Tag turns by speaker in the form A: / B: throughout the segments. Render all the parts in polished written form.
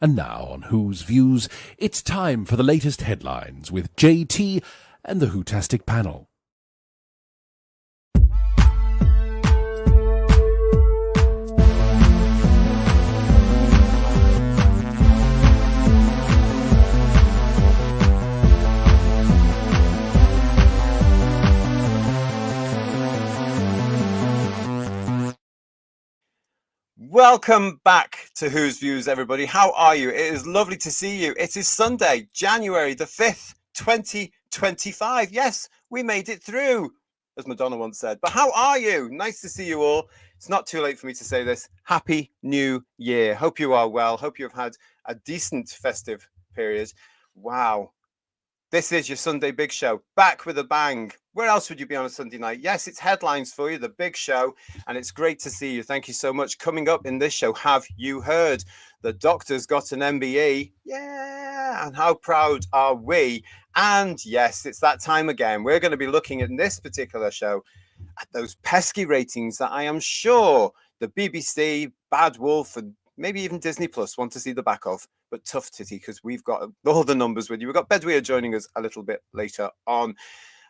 A: And now on Who's Views, it's time for the latest headlines with JT and the Whotastic panel.
B: Welcome back to Who's Views, everybody. How are you? It is lovely to see you. It is Sunday, January the 5th, 2025. Yes, we made it through, as Madonna once said. But how are you? Nice to see you all. It's not too late for me to say this. Happy New Year. Hope you are well. Hope you have had a decent festive period. Wow. This is your Sunday Big Show, back with a bang. Where else would you be on a Sunday night? Yes, it's headlines for you, the Big Show, and it's great to see you. Thank you so much. Coming up in this show, have you heard? The doctor's got an MBE. Yeah, and how proud are we? And yes, it's that time again. We're going to be looking in this particular show at those pesky ratings that I am sure the BBC, Bad Wolf, and maybe even Disney Plus want to see the back of. But tough titty, because we've got all the numbers with you. We've got Bedweer joining us a little bit later on.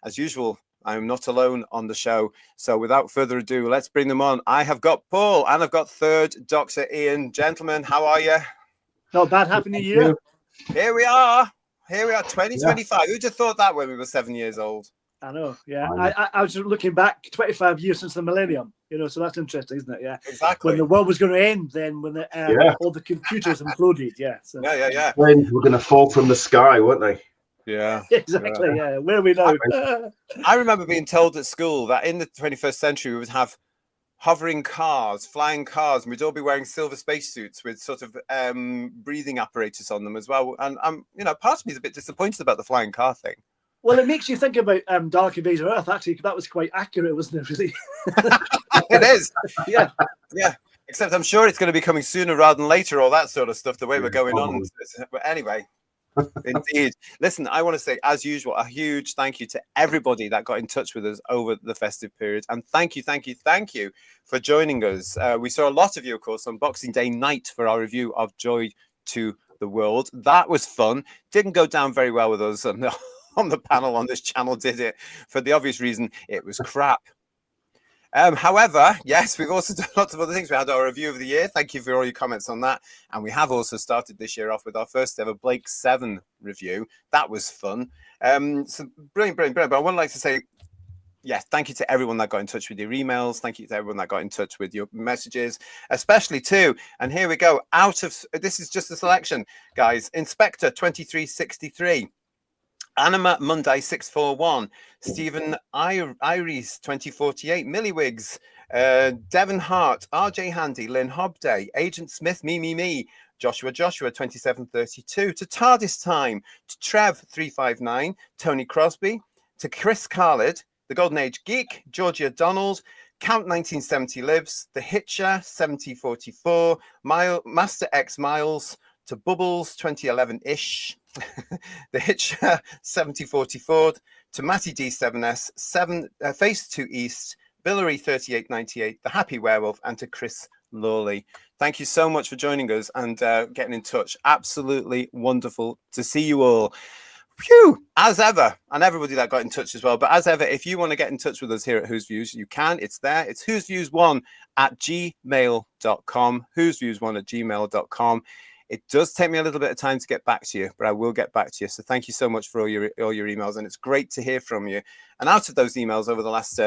B: As usual, I'm not alone on the show. So without further ado, let's bring them on. I have got Paul and I've got third Dr. Ian. Gentlemen, how are you?
C: Not bad. Happy New Year.
B: Here we are. Here we are, 2025. Yeah. Who'd have thought that when we were 7 years old?
C: I know, yeah. I was looking back 25 years since the millennium, so that's interesting, isn't it? Yeah,
B: exactly.
C: When the world was going to end, then when all the computers imploded, yeah. So.
D: Yeah. When we're going to fall from the sky, weren't they?
B: Yeah.
C: Exactly, yeah. Where are we now?
B: I remember being told at school that in the 21st century, we would have hovering cars, flying cars, and we'd all be wearing silver spacesuits with sort of breathing apparatus on them as well. And part of me is a bit disappointed about the flying car thing.
C: Well, it makes you think about Dark Invader Earth. Actually, that was quite accurate, wasn't it? Really?
B: It is.
C: Yeah.
B: Except I'm sure it's going to be coming sooner rather than later, all that sort of stuff, the way we're going on. But anyway, indeed. Listen, I want to say, as usual, a huge thank you to everybody that got in touch with us over the festive period. And thank you for joining us. We saw a lot of you, of course, on Boxing Day night for our review of Joy to the World. That was fun. Didn't go down very well with us on the panel on this channel, did it? For the obvious reason, it was crap. However, yes, we've also done lots of other things. We had our review of the year. Thank you for all your comments on that. And we have also started this year off with our first ever Blake 7 review. That was fun. So brilliant. But I would like to say, yes, thank you to everyone that got in touch with your emails. Thank you to everyone that got in touch with your messages, especially too. And here we go. This is just a selection, guys. Inspector 2363. Anima Monday 641, Stephen Iris 2048, Milliwigs, Devon Hart, RJ Handy, Lynn Hobday, Agent Smith, me, Joshua 2732, to TARDIS Time, to Trev 359, Tony Crosby, to Chris Khalid, the Golden Age Geek, Georgia Donald, Count 1970 Lives, The Hitcher 7044, Master X Miles, to Bubbles 2011-ish, The Hitcher 7044, to Matty D7S, Face 2 East, Billary 3898, The Happy Werewolf, and to Chris Lawley. Thank you so much for joining us and getting in touch. Absolutely wonderful to see you all. Phew, as ever, and everybody that got in touch as well. But as ever, if you want to get in touch with us here at Who's Views, you can. It's there. It's whosviews1@gmail.com. Whosviews1@gmail.com. It does take me a little bit of time to get back to you, but I will get back to you. So thank you so much for all your emails, and it's great to hear from you. And out of those emails over the last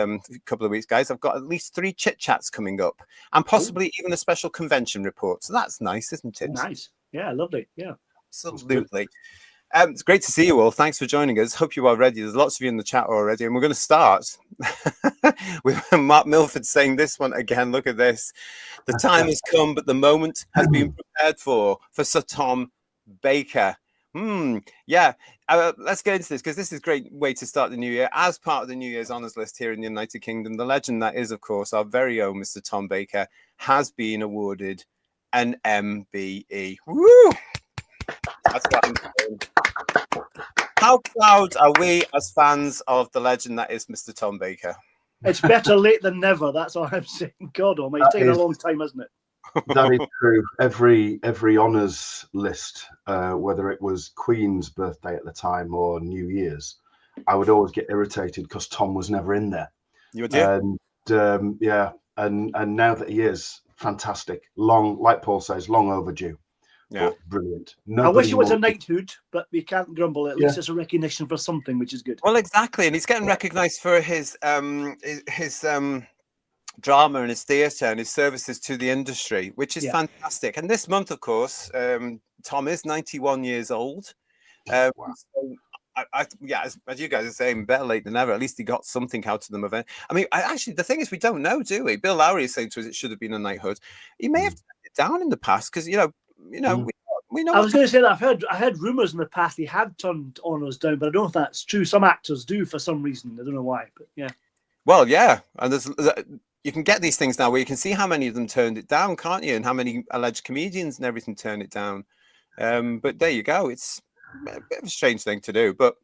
B: couple of weeks, guys, I've got at least 3 chit chats coming up, and possibly even a special convention report. So that's nice, isn't it?
C: Nice, yeah, lovely, yeah,
B: absolutely. It's great to see you all. Thanks for joining us. Hope you are ready. There's lots of you in the chat already, and we're going to start with Mark Milford saying this one again. Look at this. The time has come, but the moment has been prepared for Sir Tom Baker. Yeah. Let's get into this, because this is a great way to start the new year. As part of the New Year's Honours list here in the United Kingdom, the legend that is, of course, our very own Mr. Tom Baker has been awarded an MBE. Woo! That's what I'm saying. How proud are we as fans of the legend that is Mr. Tom Baker?
C: It's better late than never. That's all I'm saying. God almighty, it's taken a long time, hasn't it?
D: That is true. Every honours list, whether it was Queen's birthday at the time or New Year's, I would always get irritated because Tom was never in there.
B: You would,
D: And yeah, and now that he is, fantastic. Long, like Paul says, long overdue.
B: Yeah.
D: But brilliant.
C: I wish it was a
D: wanted-
C: knighthood, but we can't grumble. At least it's a recognition for something, which is good.
B: Well, exactly, and he's getting recognised for his drama and his theatre and his services to the industry, which is fantastic. And this month, of course, Tom is 91 years old.
D: Wow.
B: So as you guys are saying, better late than never. At least he got something out of them. I mean, actually, the thing is, we don't know, do we? Bill Lowry is saying to us it should have been a knighthood. He may have turned it down in the past because we know.
C: I was going to say that I heard rumours in the past he had turned honours down, but I don't know if that's true. Some actors do for some reason. I don't know why, but yeah.
B: Well, yeah, and you can get these things now where you can see how many of them turned it down, can't you? And how many alleged comedians and everything turned it down. But there you go. It's a bit of a strange thing to do, but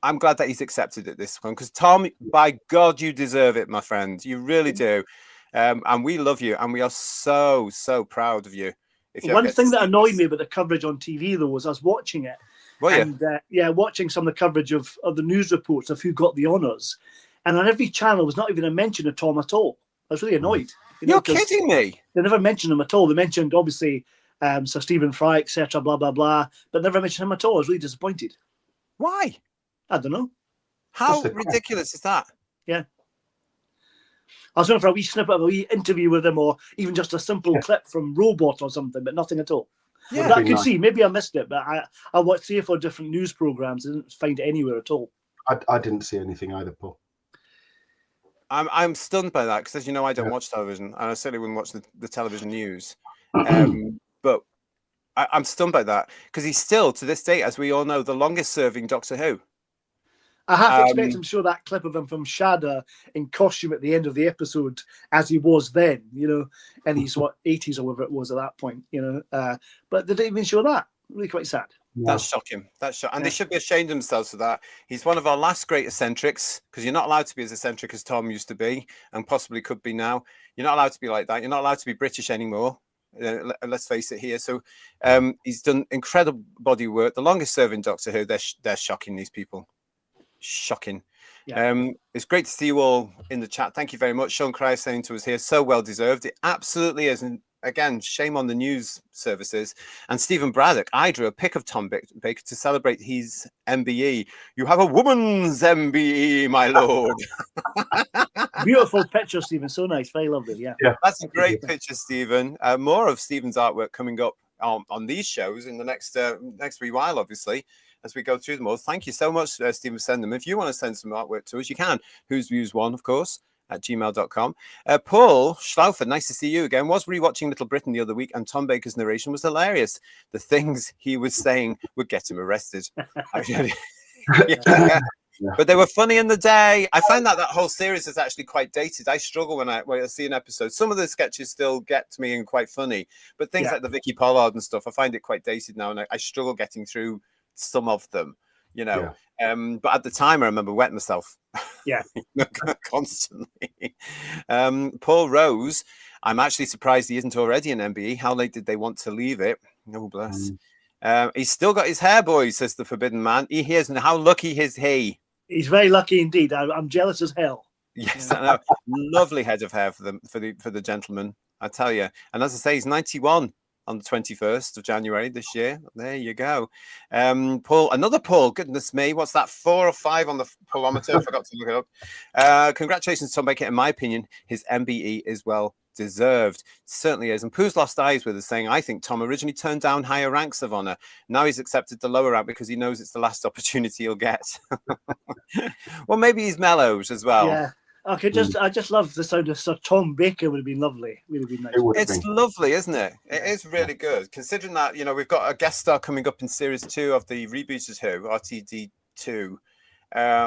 B: I'm glad that he's accepted it this one because Tom, by God, you deserve it, my friend. You really do. And we love you, and we are so proud of you.
C: One thing that annoyed me about the coverage on TV, though, was I was watching it. Watching some of the coverage of the news reports of who got the honours. And on every channel was not even a mention of Tom at all. I was really annoyed.
B: You're kidding me.
C: They never mentioned him at all. They mentioned, obviously, Sir Stephen Fry, etc., blah, blah, blah, but never mentioned him at all. I was really disappointed.
B: Why?
C: I don't know.
B: How ridiculous is that?
C: Yeah. I was going for a wee snippet of a wee interview with him or even just a simple clip from Robot or something, but nothing at all. Yeah, I could see. Maybe I missed it, but I watched 3 or 4 different news programs. I didn't find it anywhere at all.
D: I didn't see anything either, Paul.
B: I'm stunned by that because, as you know, I don't watch television, and I certainly wouldn't watch the television news. But I'm stunned by that because he's still, to this day, as we all know, the longest-serving Doctor Who.
C: I half expect him to show that clip of him from Shada in costume at the end of the episode, as he was then, and he's 80s or whatever it was at that point, But they didn't even show that. Really quite sad.
D: Yeah.
B: That's shocking. And they should be ashamed of themselves for that. He's one of our last great eccentrics because you're not allowed to be as eccentric as Tom used to be and possibly could be now. You're not allowed to be like that. You're not allowed to be British anymore. Let's face it here. So he's done incredible body work. The longest serving Doctor Who. They're shocking, these people. Shocking. Yeah. It's great to see you all in the chat. Thank you very much. Sean Cryer saying to us here, so well deserved. It absolutely is. And again, shame on the news services. And Stephen Braddock, I drew a pic of Tom Baker to celebrate his MBE. You have a woman's MBE, my lord.
C: Beautiful picture, Stephen. So nice. Very lovely. Yeah.
B: That's a great picture, Stephen. More of Stephen's artwork coming up on these shows in the next wee while, obviously, as we go through them all. Thank you so much, Stephen. Send them. If you want to send some artwork to us, you can. Who's Views One, of course, at gmail.com. Paul Schlaufer, nice to see you again. Was rewatching Little Britain the other week, and Tom Baker's narration was hilarious. The things he was saying would get him arrested. But they were funny in the day. I find that whole series is actually quite dated. I struggle when I see an episode. Some of the sketches still get to me and quite funny, but things like the Vicky Pollard and stuff, I find it quite dated now, and I struggle getting through some of them, but at the time I remember wetting myself constantly. Paul Rose, I'm actually surprised he isn't already an MBE. How late did they want to leave it? Oh bless. He's still got his hair, boys, says the Forbidden Man. He is, and how lucky is he?
C: He's very lucky indeed. I'm jealous as hell.
B: Yes, I know. Lovely head of hair for the gentleman, I tell you. And as I say, he's 91 on the 21st of January this year. There you go. Paul, another Paul, goodness me. What's that, 4 or 5 on the polometer? I forgot to look it up. Congratulations, Tom Baker. In my opinion, his MBE is well deserved. Certainly is. And Pooh's Lost Eyes with us saying, I think Tom originally turned down higher ranks of honour. Now he's accepted the lower rank because he knows it's the last opportunity he'll get. Well, maybe he's mellowed as well.
C: Yeah. Okay, I just love the sound of Sir Tom Baker. Would have been lovely. Would have been nice.
B: It's lovely, isn't it? It is really good. Considering that, we've got a guest star coming up in series 2 of the Rebooted Who, RTD2.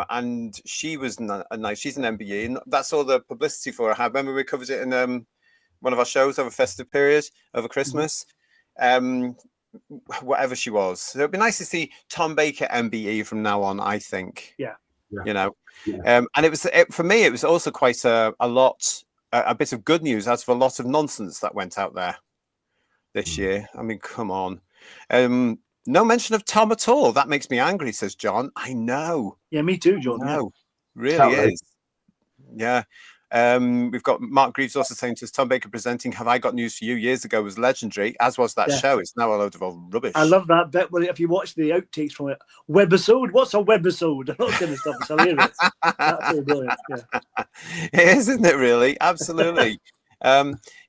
B: And she was nice. She's an MBE, and that's all the publicity for her. I remember we covered it in one of our shows over festive period, over Christmas. Whatever she was. So it'd be nice to see Tom Baker MBE from now on, I think.
C: Yeah.
B: And it was for me, it was also quite a lot a bit of good news out of a lot of nonsense that went out there this year. I mean, come on. No mention of Tom at all. That makes me angry, says John. I know.
C: Yeah, me too, John.
B: No,
C: Yeah.
B: really is. Yeah. We've got Mark Greaves also saying to us, Tom Baker presenting Have I Got News for You years ago was legendary, as was that show. It's now a load of old rubbish.
C: I love that bit where if you watch the outtakes from it, webisode, what's a webisode? And all kind of stuff. It's hilarious. Absolutely brilliant. Yeah.
B: It is, isn't it, really? Absolutely.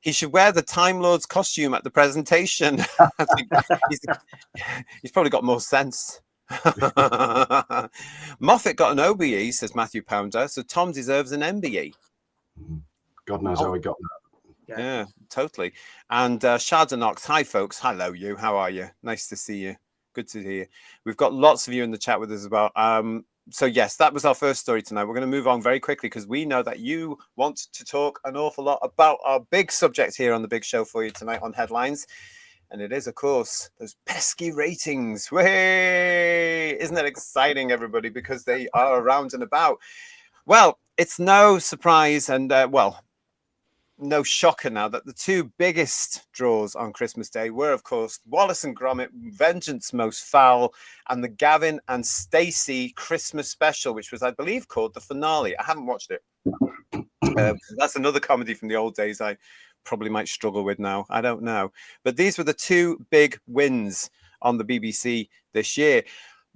B: He should wear the Time Lord's costume at the presentation. I think he's probably got more sense. Moffat got an OBE, says Matthew Pounder, so Tom deserves an MBE.
D: God knows how he got that.
B: Yeah, totally. And Shardanox, hi folks. Hello, you. How are you? Nice to see you. Good to hear you. We've got lots of you in the chat with us as well. So yes, that was our first story tonight. We're going to move on very quickly because we know that you want to talk an awful lot about our big subject here on the big show for you tonight on Headlines. And it is, of course, those pesky ratings. Way! Isn't that exciting, everybody? Because they are around and about. Well, it's no surprise and, no shocker now that the two biggest draws on Christmas Day were, of course, Wallace and Gromit, Vengeance Most Foul, and the Gavin and Stacey Christmas special, which was, I believe, called the finale. I haven't watched it. That's another comedy from the old days I probably might struggle with now. I don't know. But these were the two big wins on the BBC this year.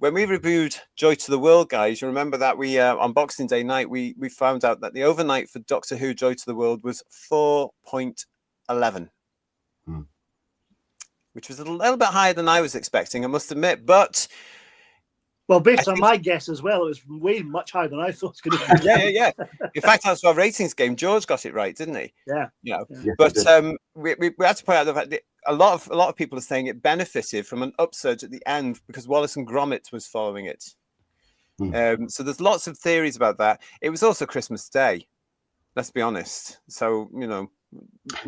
B: When we reviewed Joy to the World, guys, you remember that we on Boxing Day night, we found out that the overnight for Doctor Who Joy to the World was 4.11, which was a little bit higher than I was expecting, I must admit. But
C: well, based on my guess as well, it was way much higher than I thought it was going to
B: be. Yeah. In fact, that's our ratings game. George got it right, didn't he?
C: Yeah.
B: But we had to point out the fact that a lot of people are saying it benefited from an upsurge at the end because Wallace and Gromit was following it. So there's lots of theories about that. It was also Christmas Day, let's be honest. So,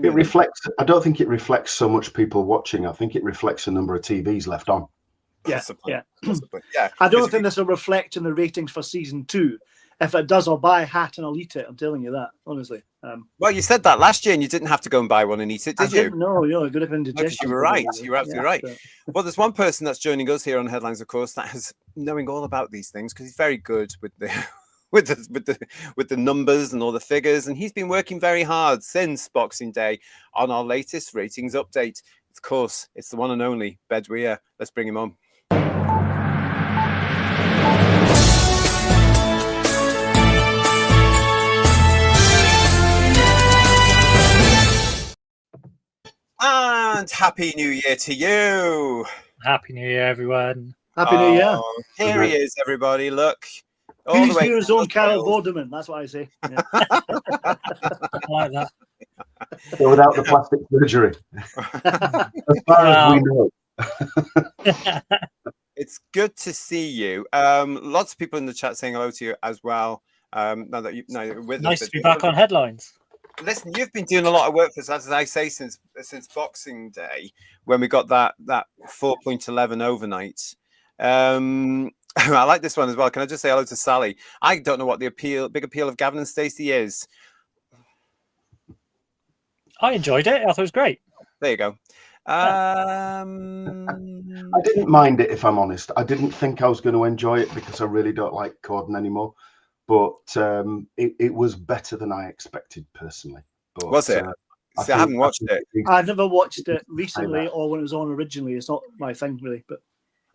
D: it reflects. I don't think it reflects so much people watching. I think it reflects the number of TVs left on.
B: Possibly.
C: I don't think this will reflect in the ratings for season 2. If it does, I'll buy a hat and I'll eat it. I'm telling you that, honestly.
B: Well, you said that last year and you didn't have to go and buy one and eat it, did you?
C: No, good have been
B: because you were right. You were absolutely right. Well, there's one person that's joining us here on Headlines, of course, that has knowing all about these things because he's very good with the with the numbers and all the figures, and he's been working very hard since Boxing Day on our latest ratings update. Of course, it's the one and only Bedweer. Let's bring him on. And Happy New Year to you.
E: Happy New Year, everyone.
C: Happy New Year.
B: Here he is, everybody. Look.
C: He's his own Carol Vorderman. That's what I say. Yeah.
E: I like that.
D: So without the plastic surgery. As far as we know.
B: It's good to see you. Lots of people in the chat saying hello to you as well. Now that you're with
E: nice
B: us,
E: to be back on Headlines.
B: Listen, you've been doing a lot of work for us, as I say, since Boxing Day, when we got that 4.11 overnight. I like this one as well. Can I just say hello to Sally? I don't know what the big appeal of Gavin and Stacey is.
E: I enjoyed it. I thought it was great.
B: There you go.
D: I didn't mind it, if I'm honest. I didn't think I was going to enjoy it because I really don't like Corden anymore. But it was better than I expected, personally. But,
B: was it? See, I haven't watched it.
C: I've never watched it recently or when it was on originally. It's not my thing, really. But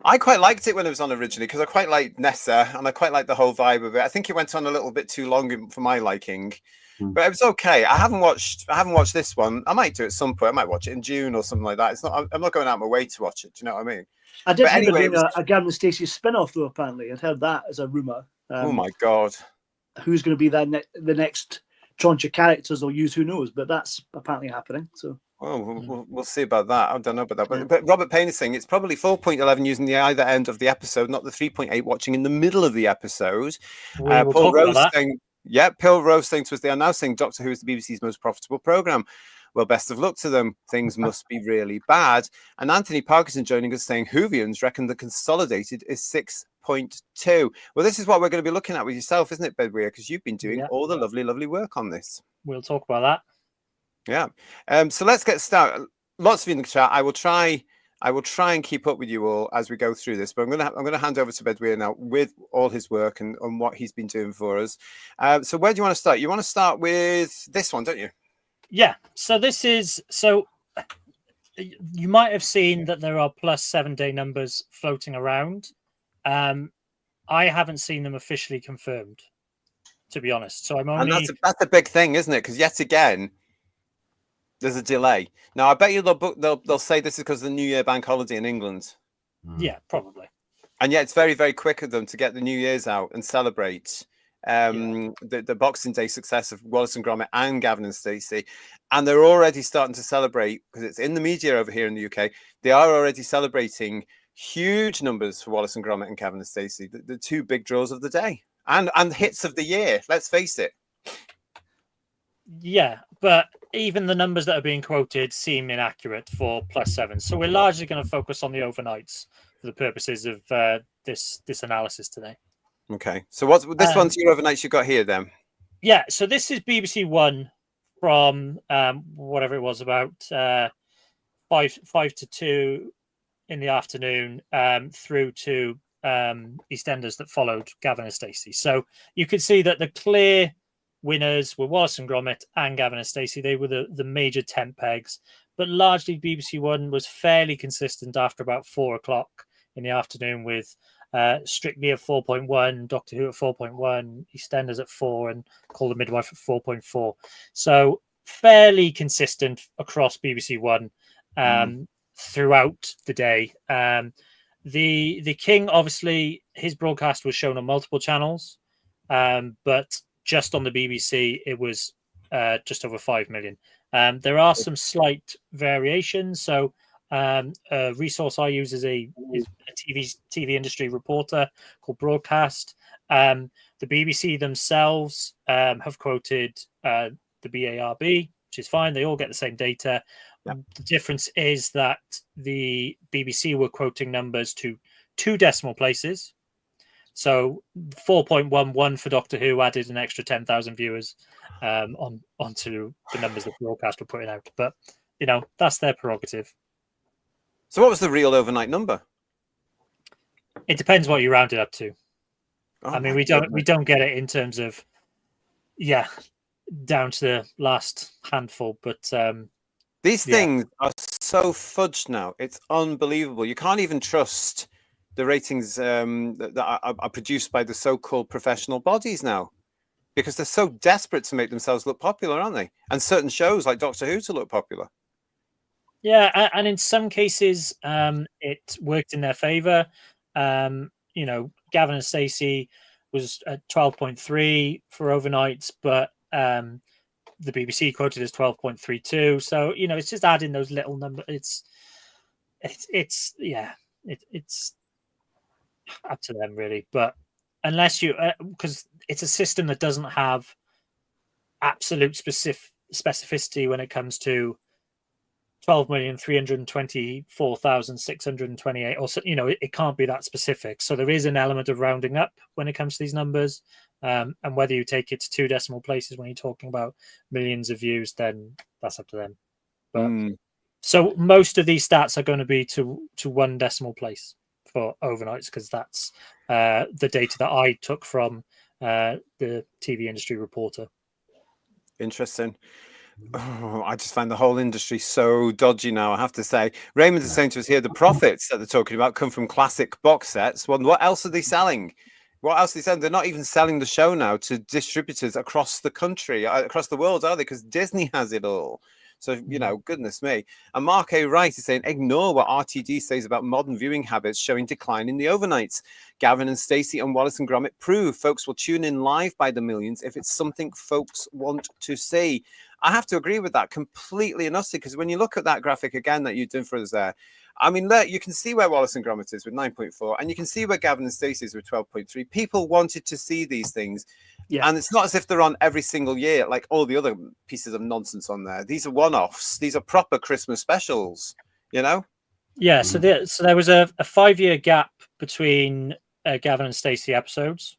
B: I quite liked it when it was on originally because I quite liked Nessa and I quite liked the whole vibe of it. I think it went on a little bit too long for my liking, but it was okay. I haven't watched this one. I might do it at some point. I might watch it in June or something like that. It's not. I'm not going out my way to watch it. Do you know what I mean?
C: I did hear doing a Gavin and Stacey spin-off though. Apparently, I'd heard that as a rumor.
B: Oh my god!
C: Who's going to be the next tranche of characters they'll use? Who knows? But that's apparently happening. So.
B: Oh, we'll see about that. I don't know about that. But Robert Payne is saying it's probably 4.11 using the either end of the episode, not the 3.8 watching in the middle of the episode. Paul Rose saying, Paul Rose saying to us, they are now saying Doctor Who is the BBC's most profitable programme. Well, best of luck to them. Things must be really bad. And Anthony Parkinson joining us saying Whovians reckon the consolidated is 6.2. Well, this is what we're going to be looking at with yourself, isn't it, Bedweir? Because you've been doing all the lovely, lovely work on this.
E: We'll talk about that.
B: Yeah. So let's get started. Lots of you in the chat. I will try and keep up with you all as we go through this, but I'm going to hand over to Bedweir now with all his work and what he's been doing for us. So where do you want to start? You want to start with this one, don't you?
E: Yeah. So you might have seen that there are plus 7 day numbers floating around. I haven't seen them officially confirmed, to be honest. So I'm only.
B: And that's a big thing, isn't it? Because yet again, there's a delay. Now, I bet you they'll say this is because of the New Year bank holiday in England.
E: Yeah, probably.
B: And yet it's very, very quick of them to get the New Year's out and celebrate the Boxing Day success of Wallace and Gromit and Gavin and Stacey. And they're already starting to celebrate, because it's in the media over here in the UK, they are already celebrating huge numbers for Wallace and Gromit and Gavin and Stacey, the two big draws of the day and hits of the year, let's face it.
E: Yeah, but even the numbers that are being quoted seem inaccurate for plus 7. So we're largely going to focus on the overnights for the purposes of this analysis today.
B: Okay. So what's this one's your overnights you got here then?
E: Yeah. So this is BBC One from whatever it was, about 5 to 2 in the afternoon through to EastEnders that followed Gavin and Stacey. So you could see that the clear winners were Wallace and Gromit and Gavin and Stacey. They were the major tent pegs, but largely BBC One was fairly consistent after about 4 o'clock in the afternoon, with Strictly at 4.1, Doctor Who at 4.1, EastEnders at 4, and Call the Midwife at 4.4. So fairly consistent across BBC One throughout the day. The King, obviously, his broadcast was shown on multiple channels, but just on the BBC, it was just over 5 million. There are some slight variations. So a resource I use is a TV industry reporter called Broadcast. The BBC themselves have quoted the BARB, which is fine. They all get the same data. Yep. The difference is that the BBC were quoting numbers to 2 decimal places. So 4.11 for Doctor Who added an extra 10,000 viewers onto the numbers that Broadcast were putting out. But, that's their prerogative.
B: So what was the real overnight number?
E: It depends what you round it up to.
B: Oh,
E: I mean, we don't get it in terms of, down to the last handful. But
B: these things are so fudged now. It's unbelievable. You can't even trust the ratings that are produced by the so-called professional bodies now, because they're so desperate to make themselves look popular, aren't they? And certain shows like Doctor Who to look popular.
E: Yeah, and in some cases, it worked in their favour. Gavin and Stacey was at 12.3 for overnights, but the BBC quoted as 12.32. So it's just adding those little numbers. It's up to them really. But unless you, because it's a system that doesn't have absolute specificity when it comes to 12,324,628, or it can't be that specific. So there is an element of rounding up when it comes to these numbers, and whether you take it to 2 decimal places when you're talking about millions of views, then that's up to them. But so most of these stats are going to be to 1 decimal place for overnights, because that's the data that I took from the TV industry reporter.
B: Interesting. Oh, I just find the whole industry so dodgy now, I have to say. Raymond is saying to us here, the profits that they're talking about come from classic box sets. Well, what else are they selling? What else are they selling? They're not even selling the show now to distributors across the country, across the world, are they? Because Disney has it all. So, goodness me. And Mark A. Wright is saying, ignore what RTD says about modern viewing habits showing decline in the overnights. Gavin and Stacey and Wallace and Gromit prove folks will tune in live by the millions if it's something folks want to see. I have to agree with that completely and utterly, because when you look at that graphic again that you've done for us there, I mean, look, you can see where Wallace and Gromit is with 9.4, and you can see where Gavin and Stacey is with 12.3. People wanted to see these things.
C: Yeah.
B: And it's not as if they're on every single year, like all the other pieces of nonsense on there. These are one-offs. These are proper Christmas specials, you know?
E: Yeah, so there was a 5-year gap between Gavin and Stacey episodes.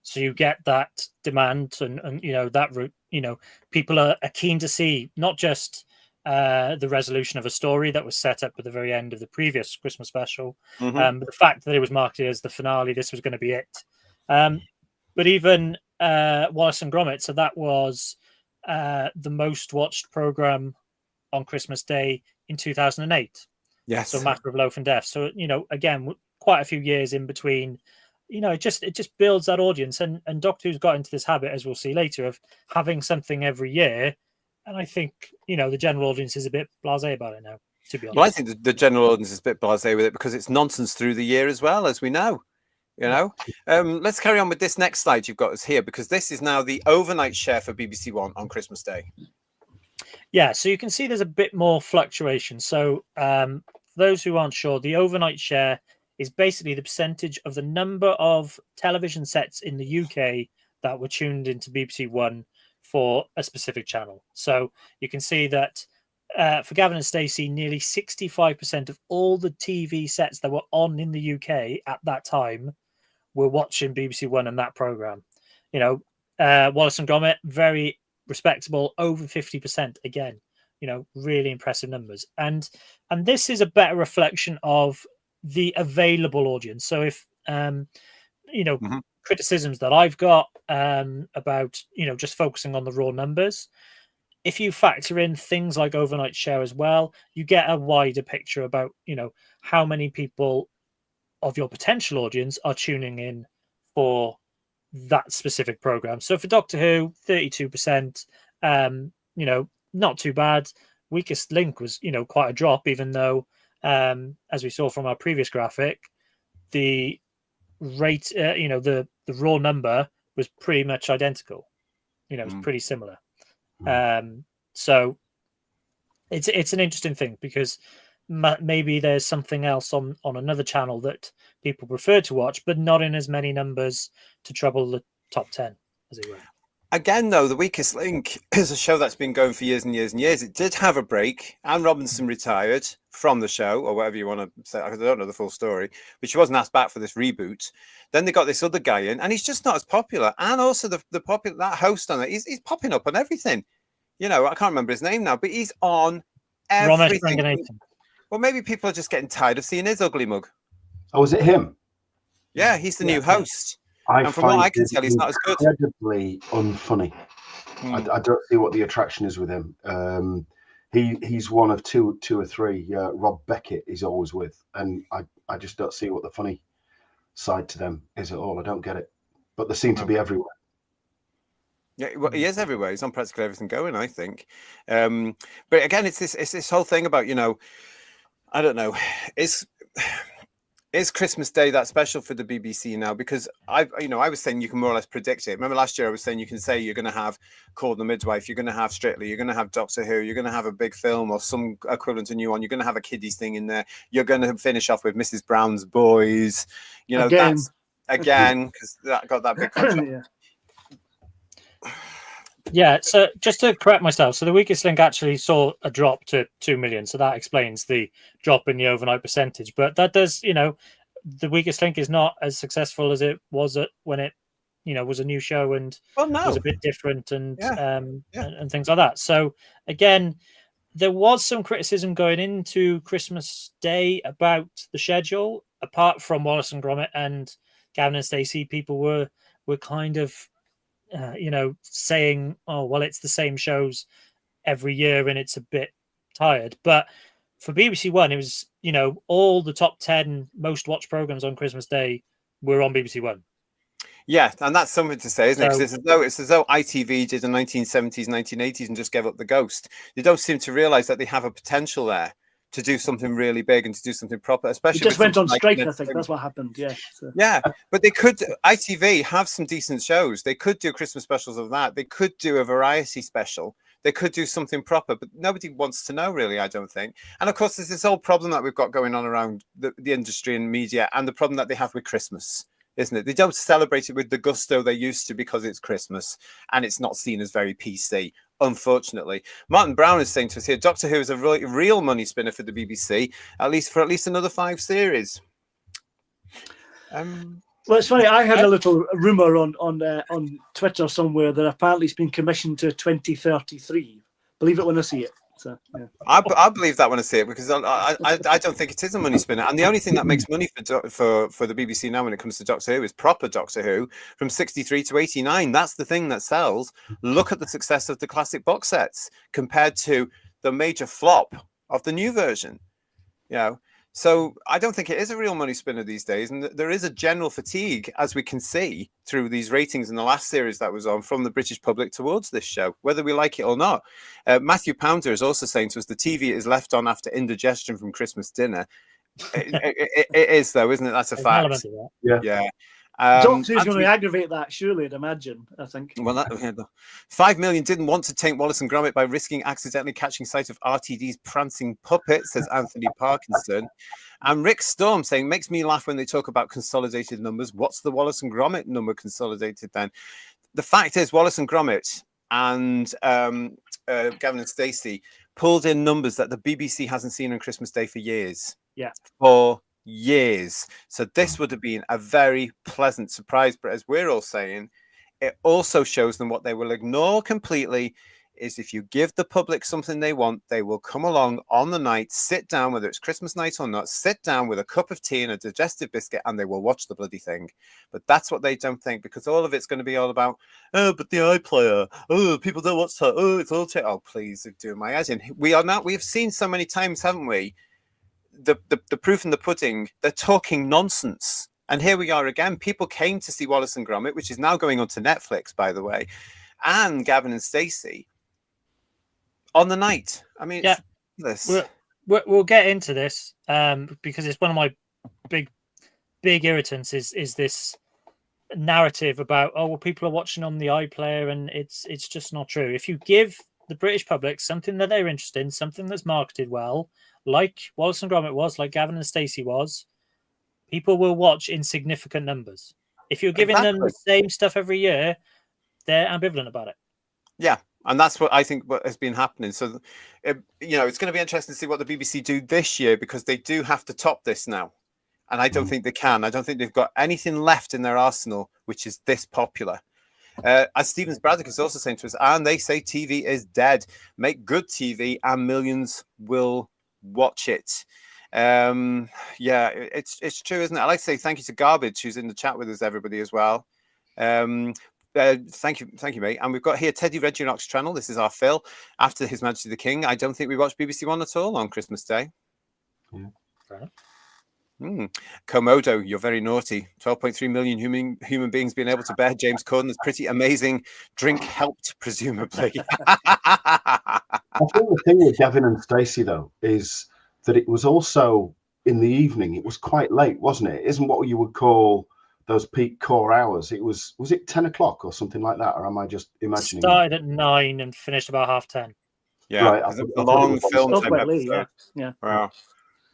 E: So you get that demand and you know, that route, you know, people are keen to see not just the resolution of a story that was set up at the very end of the previous Christmas special, but the fact that it was marketed as the finale, this was going to be it. But even Wallace and Gromit, so that was the most watched program on Christmas Day in 2008.
B: Yes.
E: So Matter of Loaf and Death. So, you know, again, quite a few years in between, you know, it just builds that audience. And Doctor Who's got into this habit, as we'll see later, of having something every year. And I think, you know, the general audience is a bit blasé about it now, to be honest.
B: Well, I think the general audience is a bit blasé with it because it's nonsense through the year as well, as we know. You know, let's carry on with this next slide you've got us here, because this is now the overnight share for BBC One on Christmas Day.
E: Yeah, so you can see there's a bit more fluctuation. So for those who aren't sure, the overnight share is basically the percentage of the number of television sets in the UK that were tuned into BBC One for a specific channel. So you can see that for Gavin and Stacey, nearly 65% of all the TV sets that were on in the UK at that time were watching BBC One and that program. You know, Wallace and Gromit, very respectable, over 50% again. You know, really impressive numbers. And this is a better reflection of the available audience. So if you know, criticisms that I've got about, you know, just focusing on the raw numbers, if you factor in things like overnight share as well, you get a wider picture about, you know, how many people of your potential audience are tuning in for that specific program. So for Doctor Who, 32%, you know, not too bad. Weakest Link was, you know, quite a drop, even though, as we saw from our previous graphic, the rate, you know, the raw number was pretty much identical. You know, it was pretty similar. So it's an interesting thing, because maybe there's something else on another channel that people prefer to watch, but not in as many numbers to trouble the top 10, as it were. Again,
B: though, The Weakest Link is a show that's been going for years and years and years. It did have a break. Anne Robinson retired from the show, or whatever you want to say. I don't know the full story, but she wasn't asked back for this reboot. Then they got this other guy in, and he's just not as popular. And also the popular, that host on it, he's popping up on everything. You know, I can't remember his name now, but he's on everything. Well, maybe people are just getting tired of seeing his ugly mug.
D: Oh, is it him?
B: Yeah, he's the new host.
D: And
B: from what I can tell, he's not as good.
D: Incredibly unfunny. I don't see what the attraction is with him. He's one of two or three. Rob Beckett is always with, and I just don't see what the funny side to them is at all. I don't get it, but they seem to be everywhere.
B: Yeah, well, he is everywhere. He's on practically everything going, I think. But again, it's this whole thing about, you know, I don't know, is Christmas Day that special for the BBC now? Because I was saying you can more or less predict it. Remember last year I was saying you can say you're going to have Called the Midwife, you're going to have Strictly, you're going to have Doctor Who, you're going to have a big film or some equivalent to new one, you're going to have a kiddies thing in there, you're going to finish off with Mrs. Brown's Boys, you know, that's again because that got that big contract.
E: Yeah, so just to correct myself, so The Weakest Link actually saw a drop to 2 million, so that explains the drop in the overnight percentage. But that does, you know, The Weakest Link is not as successful as it was when it, you know, was a new show and was a bit different and things like that. So again, there was some criticism going into Christmas Day about the schedule. Apart from Wallace and Gromit and Gavin and Stacey, people were kind of you know, saying, oh, well, it's the same shows every year and it's a bit tired. But for BBC One, it was, you know, all the top 10 most watched programs on Christmas Day were on BBC One.
B: Yeah, and that's something to say, isn't it? 'Cause it's as though ITV did in the 1970s, 1980s and just gave up the ghost. They don't seem to realise that they have a potential there to do something really big and to do something proper, especially.
C: It just went on strike, I think. That's what happened. Yeah. So.
B: Yeah, but they could. ITV have some decent shows. They could do Christmas specials of that. They could do a variety special. They could do something proper, but nobody wants to know, really, I don't think. And of course, there's this whole problem that we've got going on around the industry and media, and the problem that they have with Christmas, isn't it? They don't celebrate it with the gusto they used to because it's Christmas, and it's not seen as very PC, unfortunately. Martin Brown is saying to us here, Doctor Who is a real money spinner for the BBC, at least another 5 series.
C: Well, it's funny. I had a little rumor on Twitter somewhere that apparently it's been commissioned to 2033. Believe it when I see it. So, yeah.
B: I believe that when I see it, because I don't think it is a money spinner. And the only thing that makes money for the BBC now when it comes to Doctor Who is proper Doctor Who from 63 to 89. That's the thing that sells. Look at the success of the classic box sets compared to the major flop of the new version. You know. So I don't think it is a real money spinner these days. And there is a general fatigue, as we can see through these ratings in the last series that was on, from the British public towards this show, whether we like it or not. Matthew Pounder is also saying to us, the TV is left on after indigestion from Christmas dinner. It is, though, isn't it? That's a fact. Yeah.
C: Doctor Who's going to aggravate that, surely, I'd imagine, I think.
B: Well, 5 million didn't want to taint Wallace and Gromit by risking accidentally catching sight of RTD's prancing puppet, says Anthony Parkinson. And Rick Storm saying, makes me laugh when they talk about consolidated numbers. What's the Wallace and Gromit number consolidated then? The fact is, Wallace and Gromit and Gavin and Stacey pulled in numbers that the BBC hasn't seen on Christmas Day for years.
C: Yeah.
B: For years. So this would have been a very pleasant surprise. But as we're all saying, it also shows them what they will ignore completely is if you give the public something they want, they will come along on the night, sit down, whether it's Christmas night or not, sit down with a cup of tea and a digestive biscuit, and they will watch the bloody thing. But that's what they don't think, because all of it's going to be all about, oh, but the iPlayer, oh, people don't watch that, oh, it's all oh, please do my head in. We have seen so many times, haven't we? The proof in the pudding, they're talking nonsense. And here we are again. People came to see Wallace and Gromit, which is now going on to Netflix, by the way, and Gavin and Stacey on the night. I mean,
E: yeah, we'll get into this because it's one of my big irritants is this narrative about, oh, well, people are watching on the iPlayer, and it's just not true. If you give the British public something that they're interested in, something that's marketed well, like Wallace and Gromit was, like Gavin and Stacey was, people will watch in significant numbers. If you're giving them the same stuff every year, they're ambivalent about it.
B: Yeah, and that's what I think what has been happening. So, it's going to be interesting to see what the BBC do this year, because they do have to top this now. And I don't think they can. I don't think they've got anything left in their arsenal which is this popular. As Stevens Braddock is also saying to us, and they say TV is dead. Make good TV and millions will watch it. It's true, isn't it? I'd like to say thank you to Garbage, who's in the chat with us, everybody, as well. Thank you, mate. And we've got here Teddy Reginoc's channel. This is our Phil. After His Majesty the King, I don't think we watched BBC One at all on Christmas Day.
E: Fair
B: Komodo, you're very naughty. 12.3 million human beings being able to bear James Corden is pretty amazing. Drink helped, presumably.
D: I think the thing with Gavin and Stacey, though, is that it was also in the evening. It was quite late, wasn't it? It isn't what you would call those peak core hours. It was it 10 o'clock or something like that? Or am I just imagining?
E: Started at 9 and finished about 10:30.
B: Yeah,
D: right,
B: a long film.
C: Yeah.
B: Wow.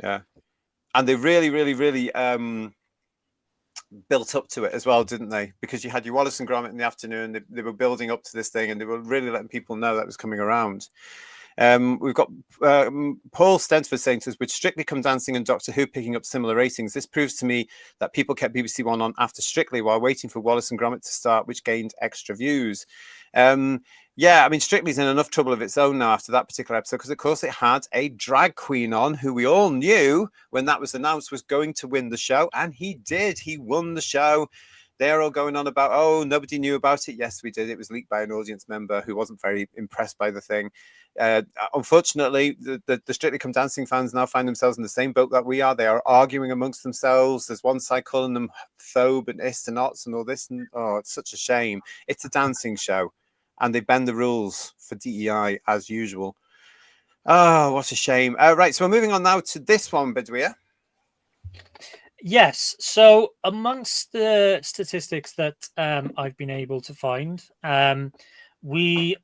B: Yeah. And they really, really, really built up to it as well, didn't they? Because you had your Wallace and Gromit in the afternoon. They were building up to this thing, and they were really letting people know that was coming around. We've got Paul Stensford saying to us, with Strictly Come Dancing and Doctor Who picking up similar ratings, this proves to me that people kept BBC One on after Strictly while waiting for Wallace and Gromit to start, which gained extra views. Yeah, I mean, Strictly's in enough trouble of its own now after that particular episode, because, of course, it had a drag queen on who we all knew when that was announced was going to win the show, and he did. He won the show. They're all going on about, oh, nobody knew about it. Yes, we did. It was leaked by an audience member who wasn't very impressed by the thing. Unfortunately, the Strictly Come Dancing fans now find themselves in the same boat that we are. They are arguing amongst themselves. There's one side calling them phobe and ist and ots and all this. And, oh, it's such a shame. It's a dancing show, and they bend the rules for DEI as usual. Oh, what a shame. Right, so we're moving on now to this one, Bedouia.
E: Yes. So amongst the statistics that I've been able to find, we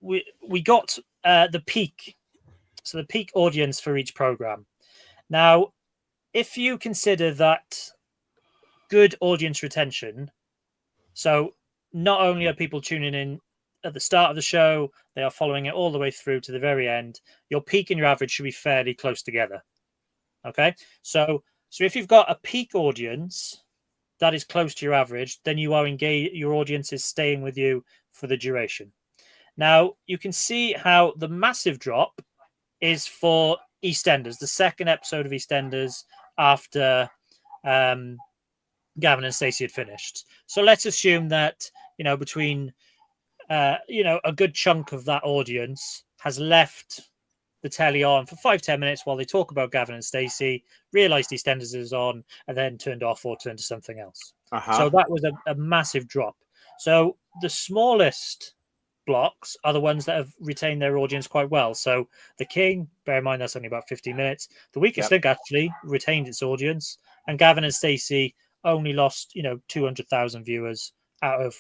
E: we got the peak, so the peak audience for each program. Now, if you consider that good audience retention, so not only are people tuning in at the start of the show, they are following it all the way through to the very end. Your peak and your average should be fairly close together. Okay, so if you've got a peak audience that is close to your average, then you are engaged. Your audience is staying with you for the duration. Now you can see how the massive drop is for EastEnders, the second episode of EastEnders after Gavin and Stacey had finished. So let's assume that between a good chunk of that audience has left the telly on for 5-10 minutes while they talk about Gavin and Stacey, realized EastEnders is on, and then turned off or turned to something else. So that was a massive drop. So the smallest blocks are the ones that have retained their audience quite well. So The King, bear in mind that's only about 15 minutes. The Weakest Link actually retained its audience, and Gavin and Stacey only lost 200,000 viewers out of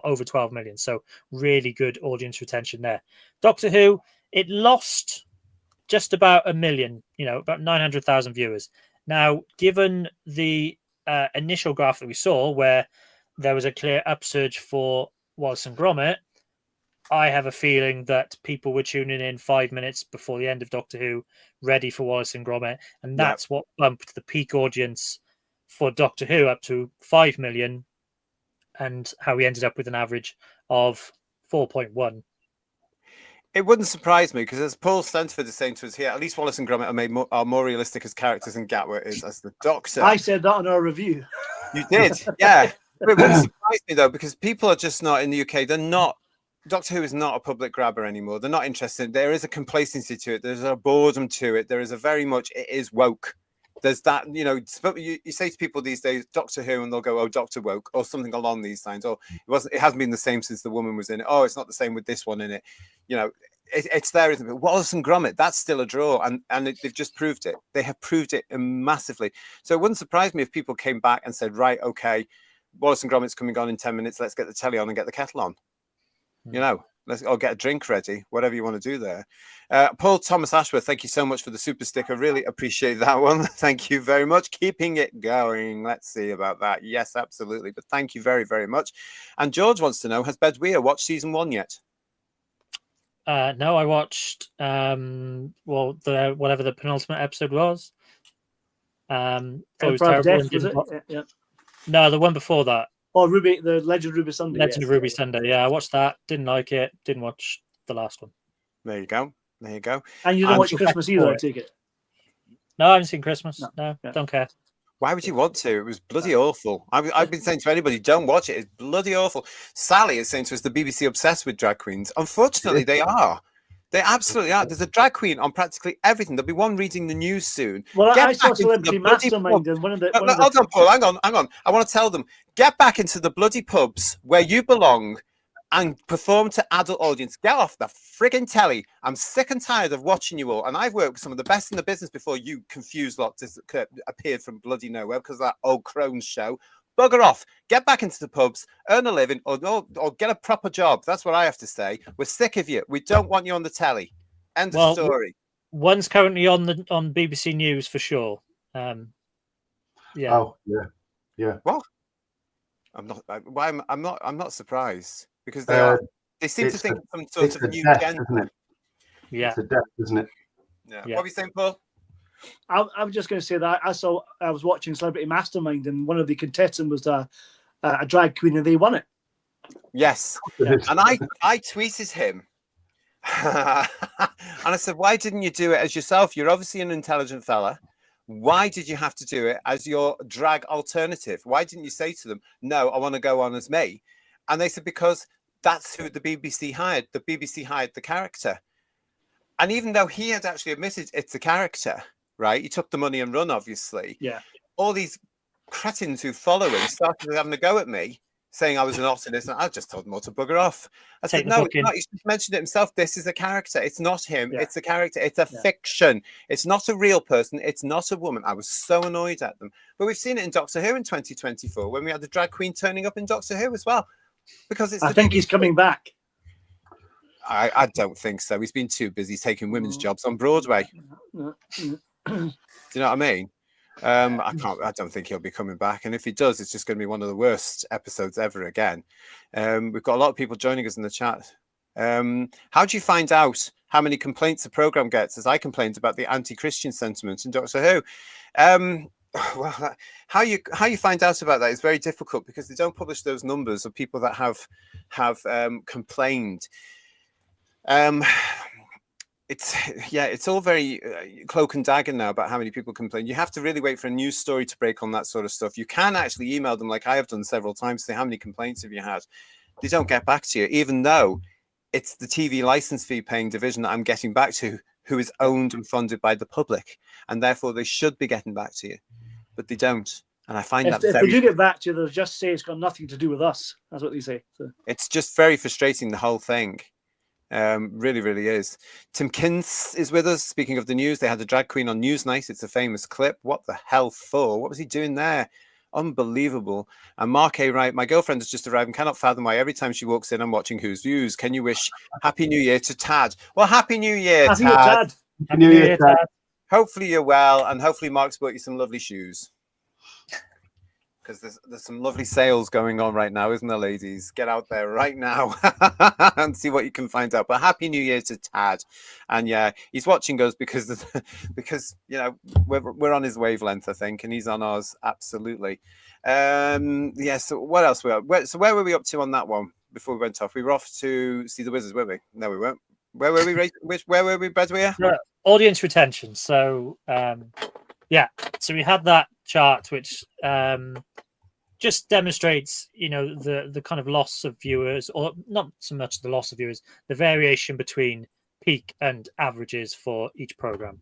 E: over 12 million. So really good audience retention there. Doctor Who, it lost just about 1 million, about 900,000 viewers. Now, given the initial graph that we saw where there was a clear upsurge for Wallace and Gromit, I have a feeling that people were tuning in 5 minutes before the end of Doctor Who, ready for Wallace and Gromit. And that's what bumped the peak audience for Doctor Who up to 5 million, and how we ended up with an average of 4.1.
B: It wouldn't surprise me, because as Paul Stenford is saying to us here, at least Wallace and Gromit are more realistic as characters than Gatwa is as the Doctor.
C: I said that on our review.
B: You did, yeah. But it wouldn't surprise me, though, because people are just not in the UK. They're not. Doctor Who is not a public grabber anymore. They're not interested. There is a complacency to it. There's a boredom to it. There is a very much, it is woke. There's that, you say to people these days, Doctor Who, and they'll go, oh, Doctor Woke, or something along these lines. Or it hasn't been the same since the woman was in it. Oh, it's not the same with this one in it. It's there, isn't it? Wallace and Gromit, that's still a draw, and they've just proved it. They have proved it massively. So it wouldn't surprise me if people came back and said, right, okay, Wallace and Gromit's coming on in 10 minutes. Let's get the telly on and get the kettle on. Let's get a drink ready, whatever you want to do there. Paul Thomas Ashworth, thank you so much for the super sticker. Really appreciate that one. Thank you very much. Keeping it going. Let's see about that. Yes, absolutely. But thank you very, very much. And George wants to know, has Bedweer watched season 1 yet?
E: No, I watched whatever the penultimate episode was. It was terrible.
C: Death, was it? Yeah.
E: No, the one before that.
C: Oh, Ruby, the Legend of Ruby Sunday.
E: Legend of Ruby Sunday. Yeah, I watched that. Didn't like it. Didn't watch the last one.
B: There you go. There you go.
C: And you don't watch Christmas either, I take it?
E: No, I haven't seen Christmas. No,
C: yeah.
E: Don't care.
B: Why would you want to? It was bloody awful. I've been saying to anybody, don't watch it. It's bloody awful. Sally is saying to us, the BBC obsessed with drag queens. Unfortunately, they are. They absolutely are. There's a drag queen on practically everything. There'll be one reading the news soon.
C: Well, I saw Celebrity Mastermind in one of the...
B: Hold on, Paul. Hang on. I want to tell them, get back into the bloody pubs where you belong and perform to adult audience. Get off the frigging telly. I'm sick and tired of watching you all. And I've worked with some of the best in the business before you confused lot appeared from bloody nowhere because of that old Crohn's show. Bugger off. Get back into the pubs, earn a living, or get a proper job. That's what I have to say. We're sick of you. We don't want you on the telly. End of story.
E: One's currently on BBC News for sure. Yeah.
D: Oh, yeah.
B: What? I'm not surprised because they seem to think some sort of new
D: death, isn't it?
E: Yeah.
D: It's a death, isn't it?
B: Yeah. What are you saying, Paul?
C: I was just going to say that I was watching Celebrity Mastermind, and one of the contestants was a drag queen, and they won it.
B: Yes, and I tweeted him, and I said, "Why didn't you do it as yourself? You're obviously an intelligent fella. Why did you have to do it as your drag alternative? Why didn't you say to them, no, I want to go on as me?" And they said, because that's who the BBC hired. The BBC hired the character, and even though he had actually admitted it's a character. Right, he took the money and run. Obviously,
C: yeah.
B: All these cretins who follow him started having a go at me, saying I was an optimist, and I just told them all to bugger off. I said, "No, it's not. He's just mentioned it himself. This is a character. It's not him. Yeah. It's a character. It's a fiction. It's not a real person. It's not a woman." I was so annoyed at them. But we've seen it in Doctor Who in 2024 when we had the drag queen turning up in Doctor Who as well, because it's.
C: I think he's coming back.
B: I don't think so. He's been too busy taking women's jobs on Broadway. Do you know what I mean? I don't think he'll be coming back, and if he does, it's just going to be one of the worst episodes ever again. We've got a lot of people joining us in the chat. How do you find out how many complaints the program gets? As I complained about the anti-Christian sentiment in Doctor Who. Well, how you find out about that is very difficult because they don't publish those numbers of people that have complained. It's all very cloak and dagger now about how many people complain. You have to really wait for a news story to break on that sort of stuff. You can actually email them, like I have done several times, say how many complaints have you had. They don't get back to you, even though it's the TV license fee paying division that I'm getting back to, who is owned and funded by the public, and therefore they should be getting back to you, but they don't. And I find
C: if they do get back to you, they'll just say it's got nothing to do with us. That's what they say. So.
B: It's just very frustrating, the whole thing. Really, really is. Tim Kins is with us. Speaking of the news, they had a drag queen on Newsnight. It's a famous clip. What the hell for? What was he doing there? Unbelievable. And Mark A. Wright, my girlfriend has just arrived and cannot fathom why every time she walks in, I'm watching Who's Views. Can you wish Happy New Year to Tad? Well, Happy New Year,
C: Happy
B: Tad.
C: Happy New Year, Tad.
B: Hopefully you're well, and hopefully Mark's bought you some lovely shoes. Because there's some lovely sales going on right now, isn't there, ladies? Get out there right now and see what you can find out. But Happy New Year to Tad. And yeah, he's watching us because you know we're on his wavelength, I think, and he's on ours absolutely. Yeah. So what else where were we up to on that one before we went off? We were off to see the Wizards, weren't we? No, we weren't. Where were we? Where were we, Bedouin?
E: Audience retention. So yeah, so we had that chart which just demonstrates, you know, the kind of loss of viewers, or not so much the loss of viewers, the variation between peak and averages for each program.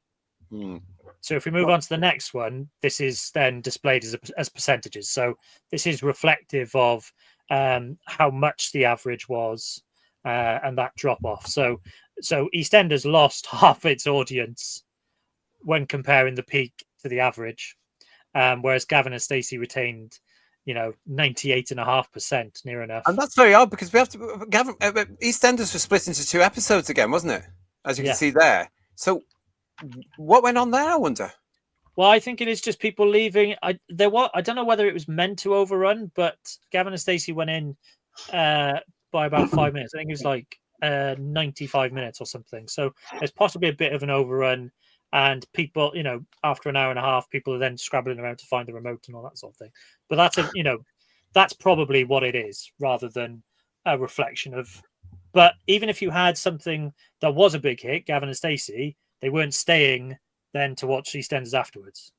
E: So if we move on to the next one, this is then displayed as percentages. So this is reflective of how much the average was and that drop off. So EastEnders lost half its audience when comparing the peak to the average, whereas Gavin and Stacey retained, you know, 98.5%, near enough.
B: And that's very odd because we have to. Gavin, EastEnders was split into 2 episodes again, wasn't it? As you can see there. So what went on there, I wonder?
E: Well, I think it is just people leaving. I don't know whether it was meant to overrun, but Gavin and Stacey went in by about 5 minutes. I think it was like 95 minutes or something. So there's possibly a bit of an overrun. And people, you know, after an hour and a half, people are then scrabbling around to find the remote and all that sort of thing. But that's probably what it is, rather than a reflection of. But even if you had something that was a big hit, Gavin and Stacey, they weren't staying then to watch EastEnders afterwards,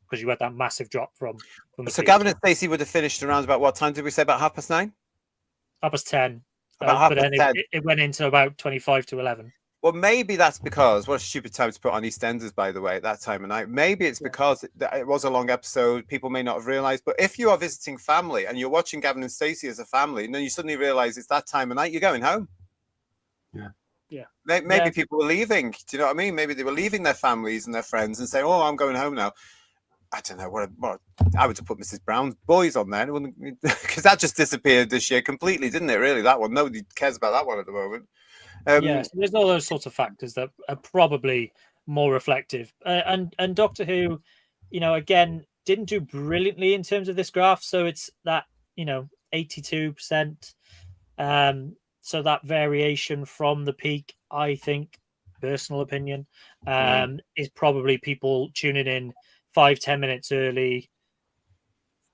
E: because you had that massive drop from the
B: So Gavin and Stacey would have finished around about what time did we say? About 9:30?
E: 10:30.
B: About
E: but then
B: 10:30.
E: it went into about 25 to 11.
B: Well, maybe that's because, what a stupid time to put on EastEnders, by the way, at that time of night. Maybe it's because it was a long episode. People may not have realized. But if you are visiting family and you're watching Gavin and Stacey as a family, and then you suddenly realize it's that time of night, you're going home.
C: Yeah.
B: Maybe people were leaving. Do you know what I mean? Maybe they were leaving their families and their friends and saying, "Oh, I'm going home now." I don't know what I would have put Mrs. Brown's Boys on there, because that just disappeared this year completely, didn't it? Really, that one. Nobody cares about that one at the moment.
E: So there's all those sorts of factors that are probably more reflective. And Doctor Who, you know, again, didn't do brilliantly in terms of this graph. So it's that, you know, 82%. So that variation from the peak, I think, personal opinion, is probably people tuning in 5-10 minutes early,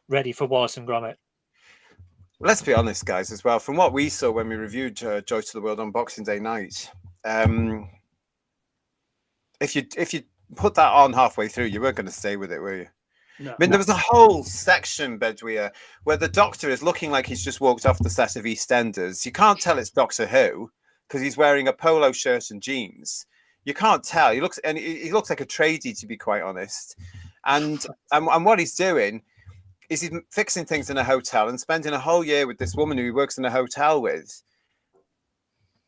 E: ready for Wallace and Gromit.
B: Let's be honest, guys, as well. From what we saw when we reviewed Joy to the World on Boxing Day night, if you put that on halfway through, you weren't going to stay with it, were you?
C: No.
B: I mean, there was a whole section, Bedouin, where the Doctor is looking like he's just walked off the set of EastEnders. You can't tell it's Doctor Who because he's wearing a polo shirt and jeans. You can't tell. He looks like a tradie, to be quite honest. And what he's doing is he's fixing things in a hotel and spending a whole year with this woman who he works in a hotel with.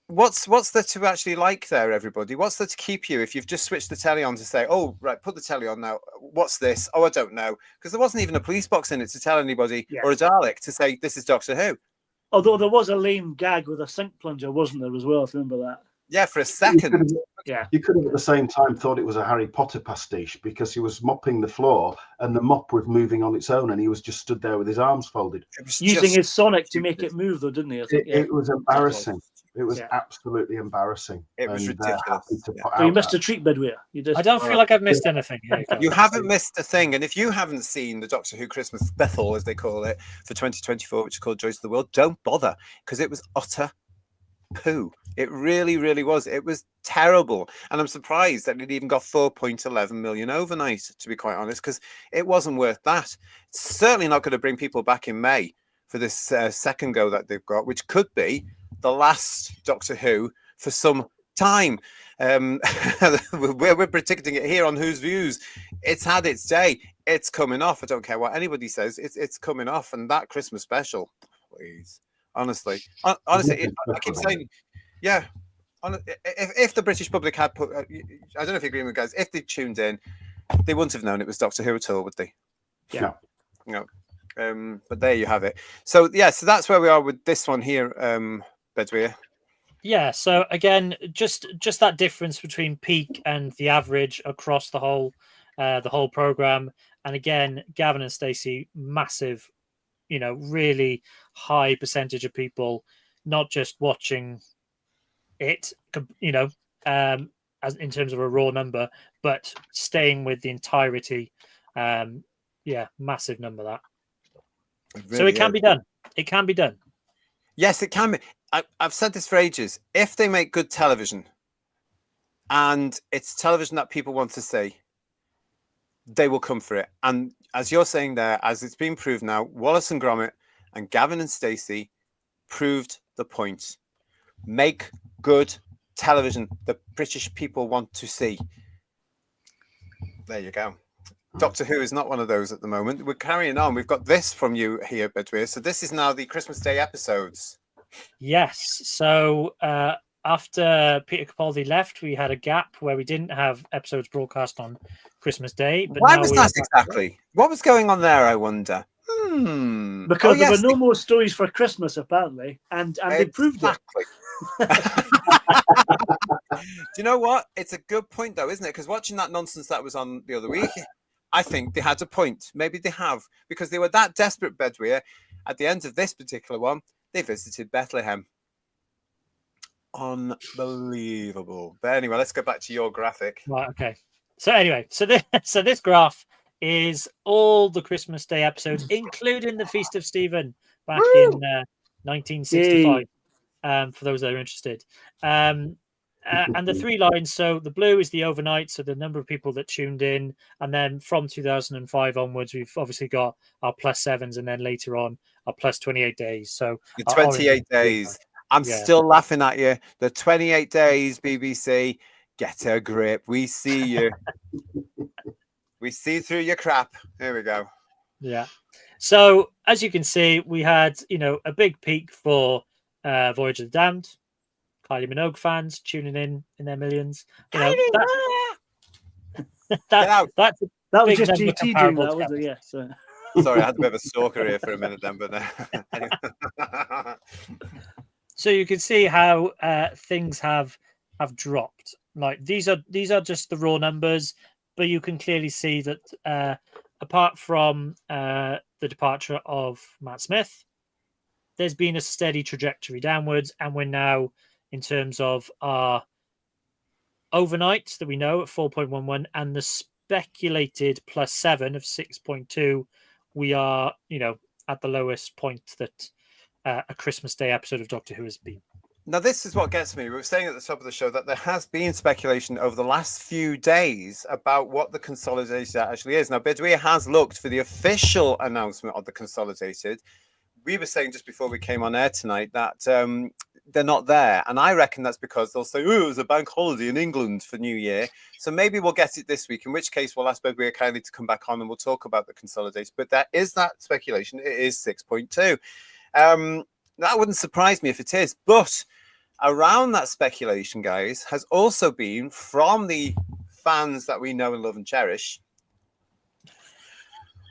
B: What's there to actually like there, everybody? What's there to keep you if you've just switched the telly on to say, oh, right, put the telly on now. What's this? Oh, I don't know. Because there wasn't even a police box in it to tell anybody or a Dalek to say, this is Doctor Who.
C: Although there was a lame gag with a sink plunger, wasn't there, as well? If you remember that.
B: Yeah, for a second.
C: Yeah.
D: You could have at the same time thought it was a Harry Potter pastiche because he was mopping the floor and the mop was moving on its own and he was just stood there with his arms folded.
B: It was
C: Using
B: just
C: his Sonic to
B: stupid.
C: make it move, though, didn't he? I think,
D: It was embarrassing. It was
C: Yeah.
D: absolutely embarrassing.
B: It was
D: and,
B: ridiculous.
D: happy to
B: Yeah.
D: put
C: So you
D: out
C: missed
D: that.
C: a treat, Bedware. You did.
E: I don't feel like I've missed anything. Here,
B: You haven't missed a thing. And if you haven't seen the Doctor Who Christmas special, as they call it, for 2024, which is called Joys of the World, don't bother, because it was utter poo. It really, really was. It was terrible. And I'm surprised that it even got 4.11 million overnight, to be quite honest, because it wasn't worth that. It's certainly not going to bring people back in May for this second go that they've got, which could be the last Doctor Who for some time. We're predicting it here on Who's Views. It's had its day. It's coming off. I don't care what anybody says. It's coming off. And that Christmas special, please, honestly, I keep saying, yeah. If the British public had put, I don't know if you agree with me, guys. If they tuned in, they wouldn't have known it was Doctor Who at all, would they?
C: Yeah.
B: No. But there you have it. So yeah, so that's where we are with this one here, Bedware.
E: Yeah. So again, just that difference between peak and the average across the whole program. And again, Gavin and Stacey, massive, really high percentage of people not just watching it, as in terms of a raw number, but staying with the entirety. Massive number that. So it can be done. It can be done.
B: Yes, it can be. I've said this for ages. If they make good television and it's television that people want to see, they will come for it. And as you're saying there, as it's been proved now, Wallace and Gromit and Gavin and Stacey proved the point. Make good television the British people want to see. There you go. Doctor Who is not one of those at the moment. We're carrying on. We've got this from you here, Bedware. So this is now the Christmas Day episodes.
E: Yes. So after Peter Capaldi left, we had a gap where we didn't have episodes broadcast on Christmas Day. But
B: why was that exactly? What was going on there, I wonder?
C: Because there were no more stories for Christmas, apparently, and they proved it.
B: Do you know what? It's a good point, though, isn't it? Because watching that nonsense that was on the other week, I think they had a point. Maybe they have, because they were that desperate, Bedware. At the end of this particular one, they visited Bethlehem. Unbelievable. But anyway, let's go back to your graphic.
E: Right. Okay. So anyway, so this graph is all the Christmas Day episodes, including the Feast of Stephen back in 1965. For those that are interested. And the three lines. So the blue is the overnight, so the number of people that tuned in, and then from 2005 onwards, we've obviously got our +7s, and then later on our +28 days. So
B: the 28 days. I'm still laughing at you. The 28 days, BBC. Get a grip. We see you. We see through your crap. Here we go.
E: Yeah. So as you can see, we had a big peak for Voyage of the Damned. Kylie Minogue fans tuning in their millions.
C: That was just GT doing that, was it? Yeah. So.
B: Sorry, I had a bit of a stalker here for a minute then, but anyway.
E: So you can see how things have dropped. Like these are just the raw numbers, but you can clearly see that apart from the departure of Matt Smith, there's been a steady trajectory downwards, and we're now, in terms of our overnight that we know at 4.11 and the speculated +7 of 6.2, we are, at the lowest point that a Christmas Day episode of Doctor Who has been.
B: Now, this is what gets me. We were saying at the top of the show that there has been speculation over the last few days about what the Consolidated actually is. Now, Bedware has looked for the official announcement of the Consolidated. We were saying just before we came on air tonight that they're not there. And I reckon that's because they'll say, oh, it was a bank holiday in England for New Year. So maybe we'll get it this week, in which case we'll ask Bedware kindly to come back on and we'll talk about the Consolidated. But that is that speculation. It is 6.2. That wouldn't surprise me if it is. But around that speculation, guys, has also been from the fans that we know and love and cherish.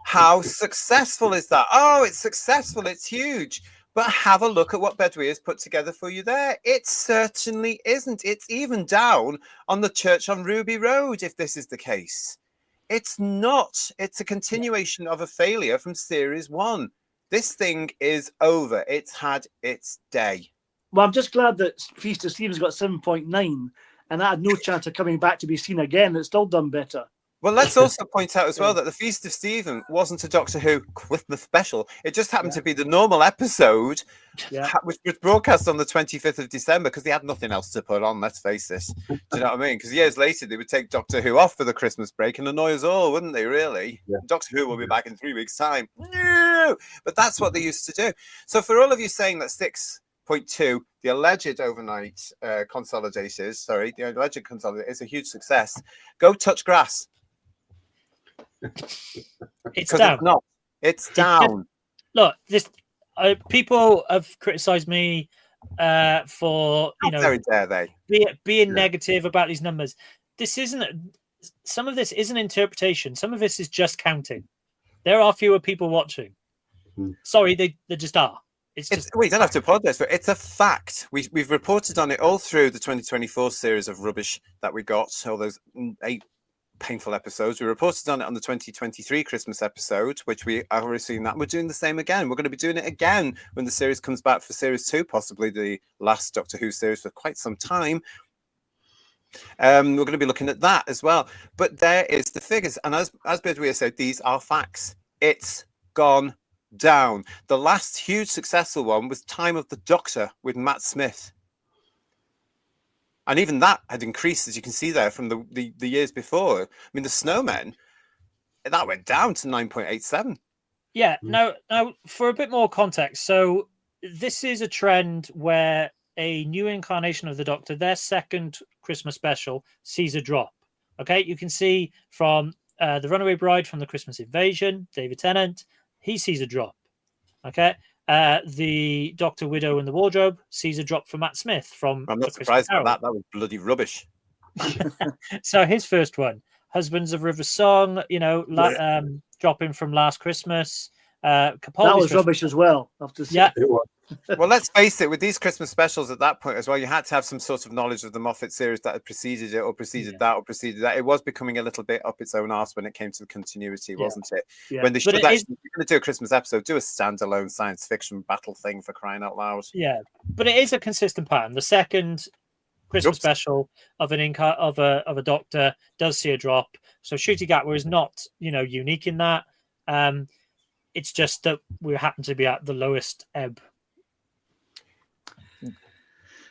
B: How successful is that? Oh, it's successful. It's huge. But have a look at what Bedouin has put together for you there. It certainly isn't. It's even down on the Church on Ruby Road, if this is the case. It's not. It's a continuation of a failure from Series 1. This thing is over. It's had its day.
C: Well, I'm just glad that Feast of Stevens got 7.9, and that had no chance of coming back to be seen again. It's still done better.
B: Well, let's also point out as well that the Feast of Stephen wasn't a Doctor Who Christmas special. It just happened to be the normal episode, which was broadcast on the 25th of December because they had nothing else to put on, let's face it. Do you know what I mean? Because years later, they would take Doctor Who off for the Christmas break and annoy us all, wouldn't they, really? Yeah. Doctor Who will be back in 3 weeks' time. No! But that's what they used to do. So for all of you saying that 6.2, the alleged overnight consolidators, the alleged consolidator is a huge success, go touch grass.
E: It's down.
B: It's down.
E: Look, this people have criticised me for
B: very dare they
E: being negative about these numbers. This isn't. Some of this isn't interpretation. Some of this is just counting. There are fewer people watching. Sorry, they just are. It's just.
B: We don't have to apologise for it. It's a fact. We've reported on it all through the 2024 series of rubbish that we got. All those 8 painful episodes. We reported on it on the 2023 Christmas episode, which we are already seeing that. We're doing the same again. We're going to be doing it again when the series comes back for Series 2, possibly the last Doctor Who series for quite some time. We're going to be looking at that as well. But there is the figures. And as Bedouin said, these are facts. It's gone down. The last huge successful one was Time of the Doctor with Matt Smith. And even that had increased, as you can see there, from the years before. I mean, the Snowmen, that went down to 9.87.
E: Yeah, now, for a bit more context. So this is a trend where a new incarnation of the Doctor, their second Christmas special, sees a drop. Okay, you can see from The Runaway Bride from the Christmas Invasion, David Tennant, he sees a drop. Okay. The Doctor, Widow, and the Wardrobe sees a drop from Matt Smith from.
B: I'm not surprised by that. That was bloody rubbish.
E: So his first one, Husbands of River Song, dropping from Last Christmas.
C: That was rubbish as well. I have to say.
E: Yeah.
B: Well, let's face it, with these Christmas specials at that point as well, you had to have some sort of knowledge of the Moffat series that had preceded it or preceded that or preceded that. It was becoming a little bit up its own arse when it came to the continuity, wasn't it? Yeah. When they should actually, if you're going to do a Christmas episode, do a standalone science fiction battle thing, for crying out loud.
E: Yeah, but it is a consistent pattern. The second Christmas special of a Doctor does see a drop. So Ncuti Gatwa is not, unique in that. It's just that we happen to be at the lowest ebb.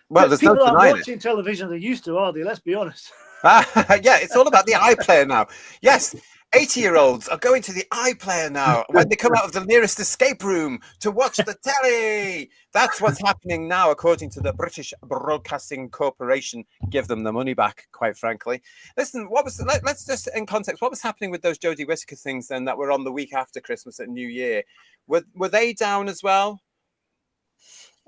B: Well, there's
C: people
B: no denying
C: aren't watching television they used to, are they? Let's be honest.
B: Yeah, it's all about the iPlayer now. Yes, 80-year-olds are going to the iPlayer now when they come out of the nearest escape room to watch the telly. That's what's happening now, according to the British Broadcasting Corporation. Give them the money back, quite frankly. Listen, let's just, in context, what was happening with those Jodie Whittaker things then that were on the week after Christmas at New Year? Were they down as well?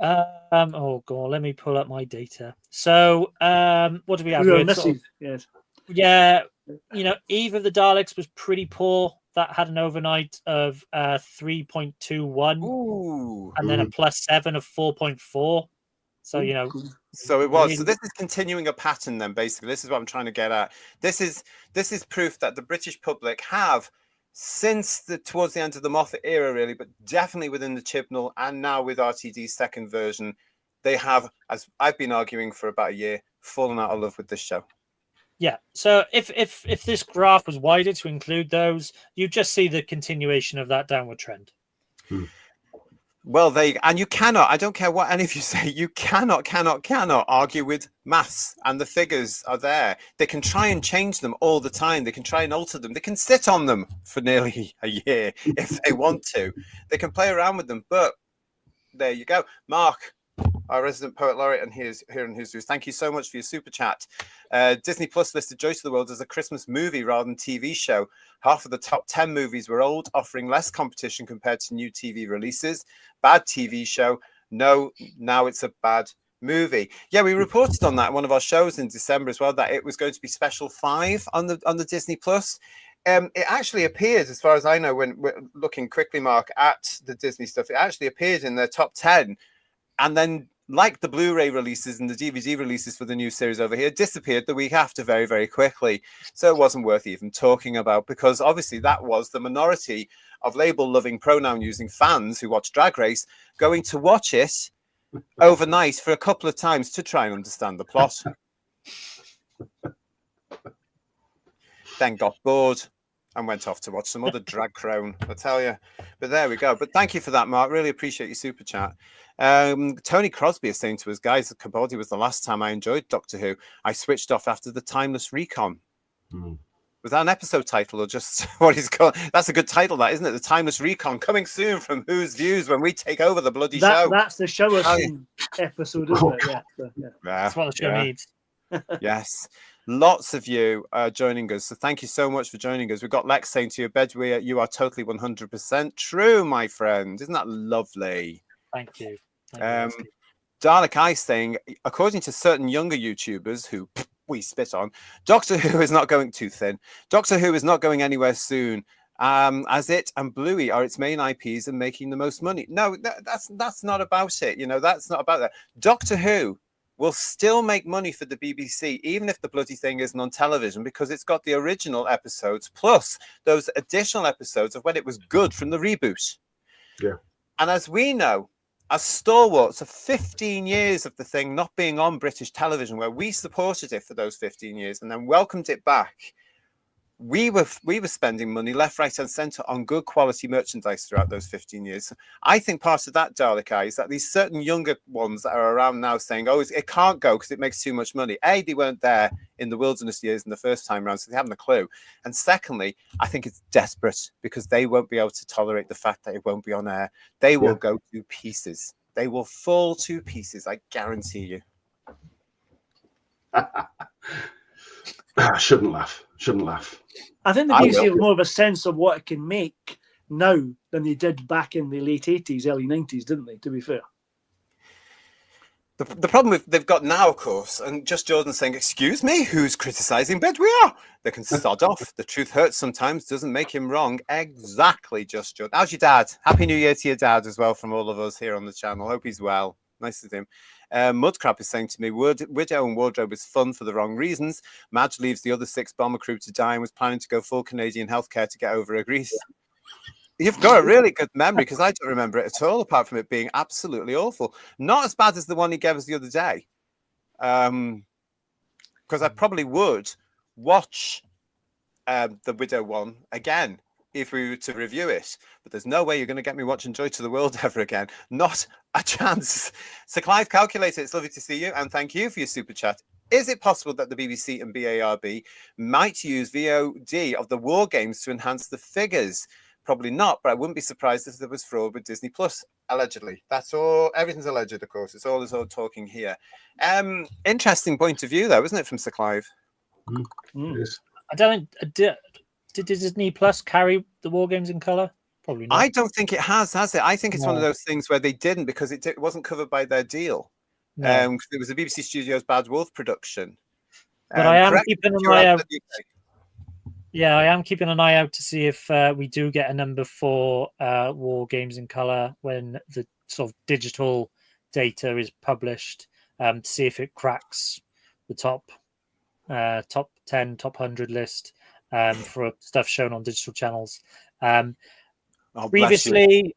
E: Oh god, let me pull up my data. So what do we have?
C: Yes.
E: Yeah, Eve of the Daleks was pretty poor. That had an overnight of 3.21. And then a +7 of 4.4. So
B: so it was. So this is continuing a pattern then, basically. This is what I'm trying to get at. This is proof that the British public have, since towards the end of the Moffat era, really, but definitely within the Chibnall and now with RTD's second version, they have, as I've been arguing for about a year, fallen out of love with this show.
E: Yeah. So if this graph was wider to include those, you just see the continuation of that downward trend.
B: Well, and you cannot, I don't care what any of you say, you cannot argue with maths, and the figures are there. They can try and change them all the time. They can try and alter them. They can sit on them for nearly a year if they want to. They can play around with them, but there you go. Mark, our resident poet laureate, and here in Who's Who's. Thank you so much for your super chat. Disney Plus listed Joy to the World as a Christmas movie rather than TV show. Half of the top 10 movies were old, offering less competition compared to new TV releases. Bad TV show. No, now it's a bad movie. Yeah, we reported on that in one of our shows in December as well, that it was going to be Special 5 on the Disney Plus. It actually appears, as far as I know, when we're looking quickly, Mark, at the Disney stuff, it actually appeared in their top 10. And then, like the Blu-ray releases and the DVD releases for the new series over here, disappeared the week after very, very quickly. So it wasn't worth even talking about, because obviously that was the minority of label-loving, pronoun-using fans who watch Drag Race going to watch it overnight for a couple of times to try and understand the plot. Then got bored and went off to watch some other drag crone, I tell you. But there we go. But thank you for that, Mark. Really appreciate your super chat. Tony Crosby is saying to us, guys, Kabodi was the last time I enjoyed Doctor Who. I switched off after the Timeless Recon. Was that an episode title or just what he's called? That's a good title, that, isn't it? The Timeless Recon, coming soon from Who's Views when we take over the bloody show.
C: That's the show episode, isn't it? Yeah.
E: That's what the show needs.
B: Yes. Lots of you joining us. So thank you so much for joining us. We've got Lex saying to you, Bedweir, you are totally 100% true, my friend. Isn't that lovely?
E: Thank you.
B: Dalek Ice saying, according to certain younger YouTubers who we spit on, Doctor Who is not going too thin. Doctor Who is not going anywhere soon. As it and Bluey are its main IPs and making the most money. No, that's not about it. You know, that's not about that. Doctor Who will still make money for the BBC, even if the bloody thing isn't on television, because it's got the original episodes plus those additional episodes of when it was good from the reboot.
D: Yeah.
B: And as we know, as stalwarts of 15 years of the thing not being on British television, where we supported it for those 15 years and then welcomed it back, we were spending money left, right, and centre on good quality merchandise throughout those 15 years. So I think part of that, Dalek Eye, is that these certain younger ones that are around now saying, oh, it can't go because it makes too much money. A, they weren't there in the wilderness years in the first time round, so they haven't a clue. And secondly, I think it's desperate because they won't be able to tolerate the fact that it won't be on air. They will go to pieces. They will fall to pieces, I guarantee you.
D: Shouldn't laugh.
C: I think the BBC have more of a sense of what it can make now than they did back in the late 80s, early 90s, didn't they, to be fair?
B: The problem they've got now, of course, and just Jordan saying, excuse me, who's criticising Bedweir? They can sod off. The truth hurts sometimes, doesn't make him wrong. Exactly, just Jordan. How's your dad? Happy New Year to your dad as well from all of us here on the channel. Hope he's well. Nice to see him. Mudcrab is saying to me, Widow and Wardrobe is fun for the wrong reasons. Madge leaves the other 6 bomber crew to die and was planning to go full Canadian healthcare to get over her grief. You've got a really good memory because I don't remember it at all, apart from it being absolutely awful. Not as bad as the one he gave us the other day. Because I probably would watch the Widow one again if we were to review it. But there's no way you're going to get me watching Joy to the World ever again. Not a chance. So Clive Calculator, it's lovely to see you. And thank you for your super chat. Is it possible that the BBC and BARB might use VOD of the War Games to enhance the figures? Probably not, but I wouldn't be surprised if there was fraud with Disney Plus, allegedly. That's all. Everything's alleged, of course. It's all talking here. Interesting point of view, though, isn't it, from Sir Clive?
D: Yes.
E: I don't. Did Disney Plus carry the War Games in colour? Probably not.
B: I don't think it has it? I think it's one of those things where they didn't because it wasn't covered by their deal. It was a BBC Studios Bad Wolf production.
E: But I am keeping an eye out. Yeah, I am keeping an eye out to see if we do get a number for War Games in colour when the sort of digital data is published, to see if it cracks the top 10, top 100 list for stuff shown on digital channels. Previously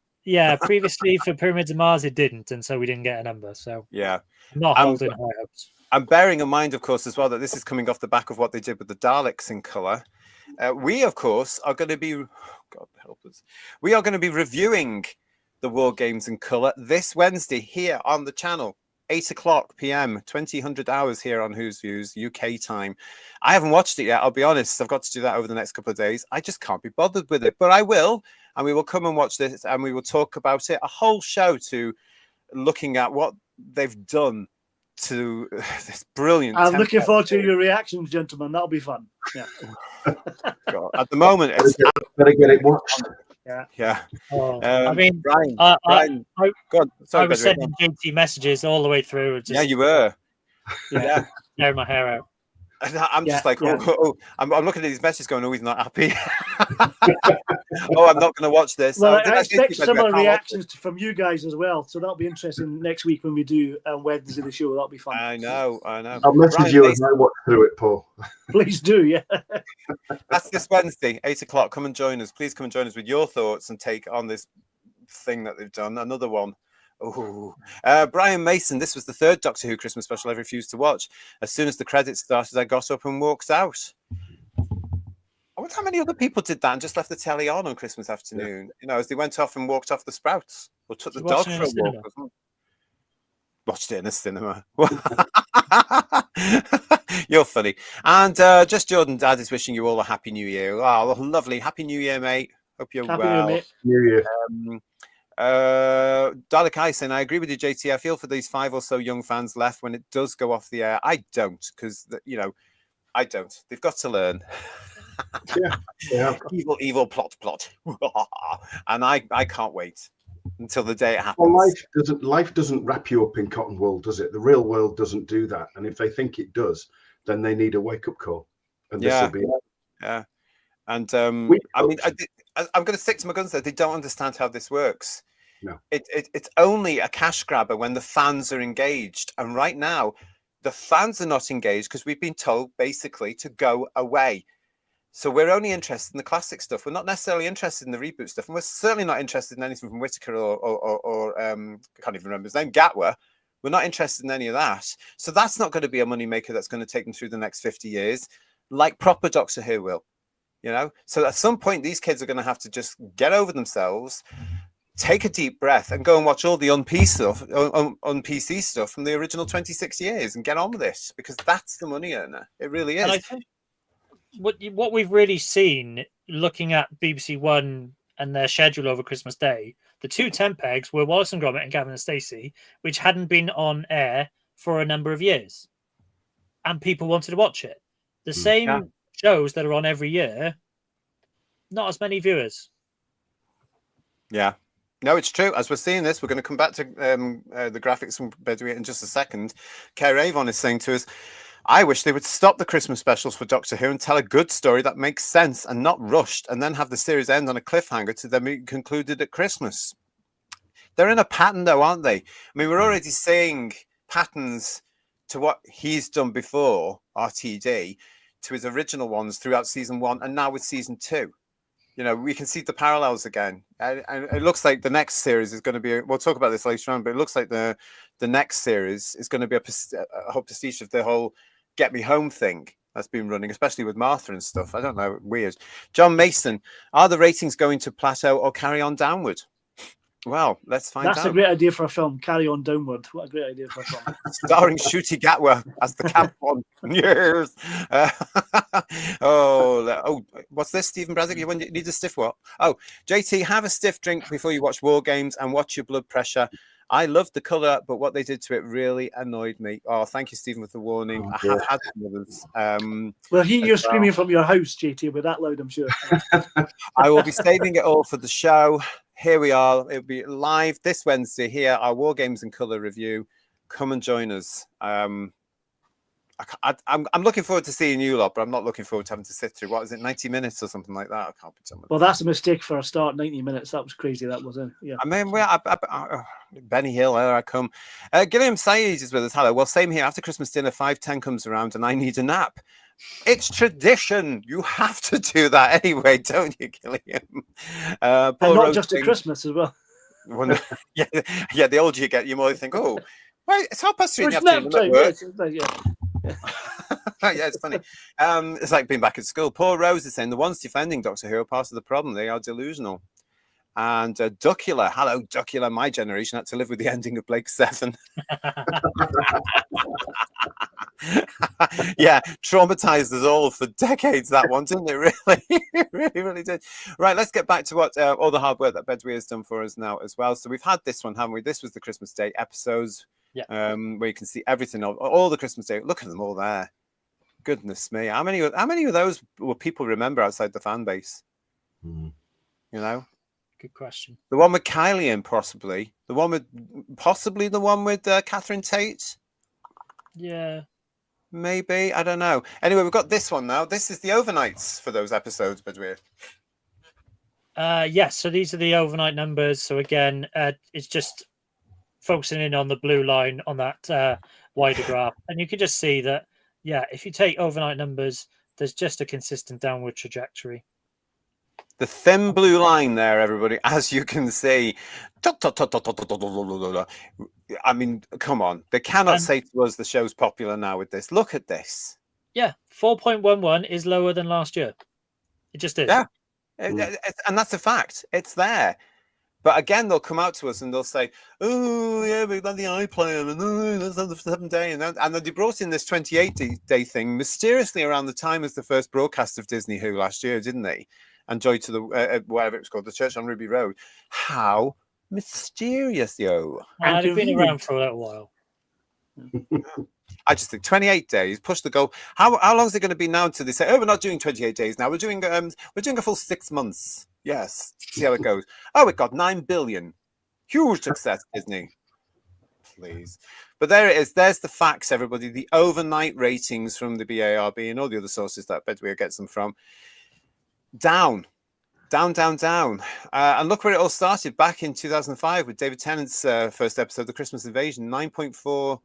E: for Pyramids of Mars, it didn't, and so we didn't get a number. So
B: yeah,
E: I'm not holding high hopes.
B: I'm bearing in mind, of course, as well that this is coming off the back of what they did with the Daleks in colour. We, of course, are going to be, God help us, we are going to be reviewing the War Games in colour this Wednesday here on the channel, 8:00 p.m, 2000 hours here on Who's Views, UK time. I haven't watched it yet, I'll be honest. I've got to do that over the next couple of days. I just can't be bothered with it, but I will, and we will come and watch this, and we will talk about it. A whole show to looking at what they've done to this brilliant.
C: I'm looking forward to your reactions, gentlemen. That'll be fun. Yeah.
B: God, at the moment, it's
D: better get it watched.
B: Yeah.
E: I mean,
B: Brian,
E: I was sending JT messages all the way through.
B: Yeah, you were.
E: Tearing my hair out.
B: I'm just like, I'm looking at these messages going, oh, he's not happy. Oh, I'm not going to watch this.
C: Well,
B: I
C: expect similar reactions from you guys as well. So that'll be interesting next week when we do Wednesday the show. That'll be fun.
B: I know.
D: I'll message you as I watch through it, Paul.
C: Please do, yeah.
B: That's this Wednesday, 8 o'clock. Come and join us. Please come and join us with your thoughts and take on this thing that they've done. Another one. Oh, Brian Mason. This was the third Doctor Who Christmas special I refused to watch. As soon as the credits started, I got up and walked out. I wonder how many other people did that and just left the telly on Christmas afternoon. You know, as they went off and walked off the Sprouts or took the dog for a walk. Watched it in a cinema. You're funny. And just Jordan Dad is wishing you all a happy new year. Oh, lovely. Happy New Year, mate. Hope you're
C: happy
B: well.
D: New Year.
B: Dalek I saying, I agree with you, JT. I feel for these 5 or so young fans left when it does go off the air. I don't, because, you know, I don't. They've got to learn.
D: Yeah.
B: Evil plot. And I can't wait until the day it happens.
D: Well, life doesn't wrap you up in cotton wool, does it? The real world doesn't do that. And if they think it does, then they need a wake-up call. And this will be it.
B: Yeah. And I mean, I'm going to stick to my guns there. They don't understand how this works.
D: No.
B: It's only a cash grabber when the fans are engaged. And right now, the fans are not engaged because we've been told basically to go away. So we're only interested in the classic stuff. We're not necessarily interested in the reboot stuff. And we're certainly not interested in anything from Whittaker or I can't even remember his name, Gatwa. We're not interested in any of that. So that's not going to be a moneymaker that's going to take them through the next 50 years, like proper Doctor Who will. You know, so at some point, these kids are going to have to just get over themselves, take a deep breath, and go and watch all the on PC stuff from the original 26 years and get on with it, because that's the money earner. It really is.
E: And I think what we've really seen, looking at BBC One and their schedule over Christmas Day, the 2 tent pegs were Wallace and Gromit and Gavin and Stacey, which hadn't been on air for a number of years, and people wanted to watch it. The same shows that are on every year, not as many viewers.
B: Yeah. No, it's true. As we're seeing this, we're going to come back to the graphics from Bedouin in just a second. Kerr Avon is saying to us, I wish they would stop the Christmas specials for Doctor Who and tell a good story that makes sense and not rushed, and then have the series end on a cliffhanger to then be concluded at Christmas. They're in a pattern, though, aren't they? I mean, we're already seeing patterns to what he's done before, RTD, to his original ones throughout season 1, and now with season 2. You know, we can see the parallels again. And it looks like the next series is going to be, we'll talk about this later on, but it looks like the next series is going to be a whole pastiche of the whole Get Me Home thing that's been running, especially with Martha and stuff. I don't know, weird. John Mason, are the ratings going to plateau or carry on downward? Well, let's find out. That's
C: a great idea for a film. Carry on downward. What a great idea for a film.
B: Starring Ncuti Gatwa as the camp one. Yes. What's this, Stephen Braddock? You need a stiff what? Oh, JT, have a stiff drink before you watch War Games and watch your blood pressure. I loved the colour, but what they did to it really annoyed me. Oh, thank you, Stephen, with the warning. I have had some others.
C: Well, you're screaming from your house, JT, with that loud, I'm sure.
B: I will be saving it all for the show. Here we are. It'll be live this Wednesday here, our War Games and Colour review. Come and join us. I'm looking forward to seeing you lot, but I'm not looking forward to having to sit through, what is it, 90 minutes or something like that? I can't be telling.
C: Well, that's a mistake for a start, 90 minutes. That was crazy, that was it. Yeah.
B: I mean, Benny Hill, there I come. Gilliam Saeed is with us. Hello. Well, same here. After Christmas dinner, 5:10 comes around and I need a nap. It's tradition. You have to do that anyway, don't you, Gilliam?
C: And not just at Christmas as well.
B: Well, yeah, the older you get, you more think, oh, wait, it's 3:30. Yeah, it's funny. It's like being back at school. Paul Rose is saying the ones defending Doctor Who are part of the problem. They are delusional. And Duckula, hello, Duckula. My generation had to live with the ending of Blake 7. Yeah, traumatized us all for decades, that one, didn't it? Really? It really did. Right, let's get back to what all the hard work that Bedouin has done for us now as well. So we've had this one, haven't we? This was the Christmas Day episodes.
E: Yeah.
B: Where you can see everything of all the Christmas Day. Look at them all there. Goodness me. How many of those will people remember outside the fan base? You know?
E: Good question.
B: The one with Kylie in, possibly. Possibly the one with Catherine Tate.
E: Yeah.
B: Maybe, I don't know. Anyway, we've got this one now. This is the overnights for those episodes, Bedwyr.
E: Yes, so these are the overnight numbers. So again, it's just focusing in on the blue line on that wider graph, and you can just see that, yeah, if you take overnight numbers, there's just a consistent downward trajectory.
B: The thin blue line there, everybody, as you can see. I mean, come on. They cannot say to us the show's popular now with this. Look at this.
E: Yeah, 4.11 is lower than last year. It just is.
B: Yeah. And that's a fact. It's there. But again, they'll come out to us and they'll say, oh, yeah, we've done the iPlayer, and let's have the 7-day. And then they brought in this 28-day thing mysteriously around the time as the first broadcast of Disney Who last year, didn't they? And Joy to the, whatever it was called, the Church on Ruby Road. How mysterious, yo.
E: They've been around for a little while.
B: I just think 28 days, push the goal. How long is it going to be now until they say, oh, we're not doing 28 days now. We're doing a full 6 months. Yes. See how it goes. Oh, it got 9 billion. Huge success, Disney. Please. But there it is. There's the facts, everybody. The overnight ratings from the BARB and all the other sources that Bedwyr gets them from. Down. And look where it all started back in 2005 with David Tennant's first episode, The Christmas Invasion, 9.4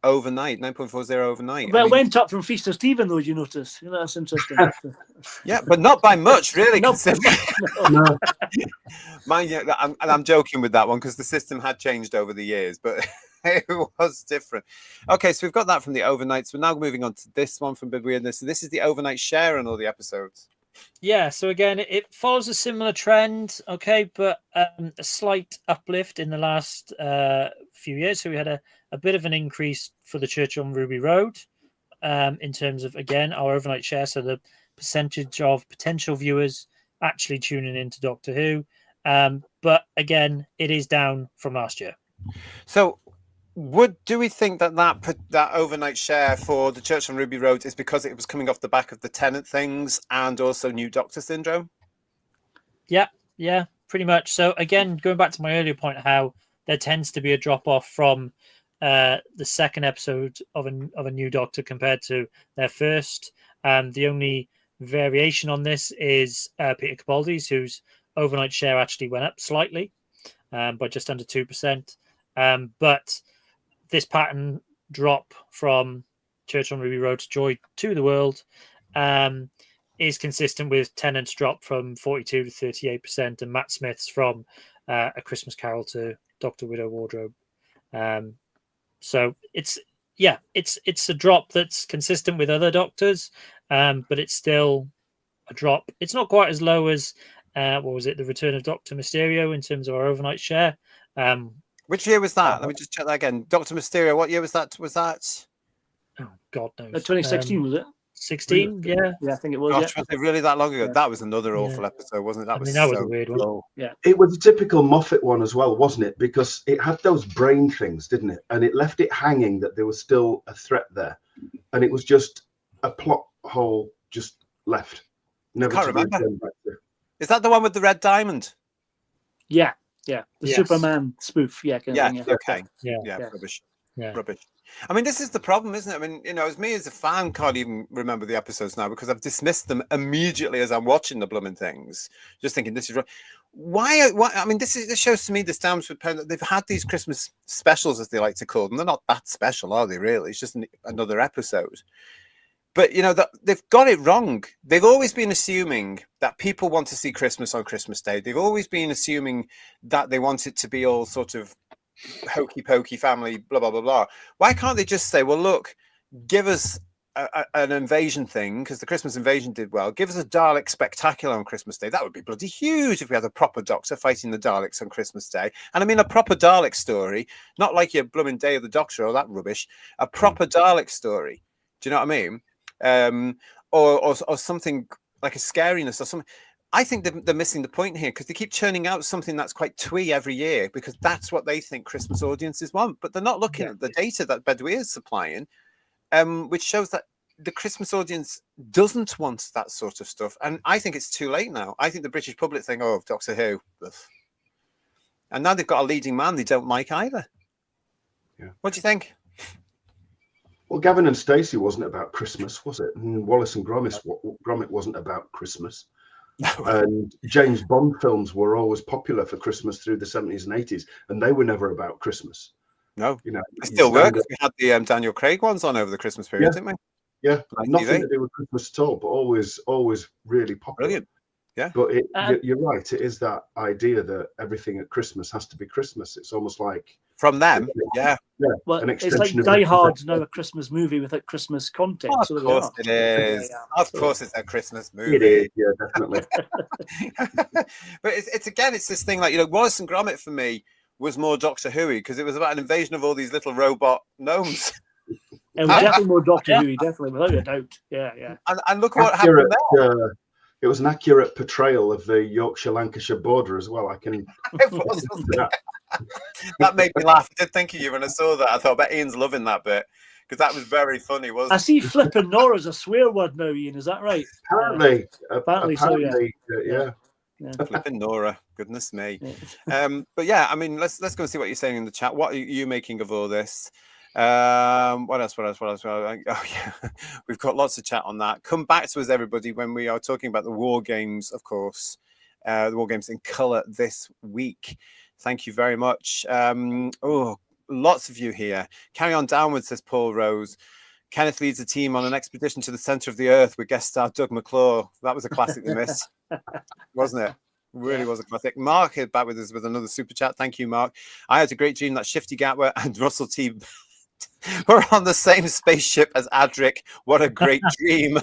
B: overnight, 9.40 overnight.
C: Well, it went up from Feast of Stephen, though, you notice. You know, that's interesting.
B: Yeah, but not by much, really.
C: No.
B: Mind you, I'm joking with that one because the system had changed over the years, but it was different. Okay, so we've got that from the overnights. We're now moving on to this one from Bedwyr. So this is the overnight share on all the episodes.
E: Yeah, so again, it follows a similar trend, okay, but a slight uplift in the last few years. So we had a bit of an increase for the Church on Ruby Road in terms of, again, our overnight share. So the percentage of potential viewers actually tuning into Doctor Who. But again, it is down from last year.
B: So do we think that overnight share for the Church on Ruby Road is because it was coming off the back of the Tennant things and also New Doctor syndrome?
E: Yeah, pretty much. So again, going back to my earlier point, how there tends to be a drop off from the second episode of a New Doctor compared to their first. The only variation on this is Peter Capaldi's, whose overnight share actually went up slightly by just under 2%. But this pattern drop from Church on Ruby Road to Joy to the World is consistent with Tennant's drop from 42 to 38% and Matt Smith's from A Christmas Carol to Dr. Widow Wardrobe. So it's a drop that's consistent with other Doctors, but it's still a drop. It's not quite as low as the Return of Dr. Mysterio in terms of our overnight share.
B: Which year was that? Let me just check that again. Dr. Mysterio, what year was that?
E: Oh, God knows.
C: 2016, was it?
E: 16, yeah.
C: Yeah, I think it was.
B: Gosh, was it really that long ago? Yeah. That was another awful episode, wasn't it? That was
E: a weird one.
C: Yeah.
D: It was a typical Moffat one as well, wasn't it? Because it had those brain things, didn't it? And it left it hanging that there was still a threat there. And it was just a plot hole just left. Never
B: I can't remember. Is that the one with the red diamond?
C: Yeah. Yeah, the Superman spoof. Yeah,
B: okay.
E: Yeah,
B: rubbish. Yeah. Rubbish. I mean, this is the problem, isn't it? I mean, as me as a fan, can't even remember the episodes now because I've dismissed them immediately as I'm watching the blooming things, just thinking this is wrong. Why? I mean, this shows to me the Stamps with Pen. They've had these Christmas specials, as they like to call them. They're not that special, are they? Really, it's just another episode. But, they've got it wrong. They've always been assuming that people want to see Christmas on Christmas Day. They've always been assuming that they want it to be all sort of hokey pokey family, blah, blah, blah, blah. Why can't they just say, well, look, give us an invasion thing, because the Christmas Invasion did well. Give us a Dalek spectacular on Christmas Day. That would be bloody huge if we had a proper Doctor fighting the Daleks on Christmas Day. And I mean a proper Dalek story, not like your blooming Day of the Doctor or that rubbish. A proper Dalek story. Do you know what I mean? Or something like a scariness or something. I think they're missing the point here because they keep churning out something that's quite twee every year because that's what they think Christmas audiences want. But they're not looking at the data that Bedwyr is supplying, which shows that the Christmas audience doesn't want that sort of stuff. And I think it's too late now. I think the British public think, oh, Doctor Who. And now they've got a leading man they don't like either.
D: Yeah.
B: What do you think?
D: Well, Gavin and Stacey wasn't about Christmas, was it? And Wallace and Gromit wasn't about Christmas. And James Bond films were always popular for Christmas through the 70s and 80s, and they were never about Christmas.
B: No,
D: you know,
B: they still work. We had the Daniel Craig ones on over the Christmas period, didn't we?
D: Yeah, nothing to do with Christmas at all, but always really popular.
B: Brilliant. Yeah,
D: but you're right. It is that idea that everything at Christmas has to be Christmas. It's almost like
B: from them. Yeah.
C: Well, it's like Die Hard now, a Christmas movie with a Christmas content.
B: Oh, of course it is. Of course it's a Christmas movie.
D: It is, yeah, definitely.
B: But it's again, it's this thing like, Wallace and Gromit for me was more Doctor Who because it was about an invasion of all these little robot gnomes.
C: It was definitely more Doctor Who, definitely, without a doubt. Yeah.
B: And look what happened there.
D: It was an accurate portrayal of the Yorkshire-Lancashire border as well. I can.
B: It was, that made me laugh. I did think of you when I saw that. I thought, I bet Ian's loving that bit because that was very funny, wasn't it?
C: I see flipping Nora's a swear word now, Ian. Is that right?
D: Apparently,
C: so,
D: yeah.
B: Flipping Nora, goodness me. But yeah, I mean, let's go and see what you're saying in the chat. What are you making of all this? What else? Oh yeah, we've got lots of chat on that. Come back to us, everybody, when we are talking about the war games, of course, the war games in colour this week. Thank you very much. Lots of you here. Carry on downwards, says Paul Rose. Kenneth leads the team on an expedition to the centre of the earth with guest star Doug McClure. That was a classic we missed, wasn't it? Really was a classic. Mark is back with us with another super chat. Thank you, Mark. I had a great dream that Shifty Gatwa and Russell T were on the same spaceship as Adric. What a great dream.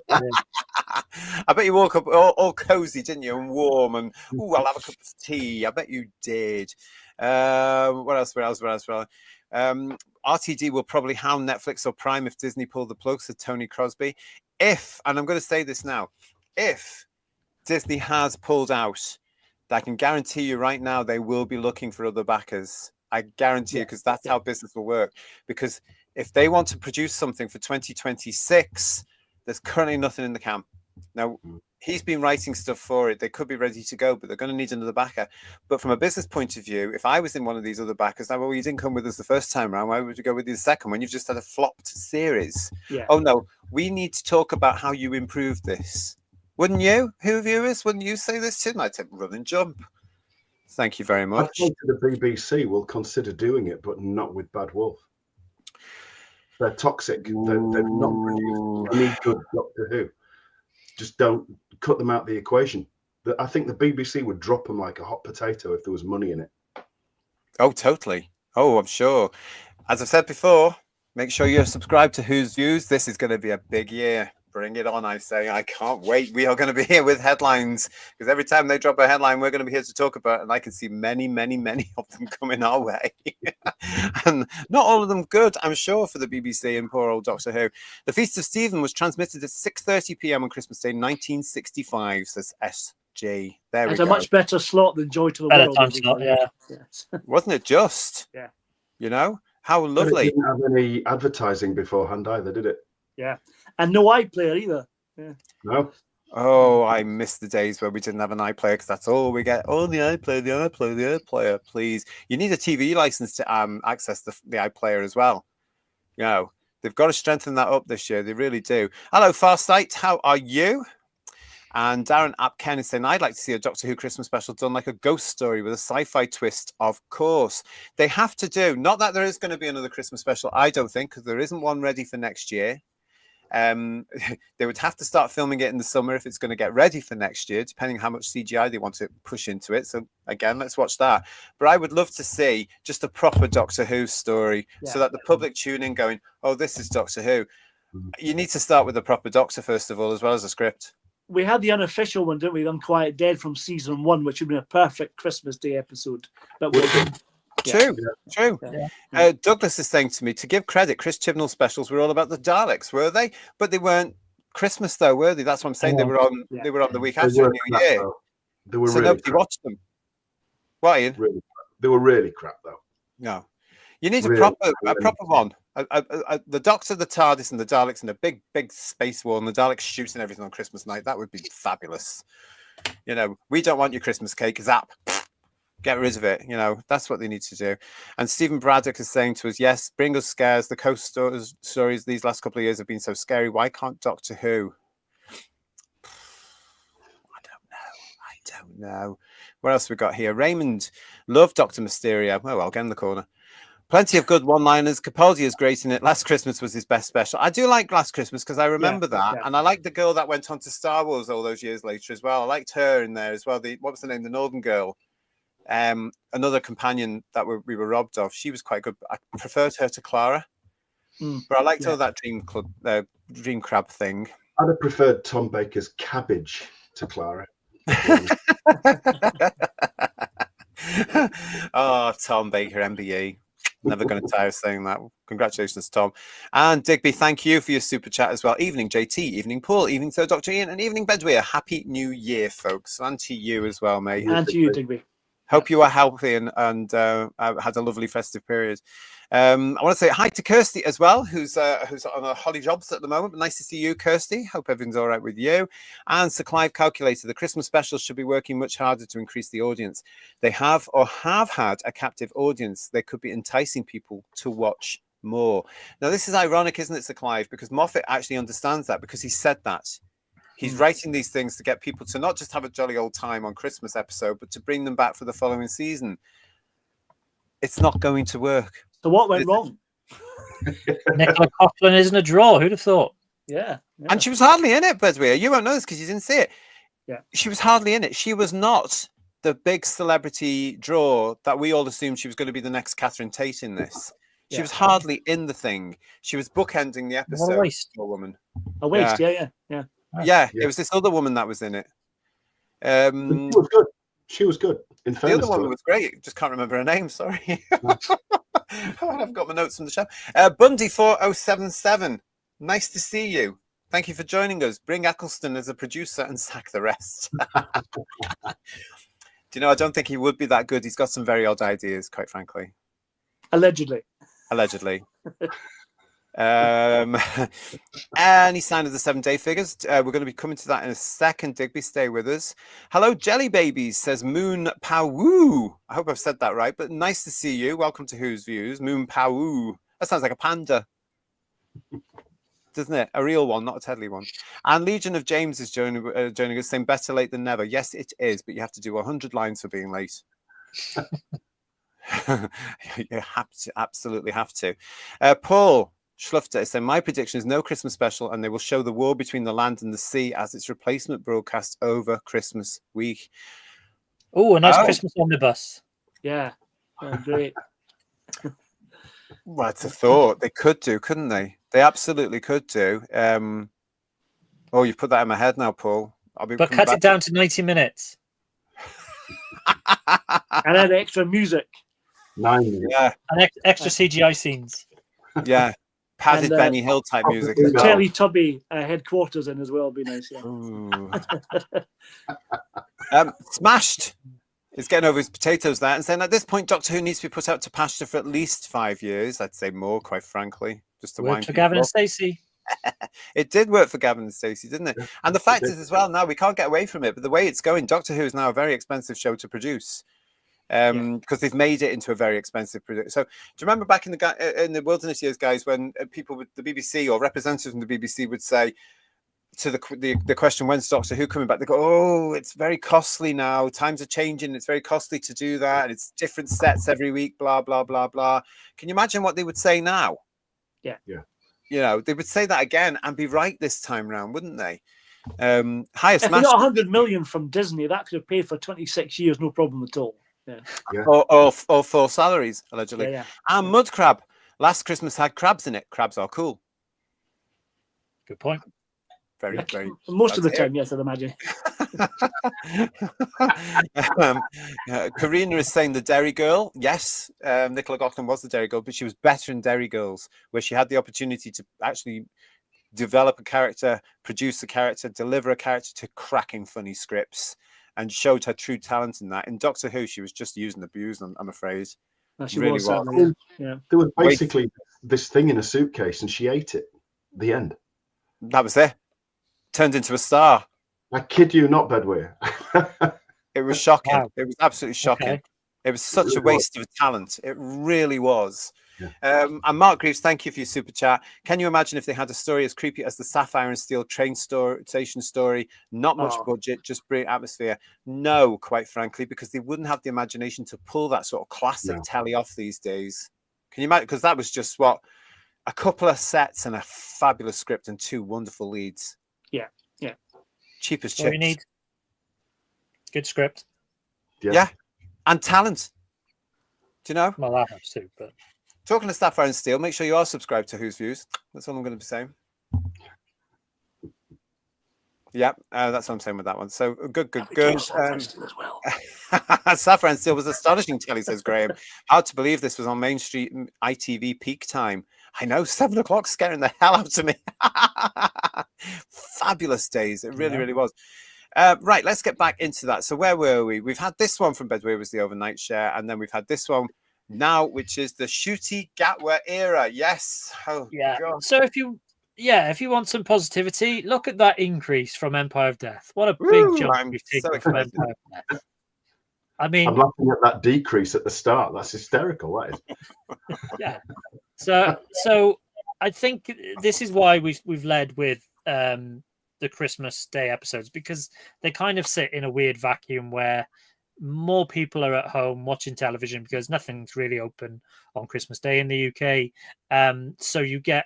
B: I bet you woke up all cozy, didn't you? And warm and, I'll have a cup of tea. I bet you did. What else? RTD will probably hound Netflix or Prime if Disney pull the plug, said Tony Crosby. And I'm going to say this now, if Disney has pulled out, I can guarantee you right now they will be looking for other backers. I guarantee you, because that's how business will work. Because if they want to produce something for 2026, there's currently nothing in the camp. Now, he's been writing stuff for it. They could be ready to go, but they're going to need another backer. But from a business point of view, if I was in one of these other backers, well, you didn't come with us the first time around. Why would you go with you the second one? You've just had a flopped series.
C: Yeah.
B: Oh, no. We need to talk about how you improve this. Wouldn't you? Who viewers? Wouldn't you say this too? I'd take run and jump. Thank you very much.
D: I think the BBC will consider doing it, but not with Bad Wolf. They're toxic. They've not produced any good Doctor Who. Just don't cut them out of the equation. I think the BBC would drop them like a hot potato if there was money in it.
B: Oh, totally. Oh, I'm sure. As I've said before, make sure you're subscribed to Who's Views. This is going to be a big year. Bring it on, I say. I can't wait. We are going to be here with headlines because every time they drop a headline, we're going to be here to talk about it. And I can see many, many, many of them coming our way. And not all of them good, I'm sure, for the BBC and poor old Doctor Who. The Feast of Stephen was transmitted at 6:30 p.m. on Christmas Day, 1965, says SJ. There we go.
C: It's a much better slot than Joy to the
E: Better
C: World.
E: time slot, yeah.
C: Yes.
B: Wasn't it just?
C: Yeah.
B: You know? How lovely.
D: But it didn't have any advertising beforehand either, did it?
C: Yeah. And no iPlayer either. Yeah.
D: No.
B: Oh, I miss the days where we didn't have an iPlayer because that's all we get. Oh, the iPlayer, please. You need a TV license to access the iPlayer as well. You know, they've got to strengthen that up this year. They really do. Hello, Farsight. How are you? And Darren Apken is saying, I'd like to see a Doctor Who Christmas special done like a ghost story with a sci-fi twist, of course. They have to do. Not that there is going to be another Christmas special, I don't think, because there isn't one ready for next year. They would have to start filming it in the summer if it's going to get ready for next year, depending how much CGI they want to push into it. So again, let's watch that. But I would love to see just a proper Doctor Who story so that the public tune in going, oh, this is Doctor Who. You need to start with a proper Doctor first of all, as well as a script.
C: We had the unofficial one, didn't we? Unquiet Dead from season 1, which would be a perfect Christmas Day episode. But
B: True. Yeah. Douglas is saying to me, to give credit, Chris Chibnall's specials were all about the Daleks, were they? But they weren't Christmas, though, were they? That's what I'm saying. They were on the week after New Year.
D: They were
B: so
D: really
B: nobody watched them. Why, Ian?
D: Really, they were really crap, though.
B: No. You need
D: Really,
B: a proper one. The Doctor, the TARDIS, and the Daleks in a big space war, and the Daleks shooting everything on Christmas night. That would be fabulous. You know, we don't want your Christmas cake. Zap. Get rid of it. You know, that's what they need to do. And Stephen Braddock is saying to us, yes, bring us scares. The coast stories these last couple of years have been so scary. Why can't Doctor Who? I don't know. What else we got here? Raymond loved Dr. Mysterio. Oh, I'll get in the corner. Plenty of good one-liners. Capaldi is great in it. Last Christmas was his best special. I do like Last Christmas because I remember that. Yeah. And I like the girl that went on to Star Wars all those years later as well. I liked her in there as well. What was the name? The Northern Girl. Another companion that we were robbed of. She was quite good. I preferred her to Clara. But I liked all that Dream Crab thing.
D: I'd have preferred Tom Baker's cabbage to Clara.
B: Oh, Tom Baker MBE. Never going to tire saying that. Congratulations, Tom. And Digby, thank you for your super chat as well. Evening, JT. Evening, Paul. Evening, Third Dr. Ian. And evening, Bedweer. Happy New Year, folks. And to you as well, mate.
C: And to you, Digby.
B: Hope you are healthy and had a lovely festive period. I want to say hi to Kirsty as well, who's on a Holly Jobs at the moment. But nice to see you, Kirsty. Hope everything's all right with you. And Sir Clive calculated the Christmas specials should be working much harder to increase the audience. They have had a captive audience. They could be enticing people to watch more. Now, this is ironic, isn't it, Sir Clive? Because Moffat actually understands that because he said that. He's writing these things to get people to not just have a jolly old time on Christmas episode, but to bring them back for the following season. It's not going to work.
C: So what went wrong?
E: Nicola Coughlan isn't a draw. Who'd have thought?
C: Yeah.
B: And she was hardly in it, Bedweer. You won't know this because you didn't see it.
C: Yeah.
B: She was hardly in it. She was not the big celebrity draw that we all assumed she was going to be the next Catherine Tate in this. She was hardly in the thing. She was bookending the episode.
E: What a waste.
B: Poor woman.
C: A waste, yeah.
B: Yeah, it was this other woman that was in it.
D: She was good. She was good. In
B: the other woman was great. Just can't remember her name. Sorry. I've got my notes from the show. Bundy 4077. Nice to see you. Thank you for joining us. Bring Eccleston as a producer and sack the rest. Do you know? I don't think he would be that good. He's got some very odd ideas, quite frankly.
C: Allegedly.
B: Any sign of the 7-day figures? We're going to be coming to that in a second. Digby, stay with us. Hello, Jelly Babies, says Moon Pawoo. I hope I've said that right, but nice to see you. Welcome to Who's Views. Moon Pawoo. That sounds like a panda, doesn't it? A real one, not a Tedley one. And Legion of James is joining us, saying better late than never. Yes, it is, but you have to do 100 lines for being late. You absolutely have to. Paul Schlufter is saying, my prediction is no Christmas special, and they will show the war between the land and the sea as its replacement broadcast over Christmas week.
E: Oh, a nice Christmas omnibus.
C: Yeah. Oh, great.
B: Well, it's a thought. They could do, couldn't they? They absolutely could do. Oh, you've put that in my head now, Paul.
E: But cut it down to 90 minutes.
C: And then extra music.
D: 9 minutes.
B: Yeah.
E: And extra CGI scenes.
B: Yeah. Padded Benny Hill type music.
C: Teletubby headquarters in as well would be nice. Yeah.
B: Smashed is getting over his potatoes there and saying at this point Doctor Who needs to be put out to pasture for at least 5 years. I'd say more, quite frankly. Just to wind
E: for Gavin and Stacey.
B: It did work for Gavin and Stacey, didn't it? And the fact is as well, now we can't get away from it, but the way it's going, Doctor Who is now a very expensive show to produce. Because they've made it into a very expensive product. So do you remember back in the wilderness years, guys, when people with the BBC or representatives from the BBC would say to the question, when's Doctor Who coming back? They go, oh, it's very costly now. Times are changing. It's very costly to do that. And it's different sets every week, blah, blah, blah, blah. Can you imagine what they would say now?
C: Yeah.
B: You know, they would say that again and be right this time round, wouldn't they? Highest
C: if they got 100 million from Disney, that could have paid for 26 years, no problem at all.
B: Yeah. Or full salaries, allegedly.
C: Yeah.
B: And Mud Crab. Last Christmas had crabs in it. Crabs are cool.
E: Good point.
B: Very, very.
C: Most of the time, yes, I'd imagine.
B: Karina is saying the Derry Girl. Yes, Nicola Coughlan was the Derry Girl, but she was better in Derry Girls, where she had the opportunity to actually develop a character, produce a character, deliver a character to cracking funny scripts, and showed her true talent in that. In Doctor Who, she was just used and abused, I'm afraid.
C: She really was.
D: Yeah. There was basically this thing in a suitcase, and she ate it. The end.
B: That was it. Turned into a star.
D: I kid you not, Bedweer.
B: It was shocking. Wow. It was absolutely shocking. It was such a waste of talent. It really was.
D: Yeah.
B: And Mark Greaves, thank you for your super chat. Can you imagine if they had a story as creepy as the Sapphire and Steel train station story? Not much budget, just brilliant atmosphere. No, quite frankly, because they wouldn't have the imagination to pull that sort of classic telly off these days. Can you imagine? Because that was just a couple of sets and a fabulous script and 2 wonderful leads.
C: Yeah, yeah.
B: Cheap as chips.
E: What you need? Good script.
B: Yeah. And talent. Do you know?
E: Well, that helps too, but...
B: Talking to Sapphire and Steel, make sure you are subscribed to Who's Views. That's all I'm going to be saying. Yeah, that's what I'm saying with that one. So good.
C: As well.
B: Sapphire and Steel was astonishing, Telly, says Graham. Hard to believe this was on Main Street ITV peak time. I know, 7 o'clock scaring the hell out of me. Fabulous days. It really, really was. Right, let's get back into that. So where were we? We've had this one from Bedway was the overnight share, and then we've had this one now, which is the Shooty Gatwa era. Yes. Oh,
E: yeah.
B: God.
E: So if you want some positivity, look at that increase from Empire of Death. What a big jump we've taken from Empire of Death. I mean,
D: I'm laughing at that decrease at the start. That's hysterical. That is.
E: Yeah. So I think this is why we've led with the Christmas Day episodes, because they kind of sit in a weird vacuum where more people are at home watching television because nothing's really open on Christmas Day in the UK. So you get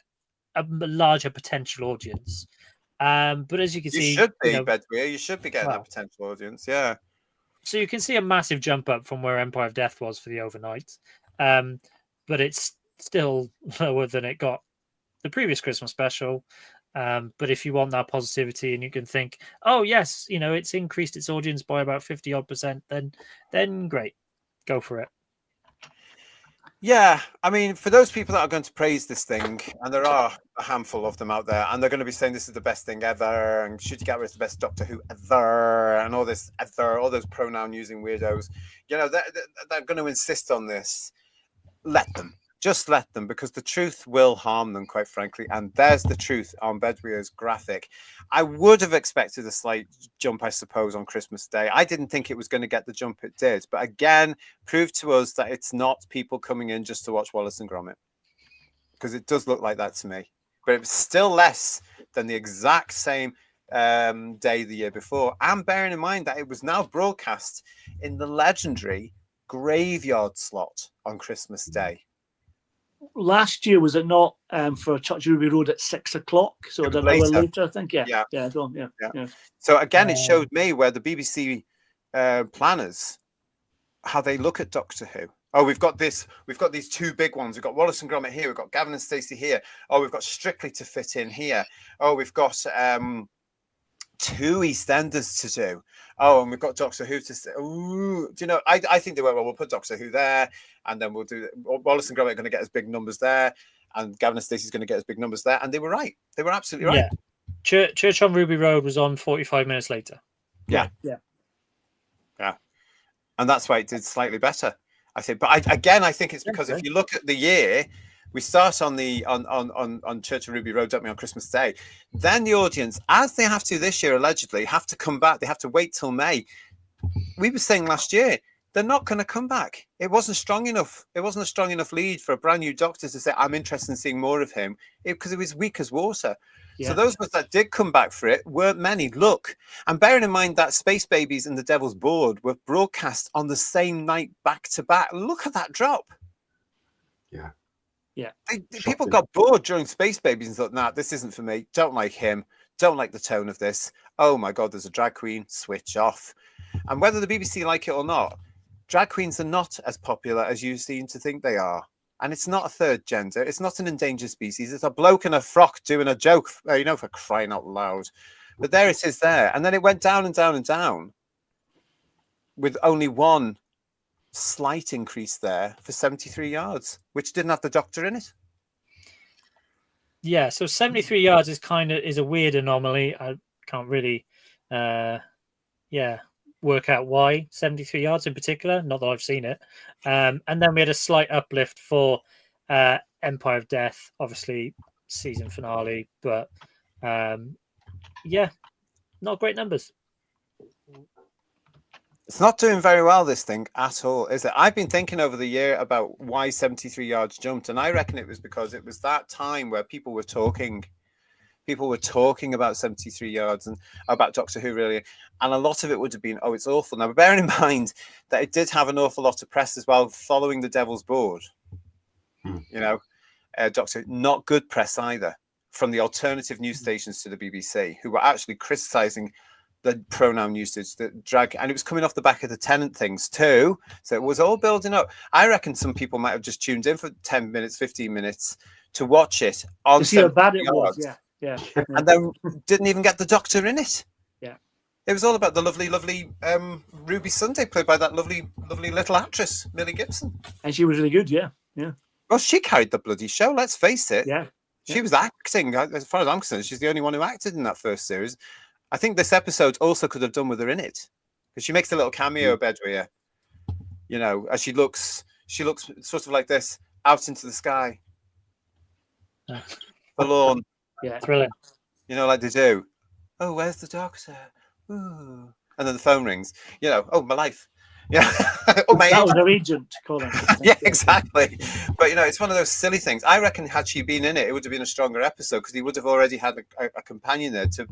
E: a larger potential audience. But as you can see,
B: Bedway, you should be getting that potential audience. Yeah.
E: So you can see a massive jump up from where Empire of Death was for the overnight. But it's still lower than it got the previous Christmas special. But if you want that positivity and you can think, oh yes, it's increased its audience by about 50-odd%, then great, go for it.
B: Yeah, I mean, for those people that are going to praise this thing, and there are a handful of them out there, and they're going to be saying this is the best thing ever, and Shooty Gatwa is the best Doctor Who ever, and all this ever, all those pronoun using weirdos, they're going to insist on this. Let them. Just let them, because the truth will harm them, quite frankly. And there's the truth on Bedwyer's graphic. I would have expected a slight jump, I suppose, on Christmas Day. I didn't think it was going to get the jump it did. But again, proved to us that it's not people coming in just to watch Wallace and Gromit. Because it does look like that to me. But it was still less than the exact same day the year before. And bearing in mind that it was now broadcast in the legendary graveyard slot on Christmas Day.
C: Last year, was it not for Church Ruby Road at 6 o'clock? So an hour later, I think. Yeah.
B: So again, it showed me where the BBC planners, how they look at Doctor Who. Oh, we've got these 2 big ones. We've got Wallace and Gromit here. We've got Gavin and Stacey here. Oh, we've got Strictly to fit in here. Oh, we've got 2 EastEnders to do. Oh, and we've got Doctor Who to say. Ooh, do you know? I think they went, well, we'll put Doctor Who there, and then we'll do Wallace and Gromit are going to get as big numbers there, and Gavin and Stacey's going to get as big numbers there. And they were right. They were absolutely right.
E: Yeah. Church on Ruby Road was on 45 minutes later.
B: Yeah. And that's why it did slightly better, I think. But I think it's because if you look at the year, we start on Church of Ruby Road, don't we, on Christmas Day. Then the audience, as they have to this year, allegedly, have to come back. They have to wait till May. We were saying last year, they're not going to come back. It wasn't strong enough. It wasn't a strong enough lead for a brand new Doctor to say, I'm interested in seeing more of him, because it was weak as water. Yeah. So those of us that did come back for it weren't many. Look, and bearing in mind that Space Babies and The Devil's Board were broadcast on the same night back to back. Look at that drop.
D: Yeah.
C: Yeah,
B: people got bored during Space Babies and thought, nah, this isn't for me. Don't like him. Don't like the tone of this. Oh my God, there's a drag queen. Switch off. And whether the BBC like it or not, drag queens are not as popular as you seem to think they are. And it's not a third gender. It's not an endangered species. It's a bloke in a frock doing a joke, for crying out loud. But there it is there. And then it went down and down and down with only one slight increase there for 73 yards, which didn't have the Doctor in it.
E: Yeah, so 73 yards is a weird anomaly. I can't really work out why 73 yards in particular, not that I've seen it. And then we had a slight uplift for Empire of Death, obviously season finale, but not great numbers.
B: It's not doing very well, this thing at all, is it? I've been thinking over the year about why 73 yards jumped, and I reckon it was because it was that time where people were talking about 73 yards and about Doctor Who, really, and a lot of it would have been, oh, it's awful. Now, bearing in mind that it did have an awful lot of press as well, following the Devil's Board. You know, Doctor, not good press either, from the alternative news stations to the BBC, who were actually criticising the pronoun usage, the drag, and it was coming off the back of the Tennant things too. So it was all building up. I reckon some people might have just tuned in for 10 minutes, 15 minutes to watch it on
C: to see how bad it was. Yeah.
B: And then didn't even get the Doctor in it.
C: Yeah.
B: It was all about the lovely Ruby Sunday, played by that lovely little actress, Millie Gibson.
C: And she was really good, yeah.
B: Well, she carried the bloody show, let's face it.
C: Yeah.
B: She was acting, as far as I'm concerned. She's the only one who acted in that first series. I think this episode also could have done with her in it, because she makes a little cameo, Bedouin, you know, as she looks sort of like this, out into the sky. Forlorn.
E: Yeah, thrilling.
B: You know, like they do. Oh, where's the Doctor? Ooh. And then the phone rings. You know, oh, my life. Yeah. Oh, my
C: that was her agent calling.
B: Yeah, exactly. But, you know, it's one of those silly things. I reckon had she been in it, it would have been a stronger episode, because he would have already had a companion there to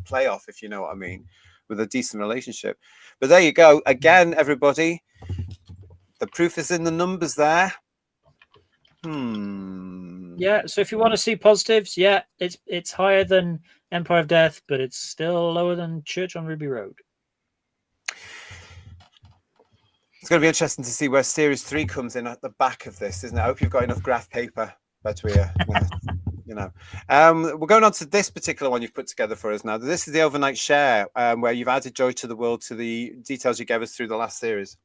B: play off, if you know what I mean, with a decent relationship. But there you go. Again, everybody, the proof is in the numbers there.
E: Yeah, so if you want to see positives, yeah, it's higher than Empire of Death, but it's still lower than Church on Ruby Road.
B: It's going to be interesting to see where Series 3 comes in at the back of this, isn't it? I hope you've got enough graph paper, Bedouin. You know, we're going on to this particular one you've put together for us now. This is the overnight share, where you've added Joy to the World to the details you gave us through the last series.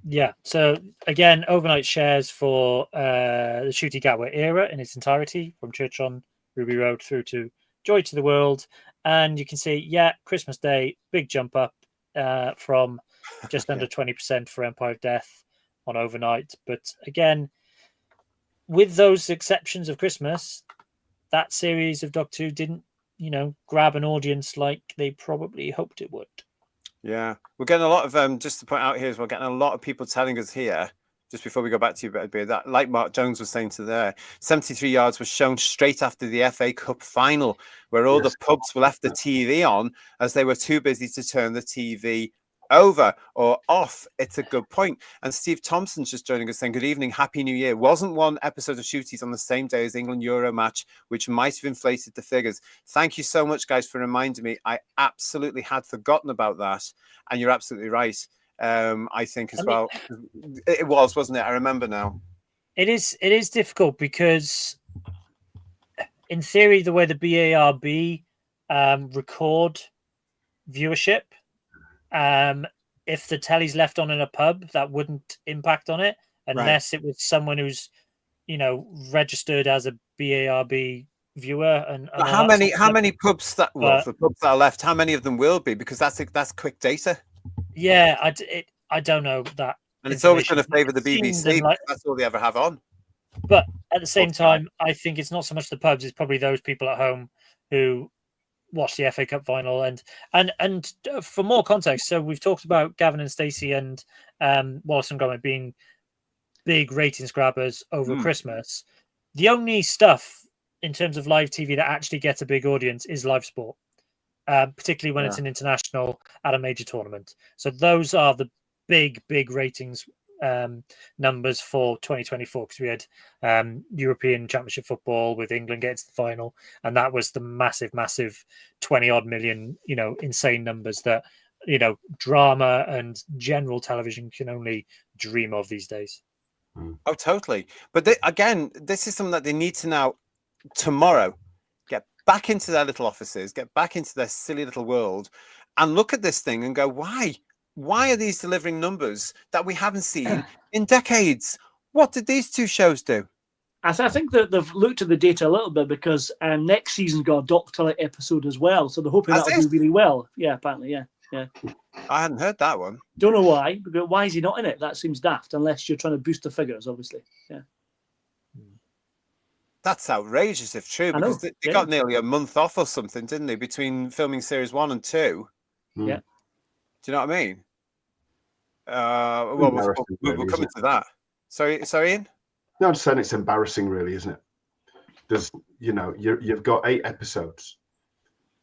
E: Yeah, so again, overnight shares for the Ncuti Gatwa era in its entirety, from Church on Ruby Road through to Joy to the World. And you can see, yeah, Christmas Day, big jump up from just under 20% for Empire of Death on overnight. But again, with those exceptions of Christmas, that series of Doctor Who didn't, you know, grab an audience like they probably hoped it would.
B: Yeah, we're getting a lot of, just to point out here, we're getting a lot of people telling us here, just before we go back to you, that, like Mark Jones was saying to there, 73 yards was shown straight after the FA Cup final, where all the pubs left the TV on as they were too busy to turn the TV over or off. It's a good point. And Steve Thompson's just joining us saying, good evening, happy new year. Wasn't one episode of Shooties on the same day as England Euro match, which might have inflated the figures? Thank you so much, guys, for reminding me. I absolutely had forgotten about that, and you're absolutely right. I think as well, it was, wasn't it? I remember now.
E: It is difficult because in theory, the way the BARB record viewership, if the telly's left on in a pub, that wouldn't impact on it unless it was someone who's, you know, registered as a BARB viewer. And
B: how many pubs that the pubs that are left? How many of them will be? Because that's quick data.
E: Yeah, I don't know that,
B: and it's always going to favour the BBC. Like, that's all they ever have on.
E: But at the same time, I think it's not so much the pubs; it's probably those people at home who watch the FA Cup final. And for more context, so we've talked about Gavin and Stacey and Wallace and Gromit being big ratings grabbers over Christmas. The only stuff in terms of live TV that actually gets a big audience is live sport. Particularly when it's an international at a major tournament. So those are the big ratings numbers for 2024, because we had European Championship football with England getting to the final, and that was the massive 20-odd million, you know, insane numbers that, you know, drama and general television can only dream of these days.
B: Oh, totally. But again, this is something that they need to now, tomorrow, get back into their little offices, get back into their silly little world, and look at this thing and go, why are these delivering numbers that we haven't seen in decades? What did these two shows do?
C: I think that they've looked at the data a little bit, because next season got a Doctor episode as well, so they're hoping that'll do really well. Yeah, apparently, yeah.
B: I hadn't heard that one.
C: Don't know why, but why is he not in it? That seems daft, unless you're trying to boost the figures, obviously. Yeah.
B: That's outrageous if true, because they got nearly a month off or something, didn't they, between filming series 1 and 2?
C: Yeah.
B: Do you know what I mean? Well, we're coming to that. Sorry, Ian?
D: No, I'm saying it's embarrassing, really, isn't it? There's, you've got 8 episodes,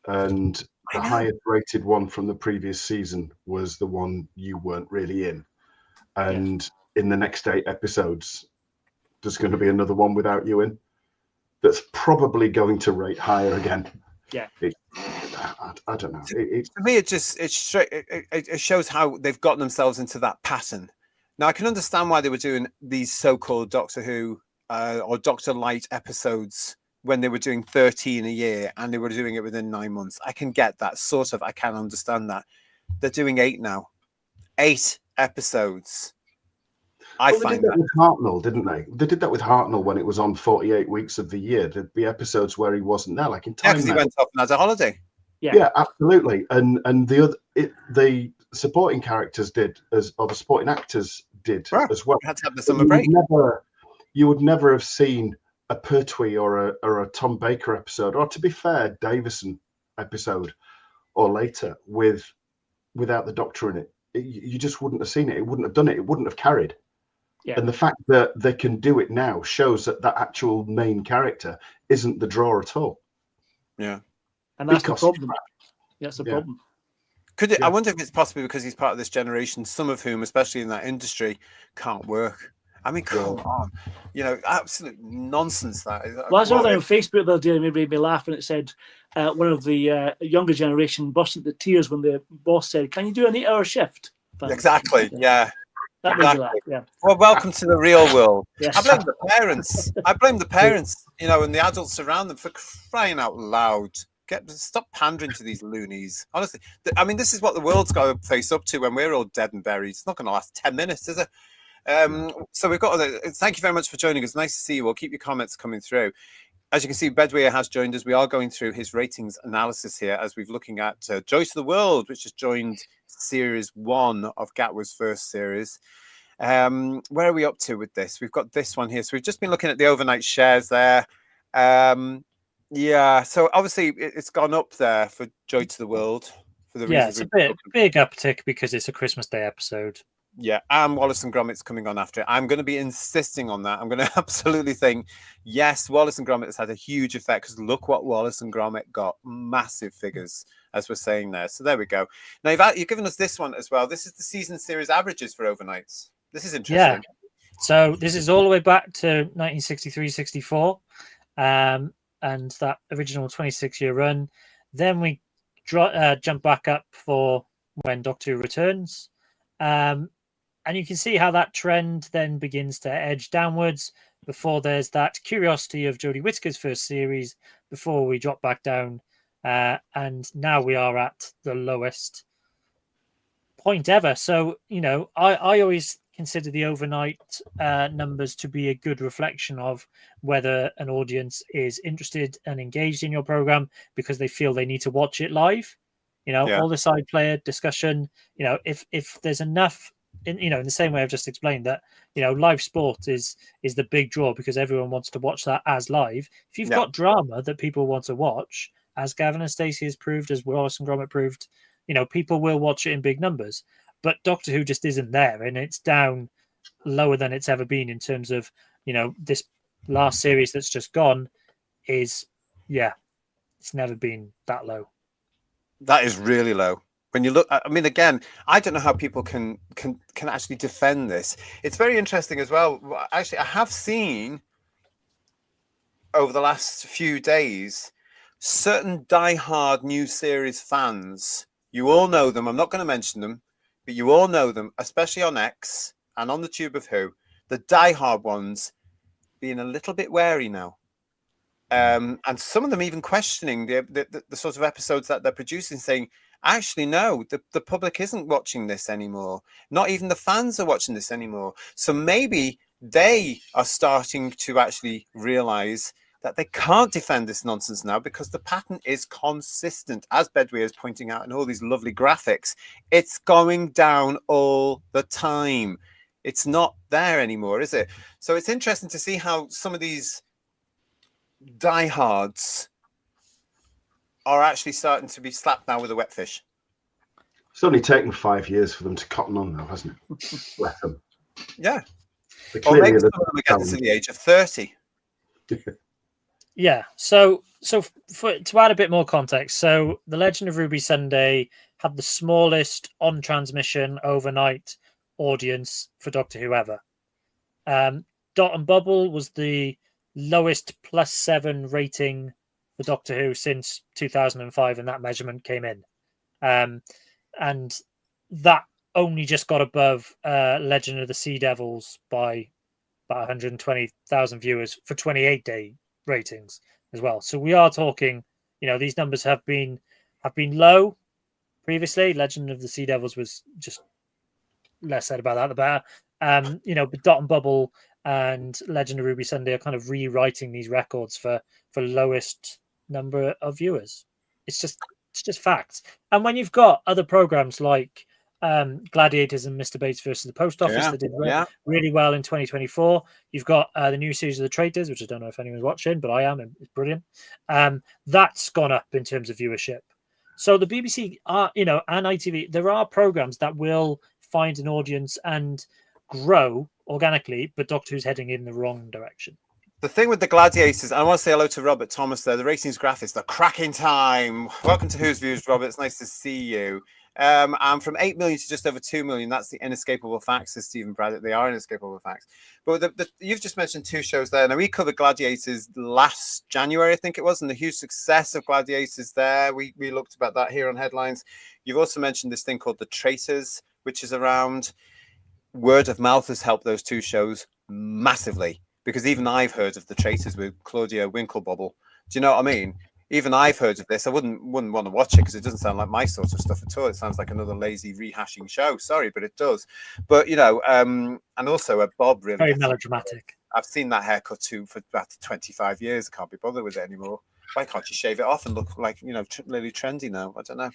D: and the highest rated one from the previous season was the one you weren't really in. And in the next 8 episodes, there's going to be another one without you in that's probably going to rate higher again.
C: Yeah.
D: I don't know.
B: To me, it shows how they've gotten themselves into that pattern. Now, I can understand why they were doing these so-called Doctor Who or Doctor Light episodes when they were doing 13 a year and they were doing it within 9 months. I can get that, sort of. I can understand that. They're doing 8 now. 8 episodes.
D: They did that with Hartnell, didn't they? They did that with Hartnell when it was on 48 weeks of the year. There'd be episodes where he wasn't there, like in Time.
B: Yeah, because he went off and had a holiday.
D: Yeah, absolutely. And the supporting characters did, or the supporting actors did as well.
B: Had to have the summer break.
D: You would never have seen a Pertwee or a Tom Baker episode, or to be fair, Davison episode or later without the Doctor in it. You just wouldn't have seen it. It wouldn't have done it. It wouldn't have carried.
C: Yeah.
D: And the fact that they can do it now shows that actual main character isn't the draw at all.
B: Yeah.
C: And that's the problem. That's the problem.
B: I wonder if it's possibly because he's part of this generation, some of whom, especially in that industry, can't work. I mean, come on. Absolute nonsense that is.
C: Well, I saw that on Facebook the other day, and it made me laugh, and it said one of the younger generation burst into tears when the boss said, "Can you do an 8-hour shift?"
B: Exactly, yeah.
C: That made me laugh, yeah.
B: Well, welcome to the real world.
C: Yes.
B: I blame the parents. And the adults around them, for crying out loud. Stop pandering to these loonies. Honestly, this is what the world's got to face up to when we're all dead and buried. It's not going to last 10 minutes, is it? So we've got. Thank you very much for joining us. Nice to see you. We'll keep your comments coming through. As you can see, Bedweir has joined us. We are going through his ratings analysis here as we're looking at Joy to the World, which has joined series 1 of Gatwa's first series. Where are we up to with this? We've got this one here. So we've just been looking at the overnight shares there. So obviously it's gone up there for Joy to the World. For the
E: it's a big uptick because it's a Christmas Day episode.
B: Yeah, and Wallace and Gromit's coming on after it. I'm going to be insisting on that. I'm going to absolutely think, yes, Wallace and Gromit has had a huge effect because look what Wallace and Gromit got. Massive figures, as we're saying there. So there we go. Now, you've given us this one as well. This is the season series averages for overnights. This is interesting.
E: Yeah. So this is all the way back to 1963-64 and that original 26-year run. Then we jump back up for when Doctor Who returns. And you can see how that trend then begins to edge downwards before there's that curiosity of Jodie Whittaker's first series before we drop back down. And now we are at the lowest point ever. So, I always consider the overnight numbers to be a good reflection of whether an audience is interested and engaged in your program because they feel they need to watch it live. All the side player discussion, if there's enough in the same way I've just explained that, live sport is the big draw because everyone wants to watch that as live. If you've got drama that people want to watch, as Gavin and Stacey has proved, as Wallace and Gromit proved, people will watch it in big numbers. But Doctor Who just isn't there, and it's down lower than it's ever been in terms of, this last series that's just gone is, it's never been that low.
B: That is really low. When you look, again, I don't know how people can actually defend this. It's very interesting as well. Actually, I have seen over the last few days certain diehard new series fans. You all know them. I'm not going to mention them, but you all know them, especially on X and on the Tube of Who. The diehard ones being a little bit wary now. And some of them even questioning the sort of episodes that they're producing, saying, actually, no, the public isn't watching this anymore. Not even the fans are watching this anymore. So maybe they are starting to actually realize that they can't defend this nonsense now because the pattern is consistent. As Bedweir is pointing out in all these lovely graphics, it's going down all the time. It's not there anymore, is it? So it's interesting to see how some of these diehards are actually starting to be slapped now with a wet fish.
D: It's only taken 5 years for them to cotton on now, hasn't it? Bless them.
B: Yeah.
D: They're
B: Or maybe
D: clearly
B: some of them are getting to the age of 30.
E: Yeah. So to add a bit more context, so the Legend of Ruby Sunday had the smallest on transmission overnight audience for Doctor Who ever. Dot and Bubble was the lowest +7 rating for Doctor Who since 2005, and that measurement came in. And that only just got above Legend of the Sea Devils by about 120,000 viewers for 28-day ratings as well. So we are talking, these numbers have been low previously. Legend of the Sea Devils was just less said about that, the better. But Dot and Bubble and Legend of Ruby Sunday are kind of rewriting these records for lowest number of viewers. It's just facts. And when you've got other programs like Gladiators and Mr. Bates versus the Post Office that did really well in 2024, you've got the new series of The Traitors, which I don't know if anyone's watching, but I am, and it's brilliant. That's gone up in terms of viewership. So the BBC and ITV, there are programs that will find an audience and grow organically, but Doctor Who's heading in the wrong direction.
B: The thing with the Gladiators, I want to say hello to Robert Thomas there. The Ratings Graphics, the cracking time. Welcome to Who's Views, Robert. It's nice to see you. And from 8 million to just over 2 million, that's the inescapable facts, says Stephen Braddock. They are inescapable facts. But you've just mentioned 2 shows there. Now, we covered Gladiators last January, I think it was, and the huge success of Gladiators there. We looked about that here on Headlines. You've also mentioned this thing called The Traitors, which is around. Word of mouth has helped those 2 shows massively, because even I've heard of The Traitors with Claudia Winklebobble. Do you know what I mean? Even I've heard of this. I wouldn't want to watch it because it doesn't sound like my sort of stuff at all. It sounds like another lazy rehashing show. Sorry, but it does. But and also Bob really
E: very melodramatic.
B: I've seen that haircut too for about 25 years. I can't be bothered with it anymore. Why can't you shave it off and look like really trendy now? I don't know.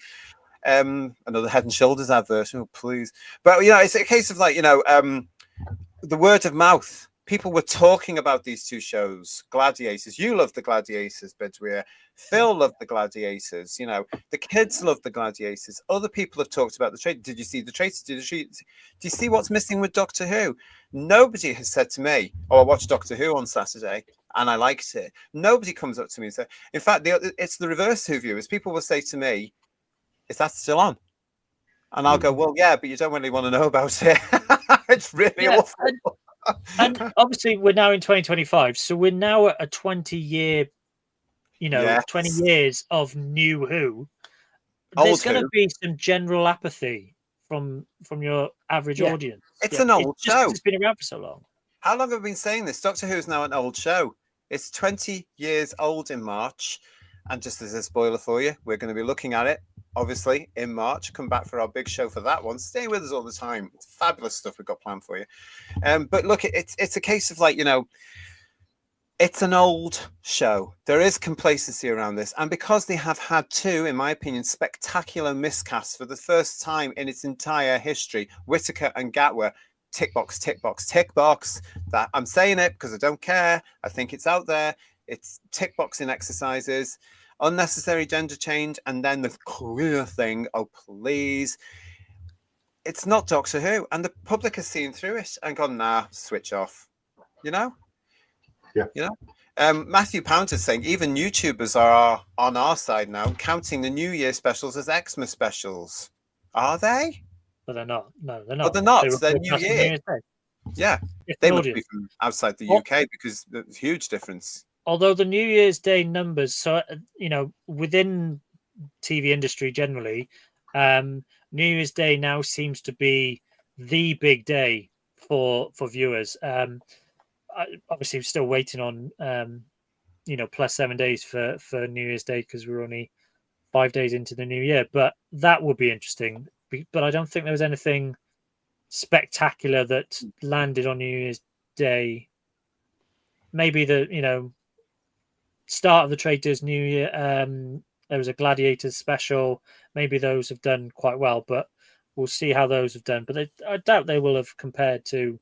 B: Another Head and Shoulders advert. Oh, please. But it's a case of the word of mouth. People were talking about these 2 shows. Gladiators. You love the Gladiators, Bedweir. Phil loved the Gladiators. The kids love the Gladiators. Other people have talked about the Traitors. Did you see the Traitors? Do you see what's missing with Doctor Who? Nobody has said to me, "Oh, I watched Doctor Who on Saturday and I liked it." Nobody comes up to me and says. In fact, it's the reverse Who viewers. People will say to me, "Is that still on?" And I'll go, "Well, yeah, but you don't really want to know about it." It's really awful.
E: And obviously, we're now in 2025, so we're now at a 20-year, 20 years of new Who. There's going to be some general apathy from your average audience.
B: It's an old show.
E: It's been around for so long.
B: How long have I been saying this? Doctor Who is now an old show. It's 20 years old in March. And just as a spoiler for you, we're going to be looking at it, obviously, in March. Come back for our big show for that one. Stay with us all the time. It's fabulous stuff we've got planned for you. But look, it's a case of it's an old show. There is complacency around this. And because they have had 2, in my opinion, spectacular miscasts for the first time in its entire history, Whittaker and Gatwa, tick box, tick box, tick box. That I'm saying it because I don't care. I think it's out there. It's tick boxing exercises. Unnecessary gender change, and then the queer thing. Oh, please. It's not Doctor Who. And the public has seen through it and gone, nah, switch off.
D: Yeah.
B: Matthew Pound is saying even YouTubers are on our side now, counting the New Year specials as Xmas specials. Are they?
E: But they're not. No, they're not.
B: But they're not. They're New Year. Yeah. They must be from outside the UK because there's a huge difference.
E: Although the New Year's Day numbers, so within TV industry generally, New Year's Day now seems to be the big day for viewers. Obviously, we're still waiting on +7 days for New Year's Day because we're only 5 days into the new year. But that would be interesting. But I don't think there was anything spectacular that landed on New Year's Day. Maybe the start of the Traitors New Year. There was a Gladiators special. Maybe those have done quite well, but we'll see how those have done. But I doubt they will have compared to,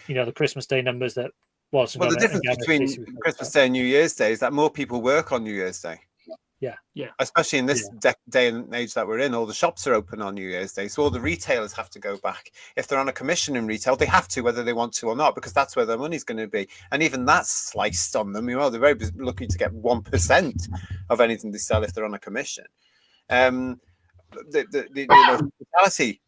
E: the Christmas Day numbers that was.
B: Well, the difference between Christmas Day and New Year's Day is that more people work on New Year's Day. Especially in this day and age that we're in, all the shops are open on New Year's Day, so all the retailers have to go back. If they're on a commission in retail, they have to, whether they want to or not, because that's where their money's going to be. And even that's sliced on them. They're very lucky to get 1% of anything they sell if they're on a commission. The hospitality,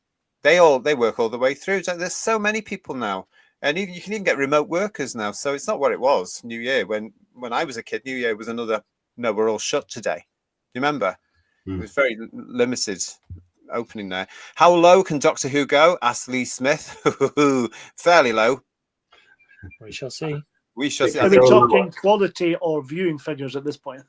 B: they work all the way through. There's so many people now, and you can even get remote workers now. So it's not what it was New Year when I was a kid. New Year was another. No, we're all shut today. You remember? It was very limited opening there. How low can Doctor Who go? Asked Lee Smith. Fairly low.
E: We shall see.
B: We shall see.
C: Are we talking quality or viewing figures at this point?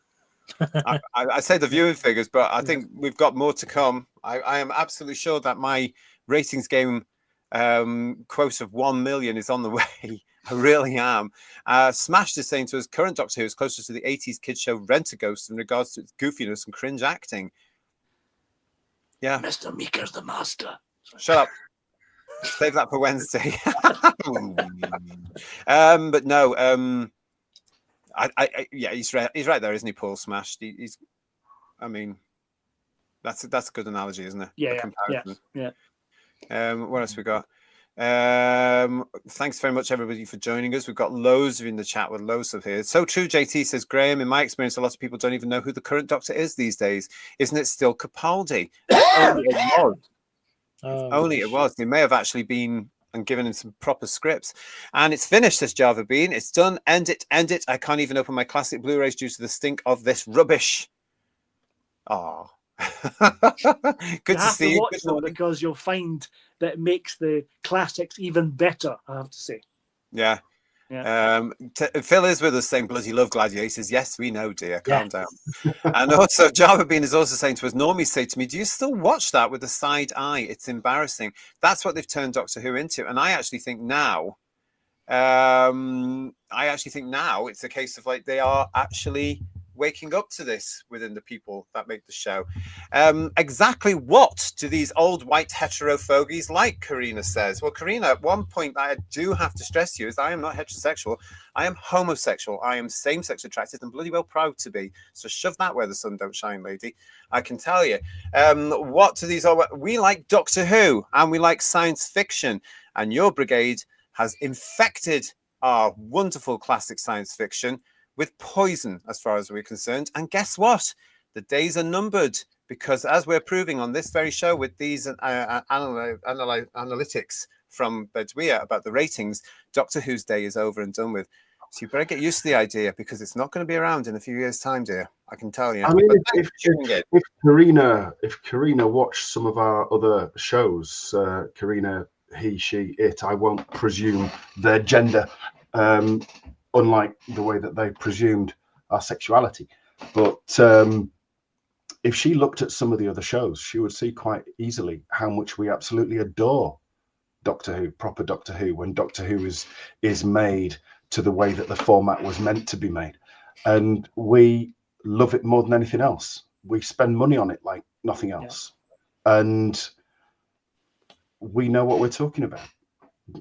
B: I say the viewing figures, but I think we've got more to come. I am absolutely sure that my ratings game quote of 1 million is on the way. I really am. Smashed is saying to us, current Doctor Who is closer to the 80s kids show Rent-A-Ghost in regards to its goofiness and cringe acting. Yeah. Mr. Meeker's the master. Shut up. Save that for Wednesday. But no, he's right there, isn't he, Paul? Smashed. I mean, that's a good analogy, isn't it?
C: Yeah.
B: What else we got? Thanks very much, everybody, for joining us. We've got loads of you in the chat with loads of here. So true, JT says, Graham, in my experience, a lot of people don't even know who the current Doctor is these days. Isn't it still Capaldi? Only it was. They may have actually been and given him some proper scripts. And it's finished, says Java Bean. It's done. End it. I can't even open my classic Blu-rays due to the stink of this rubbish. Oh. Good to see you.
C: Watch them because you'll find that it makes the classics even better, I have to say.
B: Yeah. Phil is with us saying bloody love Gladiators. Yes, we know, dear. Calm down. And also Java Bean is also saying to us, normies say to me, do you still watch that with a side eye? It's embarrassing. That's what they've turned Doctor Who into. And I actually think now it's a case of like they are actually waking up to this within the people that make the show. Exactly what do these old white hetero fogies like, Karina says? Well, Karina, at one point I do have to stress to you is I am not heterosexual. I am homosexual. I am same-sex attracted and bloody well proud to be. So shove that where the sun don't shine, lady. I can tell you. What do these old... We like Doctor Who and we like science fiction. And your brigade has infected our wonderful classic science fiction with poison, as far as we're concerned. And guess what? The days are numbered, because as we're proving on this very show with these analytics from Bedouia about the ratings, Doctor Who's day is over and done with. So you better get used to the idea, because it's not going to be around in a few years' time, dear. I can tell you.
D: I mean, if Karina watched some of our other shows, Karina, he, she, it, I won't presume their gender, unlike the way that they presumed our sexuality. But if she looked at some of the other shows, she would see quite easily how much we absolutely adore Doctor Who, proper Doctor Who, when Doctor Who is made to the way that the format was meant to be made. And we love it more than anything else. We spend money on it like nothing else. Yeah. And we know what we're talking about.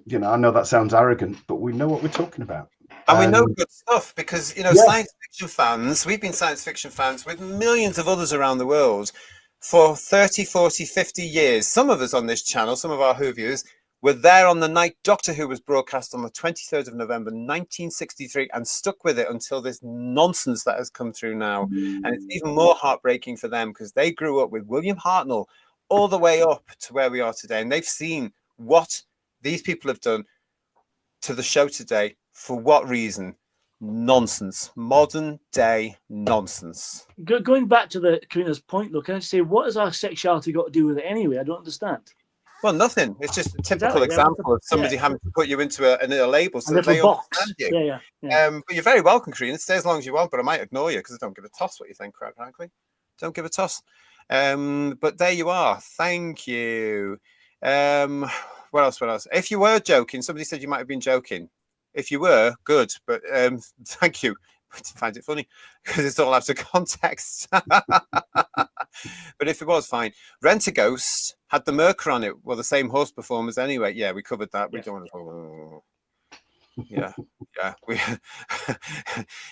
D: You know, I know that sounds arrogant, but we know what we're talking about.
B: And we know good stuff because, you know, science fiction fans, we've been science fiction fans with millions of others around the world for 30, 40, 50 years. Some of us on this channel, some of our Who viewers, were there on the night Doctor Who was broadcast on the 23rd of November, 1963, and stuck with it until this nonsense that has come through now. And it's even more heartbreaking for them because they grew up with William Hartnell all the way up to where we are today. And they've seen what these people have done to the show today. For what reason? Nonsense. Modern day nonsense.
C: Going back to Karina's point, though, can I say, what has our sexuality got to do with it anyway? I don't understand.
B: Well, nothing. It's just a typical example of somebody having to put you into a label so that they understand you. But you're very welcome, Karina. Stay as long as you want, but I might ignore you because I don't give a toss what you think, quite frankly. Don't give a toss. But there you are. Thank you. What else? If you were joking, somebody said you might have been joking. If you were, good, but thank you. I find it funny because it's all out of context. But if it was, fine. Rent-A-Ghost had the Merker on it. Well, the same horse performers anyway. Yeah, we covered that. We don't want to. Yeah. We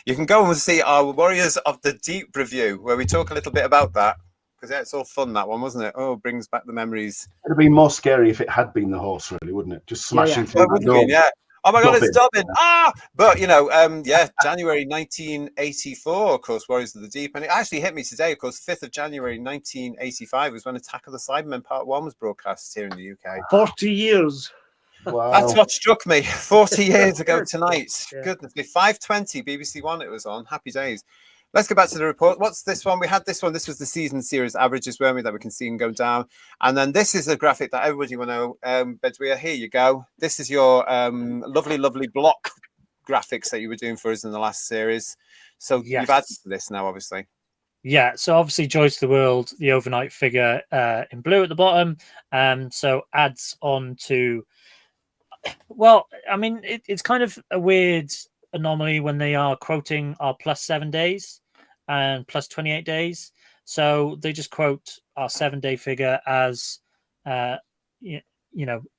B: you can go and see our Warriors of the Deep review where we talk a little bit about that, because it's all fun, that one, wasn't it? Oh, brings back the memories.
D: It'd have been more scary if it had been the horse, really, wouldn't it? Just smashing through
B: It would
D: the
B: have
D: door.
B: been, yeah. Oh my God, it's
D: Dobbin.
B: Dobbin. But January 1984, of course, Warriors of the Deep. And it actually hit me today, of course, 5th of January 1985 was when Attack of the Cybermen Part 1 was broadcast here in the UK.
C: 40 years.
D: Wow.
B: That's what struck me 40 years ago tonight.
E: Yeah.
B: Goodness me. 5:20 BBC One it was on. Happy days. Let's go back to the report. What's this one? We had this one. This was the season series averages, weren't we, that we can see and go down. And then this is a graphic that everybody will know. Bedouin, here you go. This is your lovely block graphics that you were doing for us in the last series. So
E: Yes.
B: you've added to this now, obviously.
E: Yeah, so obviously Joy to the World, the overnight figure in blue at the bottom. So adds on to, well, I mean, it's kind of a weird anomaly when they are quoting our plus 7 days and plus 28 days. So they just quote our 7-day figure as, in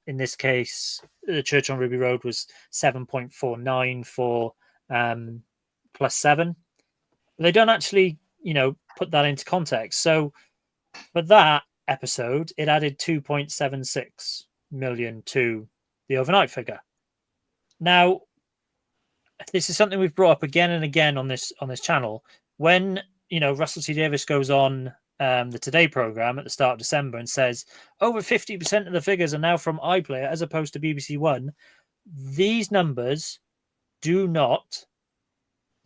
E: this case, the Church on Ruby Road was 7.49 for plus 7. They don't actually, put that into context. So for that episode, it added 2.76 million to the overnight figure. Now, this is something we've brought up again and again on this channel. When Russell T Davies goes on the Today program at the start of December and says over 50% of the figures are now from iPlayer as opposed to BBC One, these numbers do not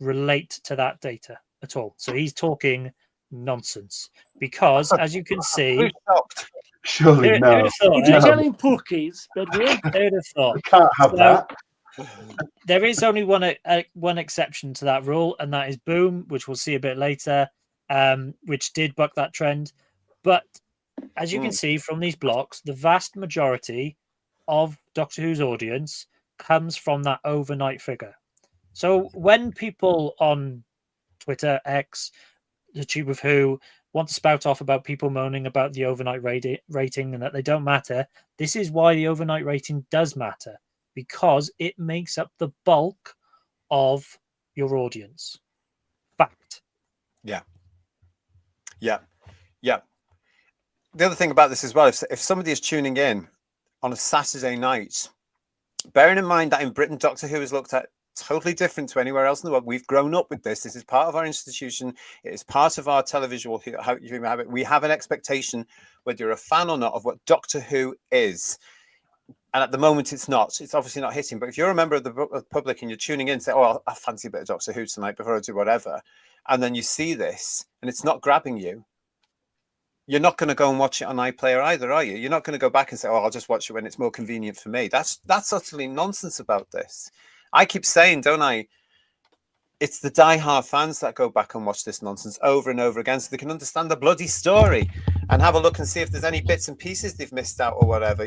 E: relate to that data at all. So he's talking nonsense because, as you can see,
D: surely no.
C: You're telling porkies, Bedouin.
E: Who'd have thought?
D: We can't have that.
E: There is only one exception to that rule, and that is Boom, which we'll see a bit later, which did buck that trend. But as you can see from these blocks, the vast majority of Doctor Who's audience comes from that overnight figure. So when people on Twitter, X, the Tube of Who want to spout off about people moaning about the overnight rating and that they don't matter, this is why the overnight rating does matter, because it makes up the bulk of your audience. Fact.
B: Yeah. The other thing about this as well, if somebody is tuning in on a Saturday night, bearing in mind that in Britain, Doctor Who is looked at totally different to anywhere else in the world. We've grown up with this. This is part of our institution. It is part of our televisual habit. We have an expectation, whether you're a fan or not, of what Doctor Who is. And at the moment, it's not. It's obviously not hitting. But if you're a member of the public and you're tuning in, say, "Oh, I fancy a bit of Doctor Who tonight before I do whatever," and then you see this and it's not grabbing you, you're not going to go and watch it on iPlayer either, are you? You're not going to go back and say, "Oh, I'll just watch it when it's more convenient for me." That's utterly nonsense about this. I keep saying, don't I? It's the die-hard fans that go back and watch this nonsense over and over again so they can understand the bloody story and have a look and see if there's any bits and pieces they've missed out or whatever,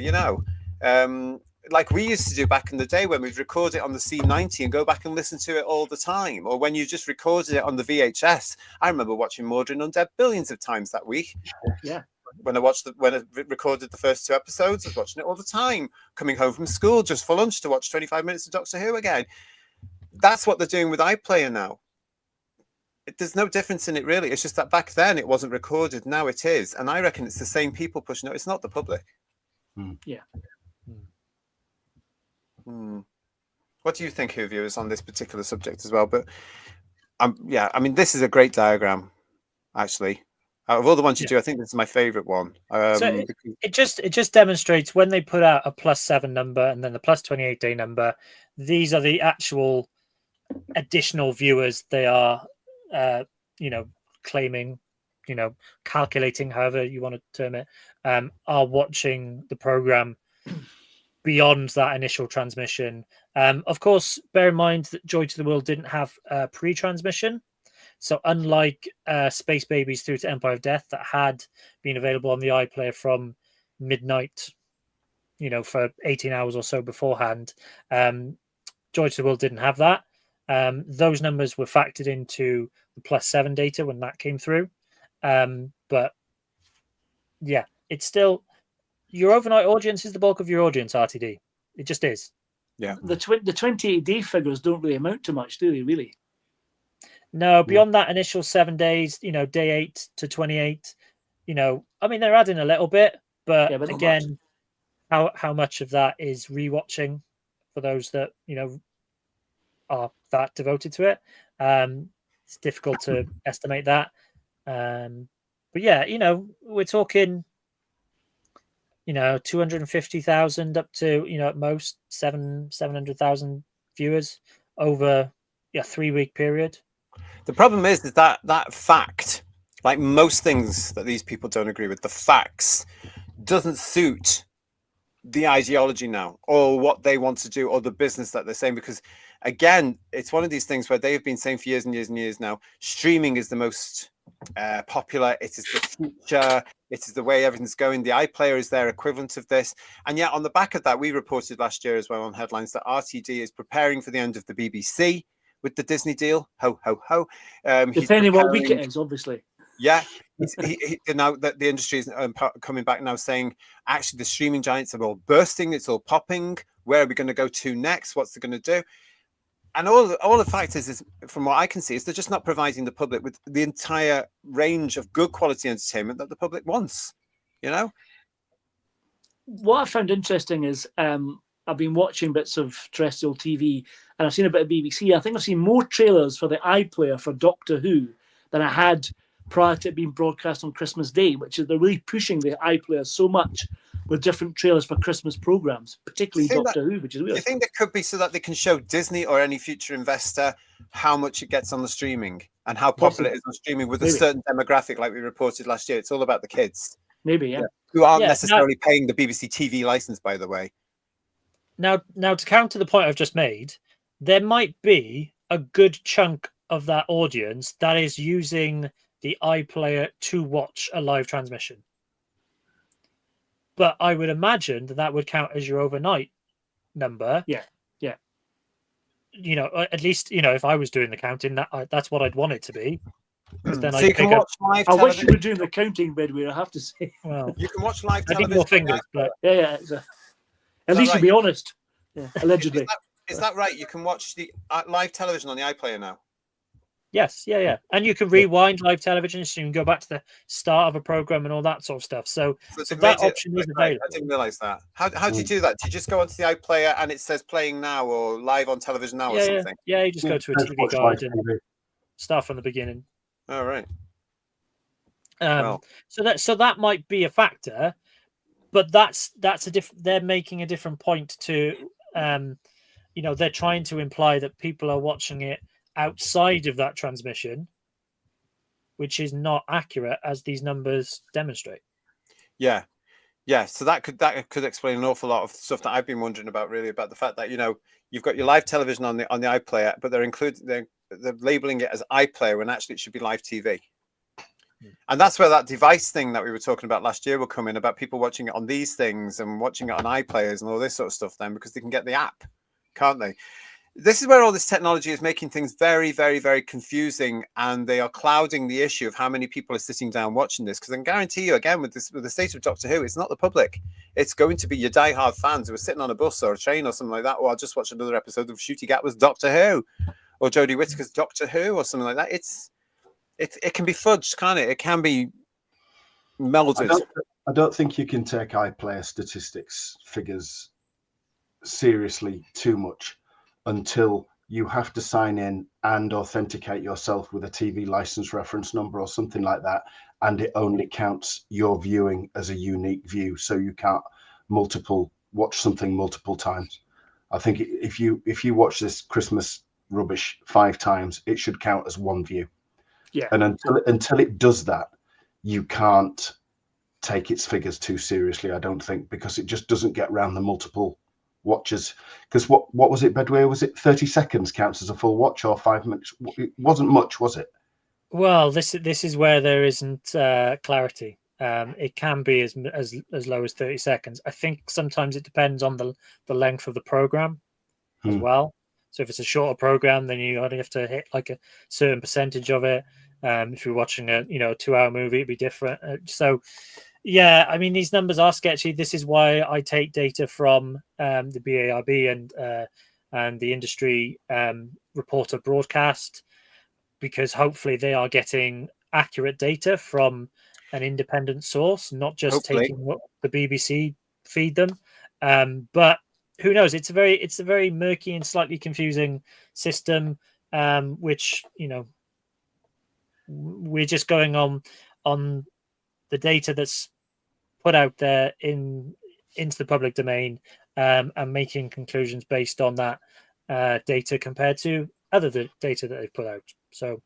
B: like we used to do back in the day when we'd record it on the C90 and go back and listen to it all the time, or when you just recorded it on the VHS. I remember watching Mordred Undead billions of times that week.
C: Yeah.
B: When I recorded the first 2 episodes, I was watching it all the time, coming home from school just for lunch to watch 25 minutes of Doctor Who again. That's what they're doing with iPlayer now. There's no difference in it, really. It's just that back then it wasn't recorded. Now it is. And I reckon it's the same people pushing it. It's not the public.
C: Yeah.
B: What do you think, Who viewers, on this particular subject as well? But this is a great diagram, actually. Out of all the ones you do, I think this is my favorite one.
E: So it just demonstrates when they put out a plus 7 number and then the plus 28 day number, these are the actual additional viewers they are, claiming, calculating, however you want to term it, are watching the program beyond that initial transmission. Of course, bear in mind that Joy to the World didn't have pre-transmission. So unlike Space Babies through to Empire of Death that had been available on the iPlayer from midnight, for 18 hours or so beforehand, Joy to the World didn't have that. Those numbers were factored into the plus 7 data when that came through. But yeah, it's still, your overnight audience is the bulk of your audience, RTD. It just is.
B: Yeah.
C: The 28-day figures don't really amount to much, do they? Really?
E: No, beyond that initial 7 days, day 8 to 28, I mean, they're adding a little bit, but
C: not
E: again, how much of that is rewatching for those that, are that devoted to it? It's difficult to estimate that. But yeah, we're talking, 250,000 up to, at most 700,000 viewers over a 3-week period.
B: The problem is that fact, like most things that these people don't agree with, the facts doesn't suit the ideology now or what they want to do or the business that they're saying, because again, it's one of these things where they've been saying for years and years and years now, streaming is the most popular, it is the future, it is the way everything's going, the iPlayer is their equivalent of this. And yet on the back of that, we reported last year as well on headlines that RTD is preparing for the end of the BBC with the Disney deal. Ho ho ho.
C: Depending what week it is, obviously.
B: Yeah, now that the industry is coming back now, saying actually the streaming giants are all bursting, it's all popping. Where are we going to go to next? What's it going to do? And all the fact is, from what I can see, is they're just not providing the public with the entire range of good quality entertainment that the public wants.
C: What I found interesting is I've been watching bits of terrestrial TV, and I've seen a bit of BBC. I think I've seen more trailers for the iPlayer for Doctor Who than I had prior to it being broadcast on Christmas Day, which is they're really pushing the iPlayer so much with different trailers for Christmas programs, particularly Doctor Who, which is weird.
B: Do you think that could be so that they can show Disney or any future investor how much it gets on the streaming and how popular it is on streaming with a certain demographic, like we reported last year? It's all about the kids.
C: Maybe, yeah.
B: Who aren't necessarily paying the BBC TV license, by the way.
E: Now, to counter the point I've just made, there might be a good chunk of that audience that is using the iPlayer to watch a live transmission. But I would imagine that would count as your overnight number.
C: Yeah.
E: At least, if I was doing the counting, that's what I'd want it to be. Then
B: so you can watch live television.
C: I wish you were doing the counting, Bedweer, I have to say.
E: Well,
B: you can watch live television.
E: I need more fingers, but...
C: Yeah. At least you be honest. Yeah, allegedly.
B: Is that right? You can watch the live television on the iPlayer now?
E: Yes, yeah. And you can rewind live television, so you can go back to the start of a program and all that sort of stuff. So that option is available.
B: I didn't realize that. How do you do that? Do you just go onto the iPlayer and it says playing now or live on television now or something?
E: Yeah, you just go to a TV guide and start from the beginning.
B: All right.
E: So that might be a factor, but that's a different. They're making a different point to, they're trying to imply that people are watching it outside of that transmission, which is not accurate as these numbers demonstrate.
B: Yeah. So that could explain an awful lot of stuff that I've been wondering about, really, about the fact that you've got your live television on the iPlayer, but they're labeling it as iPlayer when actually it should be live TV. And that's where that device thing that we were talking about last year will come in, about people watching it on these things and watching it on iPlayers and all this sort of stuff then, because they can get the app, can't they? This is where all this technology is making things very, very, very confusing, and they are clouding the issue of how many people are sitting down watching this. Because I can guarantee you, again, with the state of Doctor Who, it's not the public. It's going to be your diehard fans who are sitting on a bus or a train or something like that. Or I'll just watch another episode of Shooty Gatwa's Doctor Who, or Jodie Whittaker's Doctor Who, or something like that. It can be fudged, can't it? It can be melded.
D: I don't think you can take iPlayer statistics figures seriously too much until you have to sign in and authenticate yourself with a TV license reference number or something like that, and it only counts your viewing as a unique view, so you can't watch something multiple times. I think if you watch this Christmas rubbish 5 times, it should count as one view.
C: Yeah.
D: And until it does that, you can't take its figures too seriously, I don't think, because it just doesn't get around the multiple watches. Because what was it, Bedweer? Was it 30 seconds counts as a full watch, or 5 minutes? It wasn't much, was it?
E: Well, this is where there isn't clarity. It can be as low as 30 seconds. I think sometimes it depends on the length of the program as well. So if it's a shorter program, then you only have to hit like a certain percentage of it. If you're watching a 2-hour movie, it'd be different. So Yeah, I mean, these numbers are sketchy. This is why I take data from the BARB and the industry reporter broadcast, because hopefully they are getting accurate data from an independent source, not just
B: Hopefully.
E: taking what the BBC feed them. But who knows? It's a very murky and slightly confusing system, which, you know, we're just going on the data that's put out there into the public domain, and making conclusions based on that data compared to other data that they've put out. So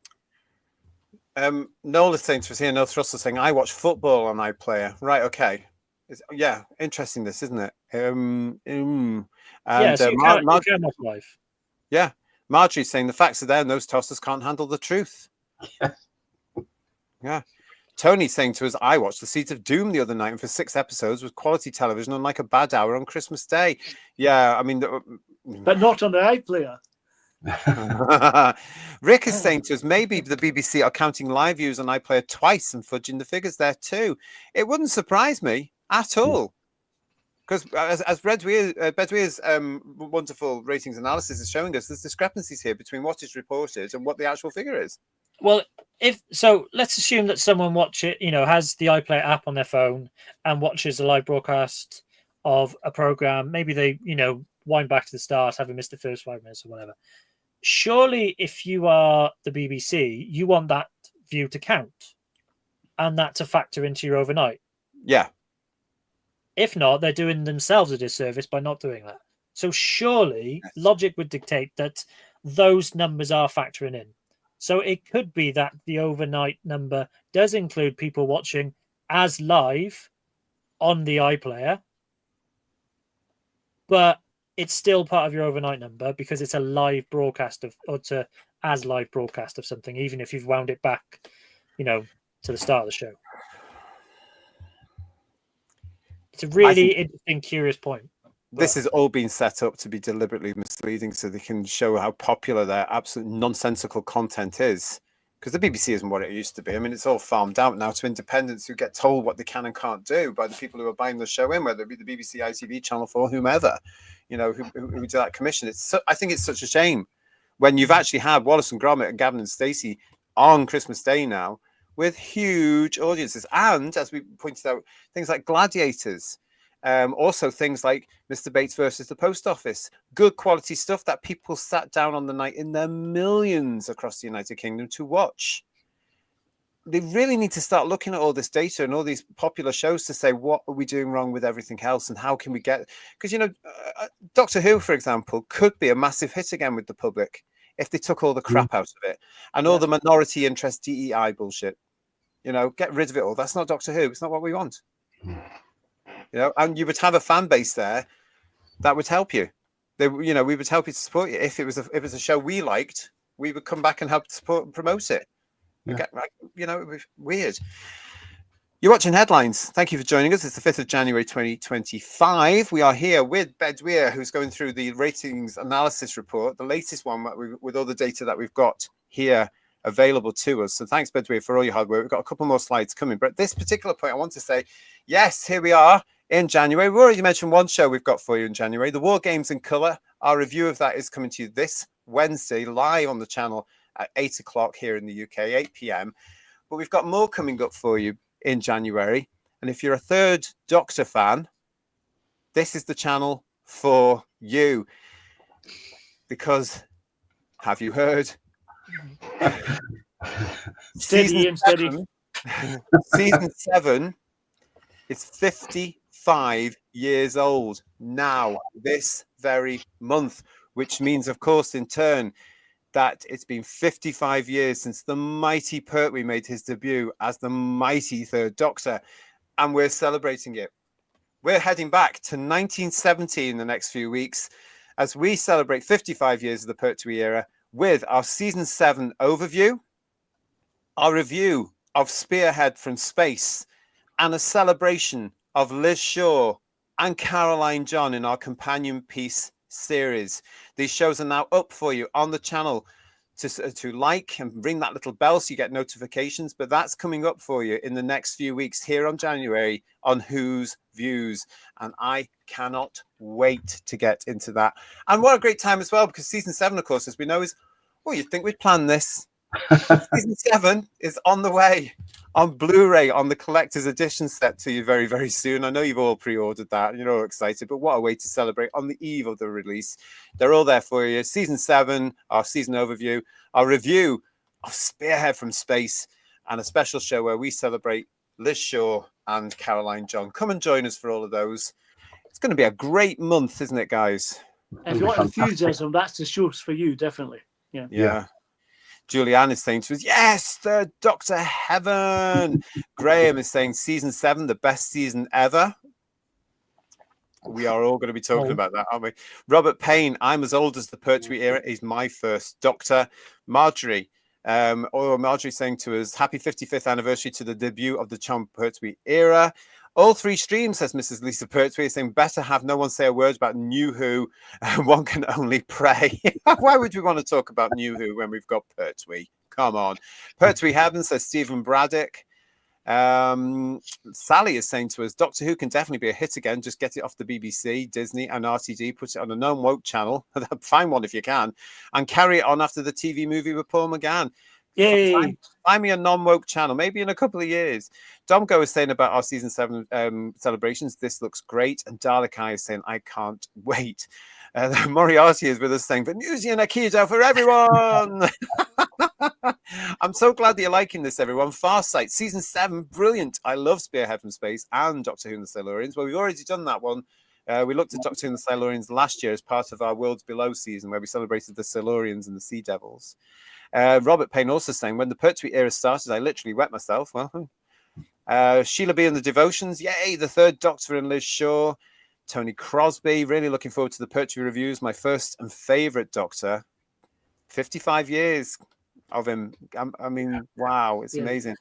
B: Noel is saying to us here, Noel Thrust is saying, I watch football on iPlayer. Right, okay. Yeah, interesting this, isn't it? And
E: yeah, so you can watch live.
B: Yeah, Marjorie's saying the facts are there and those tossers can't handle the truth. Yeah. Tony's saying to us, I watched The Seeds of Doom the other night, and for 6 episodes with quality television, unlike a bad hour on Christmas Day. Yeah, I mean...
C: But not on the iPlayer.
B: Rick is saying to us, maybe the BBC are counting live views on iPlayer twice and fudging the figures there too. It wouldn't surprise me at all. Because as Bedweir's wonderful ratings analysis is showing us, there's discrepancies here between what is reported and what the actual figure is.
E: Well, let's assume that someone has the iPlayer app on their phone and watches a live broadcast of a program. Maybe they, wind back to the start, having missed the first 5 minutes or whatever. Surely, if you are the BBC, you want that view to count and that to factor into your overnight.
B: Yeah.
E: If not, they're doing themselves a disservice by not doing that. So surely logic would dictate that those numbers are factoring in. So it could be that the overnight number does include people watching as live on the iPlayer, but it's still part of your overnight number because it's a live broadcast as live broadcast of something, even if you've wound it back, to the start of the show. It's a really interesting, curious point.
B: This has all been set up to be deliberately misleading so they can show how popular their absolute nonsensical content is. Because the BBC isn't what it used to be. I mean, it's all farmed out now to independents who get told what they can and can't do by the people who are buying the show in, whether it be the BBC, ITV, Channel 4, whomever, who do that commission. I think it's such a shame when you've actually had Wallace and Gromit and Gavin and Stacey on Christmas Day now with huge audiences. And, as we pointed out, things like Gladiators. Also things like Mr. Bates versus the Post Office, good quality stuff that people sat down on the night in their millions across the United Kingdom to watch. They really need to start looking at all this data and all these popular shows to say, what are we doing wrong with everything else and how can we get... Because, Doctor Who, for example, could be a massive hit again with the public if they took all the crap out of it and all the minority interest DEI bullshit. Get rid of it all. That's not Doctor Who. It's not what we want. And you would have a fan base there that would help you. We would help you to support you. If it was a show we liked, we would come back and help support and promote it. Yeah. It was weird. You're watching Headlines. Thank you for joining us. It's the 5th of January, 2025. We are here with Bedweir, who's going through the ratings analysis report, the latest one with all the data that we've got here available to us. So thanks, Bedweir, for all your hard work. We've got a couple more slides coming. But at this particular point, I want to say, yes, here we are in January. We already mentioned one show we've got for you in January, The War Games in Colour. Our review of that is coming to you this Wednesday, live on the channel at 8 o'clock here in the UK, 8 p.m. But we've got more coming up for you in January. And if you're a Third Doctor fan, this is the channel for you. Because, have you heard?
C: Steady.
B: Season 7 is 55 years old now, this very month, which means, of course, in turn, that it's been 55 years since the mighty Pertwee made his debut as the mighty Third Doctor, and we're celebrating it. We're heading back to 1970 in the next few weeks as we celebrate 55 years of the Pertwee era with our Season 7 overview, our review of Spearhead from Space, and a celebration of Liz Shaw and Caroline John in our companion piece series. These shows are now up for you on the channel. to like and ring that little bell so you get notifications. But that's coming up for you in the next few weeks here on January on Who's Views. And I cannot wait to get into that. And what a great time as well, because season 7, of course, as we know, is, you'd think we'd planned this. Season 7 is on the way on Blu-ray on the collector's edition set to you very, very soon. I know you've all pre-ordered that. You're all excited, but what a way to celebrate on the eve of the release. They're all there for you. Season 7, our season overview, our review of Spearhead from Space, and a special show where we celebrate Liz Shaw and Caroline John. Come and join us for all of those. It's going to be a great month, isn't it, guys?
C: If you want enthusiasm, that's the shows for you, definitely.
B: Yeah. Julianne is saying to us, yes, the Dr. Heaven. Graham is saying season 7, the best season ever. We are all going to be talking about that, aren't we? Robert Payne, I'm as old as the Pertwee era, is my first Doctor. Marjorie, Marjorie saying to us, happy 55th anniversary to the debut of the Tom Pertwee era. All 3 streams, says Mrs. Lisa Pertwee, saying better have no one say a word about New Who. One can only pray. Why would we want to talk about New Who when we've got Pertwee? Come on. Pertwee Heaven, says Stephen Braddock. Sally is saying to us, Doctor Who can definitely be a hit again. Just get it off the BBC, Disney and RTD. Put it on a non-woke channel. Find one if you can. And carry it on after the TV movie with Paul McGann.
C: Yay!
B: Find me a non-woke channel, maybe in a couple of years. Domgo is saying about our season 7 celebrations, this looks great. And Dalek Eye is saying, I can't wait. Moriarty is with us saying, Venusian Aikido for everyone. I'm so glad that you're liking this, everyone. Farsight, season 7, brilliant. I love Spearhead from Space and Doctor Who and the Silurians. Well, we've already done that one. We looked at Doctor Who and the Silurians last year as part of our Worlds Below season, where we celebrated the Silurians and the Sea Devils. Robert Payne also saying, when the Pertwee era started, I literally wet myself. Well, Sheila B and the Devotions, yay, the 3rd Doctor and Liz Shaw. Tony Crosby, really looking forward to the Pertwee reviews. My first and favourite Doctor. 55 years of him. I mean, wow, it's amazing.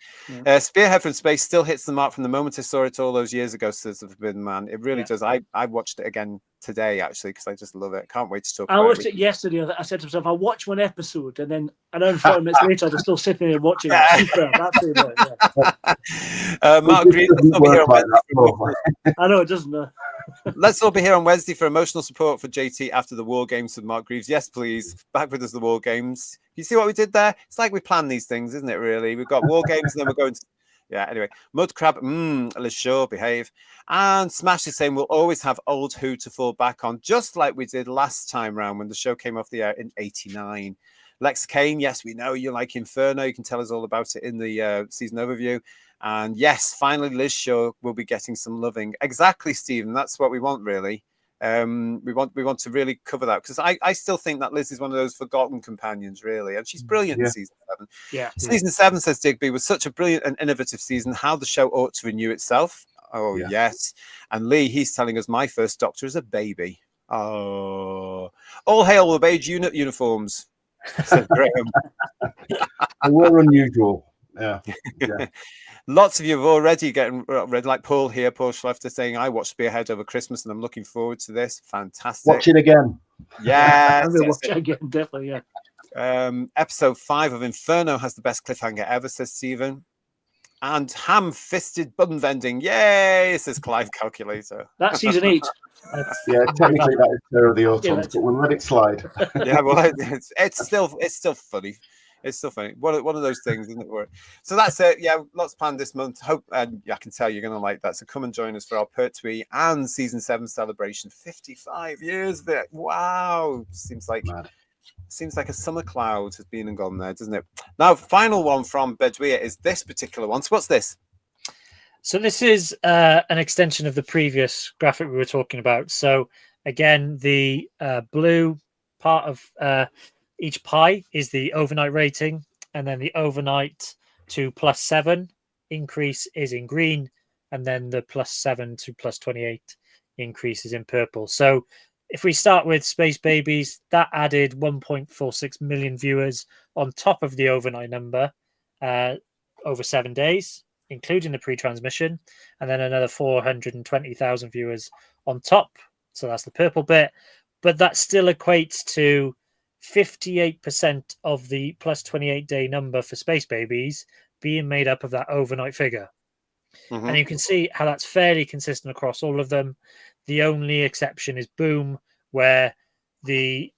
B: Yeah. Spearhead from Space still hits the mark from the moment I saw it all those years ago, says the Forbidden Man. It really does. I watched it again today, actually, because I just love it. Can't wait to talk about it.
C: I watched it yesterday. I said to myself, I'll watch one episode, and then an hour and 40 minutes later, I was still sitting there watching it. Super, absolutely.
B: Mark Green,
C: I know, it doesn't.
B: Let's all be here on Wednesday for emotional support for JT after the War Games with Mark Greaves. Yes, please. Back with us, the War Games. You see what we did there? It's like we planned these things, isn't it, really? We've got War Games and then we're going to... Yeah, anyway. Mudcrab, let's sure behave. And Smash is saying we'll always have old Who to fall back on, just like we did last time round when the show came off the air in 89. Lex Kane, yes, we know you like Inferno. You can tell us all about it in the season overview. And yes, finally, Liz Shaw will be getting some loving. Exactly, Stephen. That's what we want, really. We want to really cover that, because I still think that Liz is one of those forgotten companions, really, and she's brilliant in season 7.
C: Yeah,
B: season 7, says Digby, was such a brilliant and innovative season. How the show ought to renew itself. Oh yes. And Lee, he's telling us my first Doctor is a baby. Oh, all hail the beige uniforms. Said Graham.
D: They were unusual. Yeah.
B: Lots of you have already getting read, like Paul here, Paul Schlefter, saying, I watched Spearhead over Christmas and I'm looking forward to this. Fantastic.
D: Watch it again.
B: Yeah.
C: Watch it again, definitely, yeah.
B: Episode 5 of Inferno has the best cliffhanger ever, says Stephen. And ham-fisted bun vending. Yay, says Clive Calculator.
C: That's season 8.
D: Yeah, technically that is Terror of the Autons, but we'll let it slide.
B: Yeah, well, it's still funny. It's still funny. One of those things, isn't it? So that's it. Yeah, lots planned this month. Hope, and I can tell you're going to like that. So come and join us for our Pertwee and season 7 celebration. 55 years of it. Wow. Seems like a summer cloud has been and gone there, doesn't it? Now, final one from Bedouia is this particular one. So what's this?
E: So this is an extension of the previous graphic we were talking about. So again, the blue part of each pie is the overnight rating, and then the overnight to +7 increase is in green, and then the +7 to +28 increase is in purple. So if we start with Space Babies, that added 1.46 million viewers on top of the overnight number over 7 days, including the pre-transmission, and then another 420,000 viewers on top. So that's the purple bit, but that still equates to 58% of the plus 28-day number for Space Babies being made up of that overnight figure.
B: Mhm.
E: And you can see how that's fairly consistent across all of them. The only exception is Boom, where the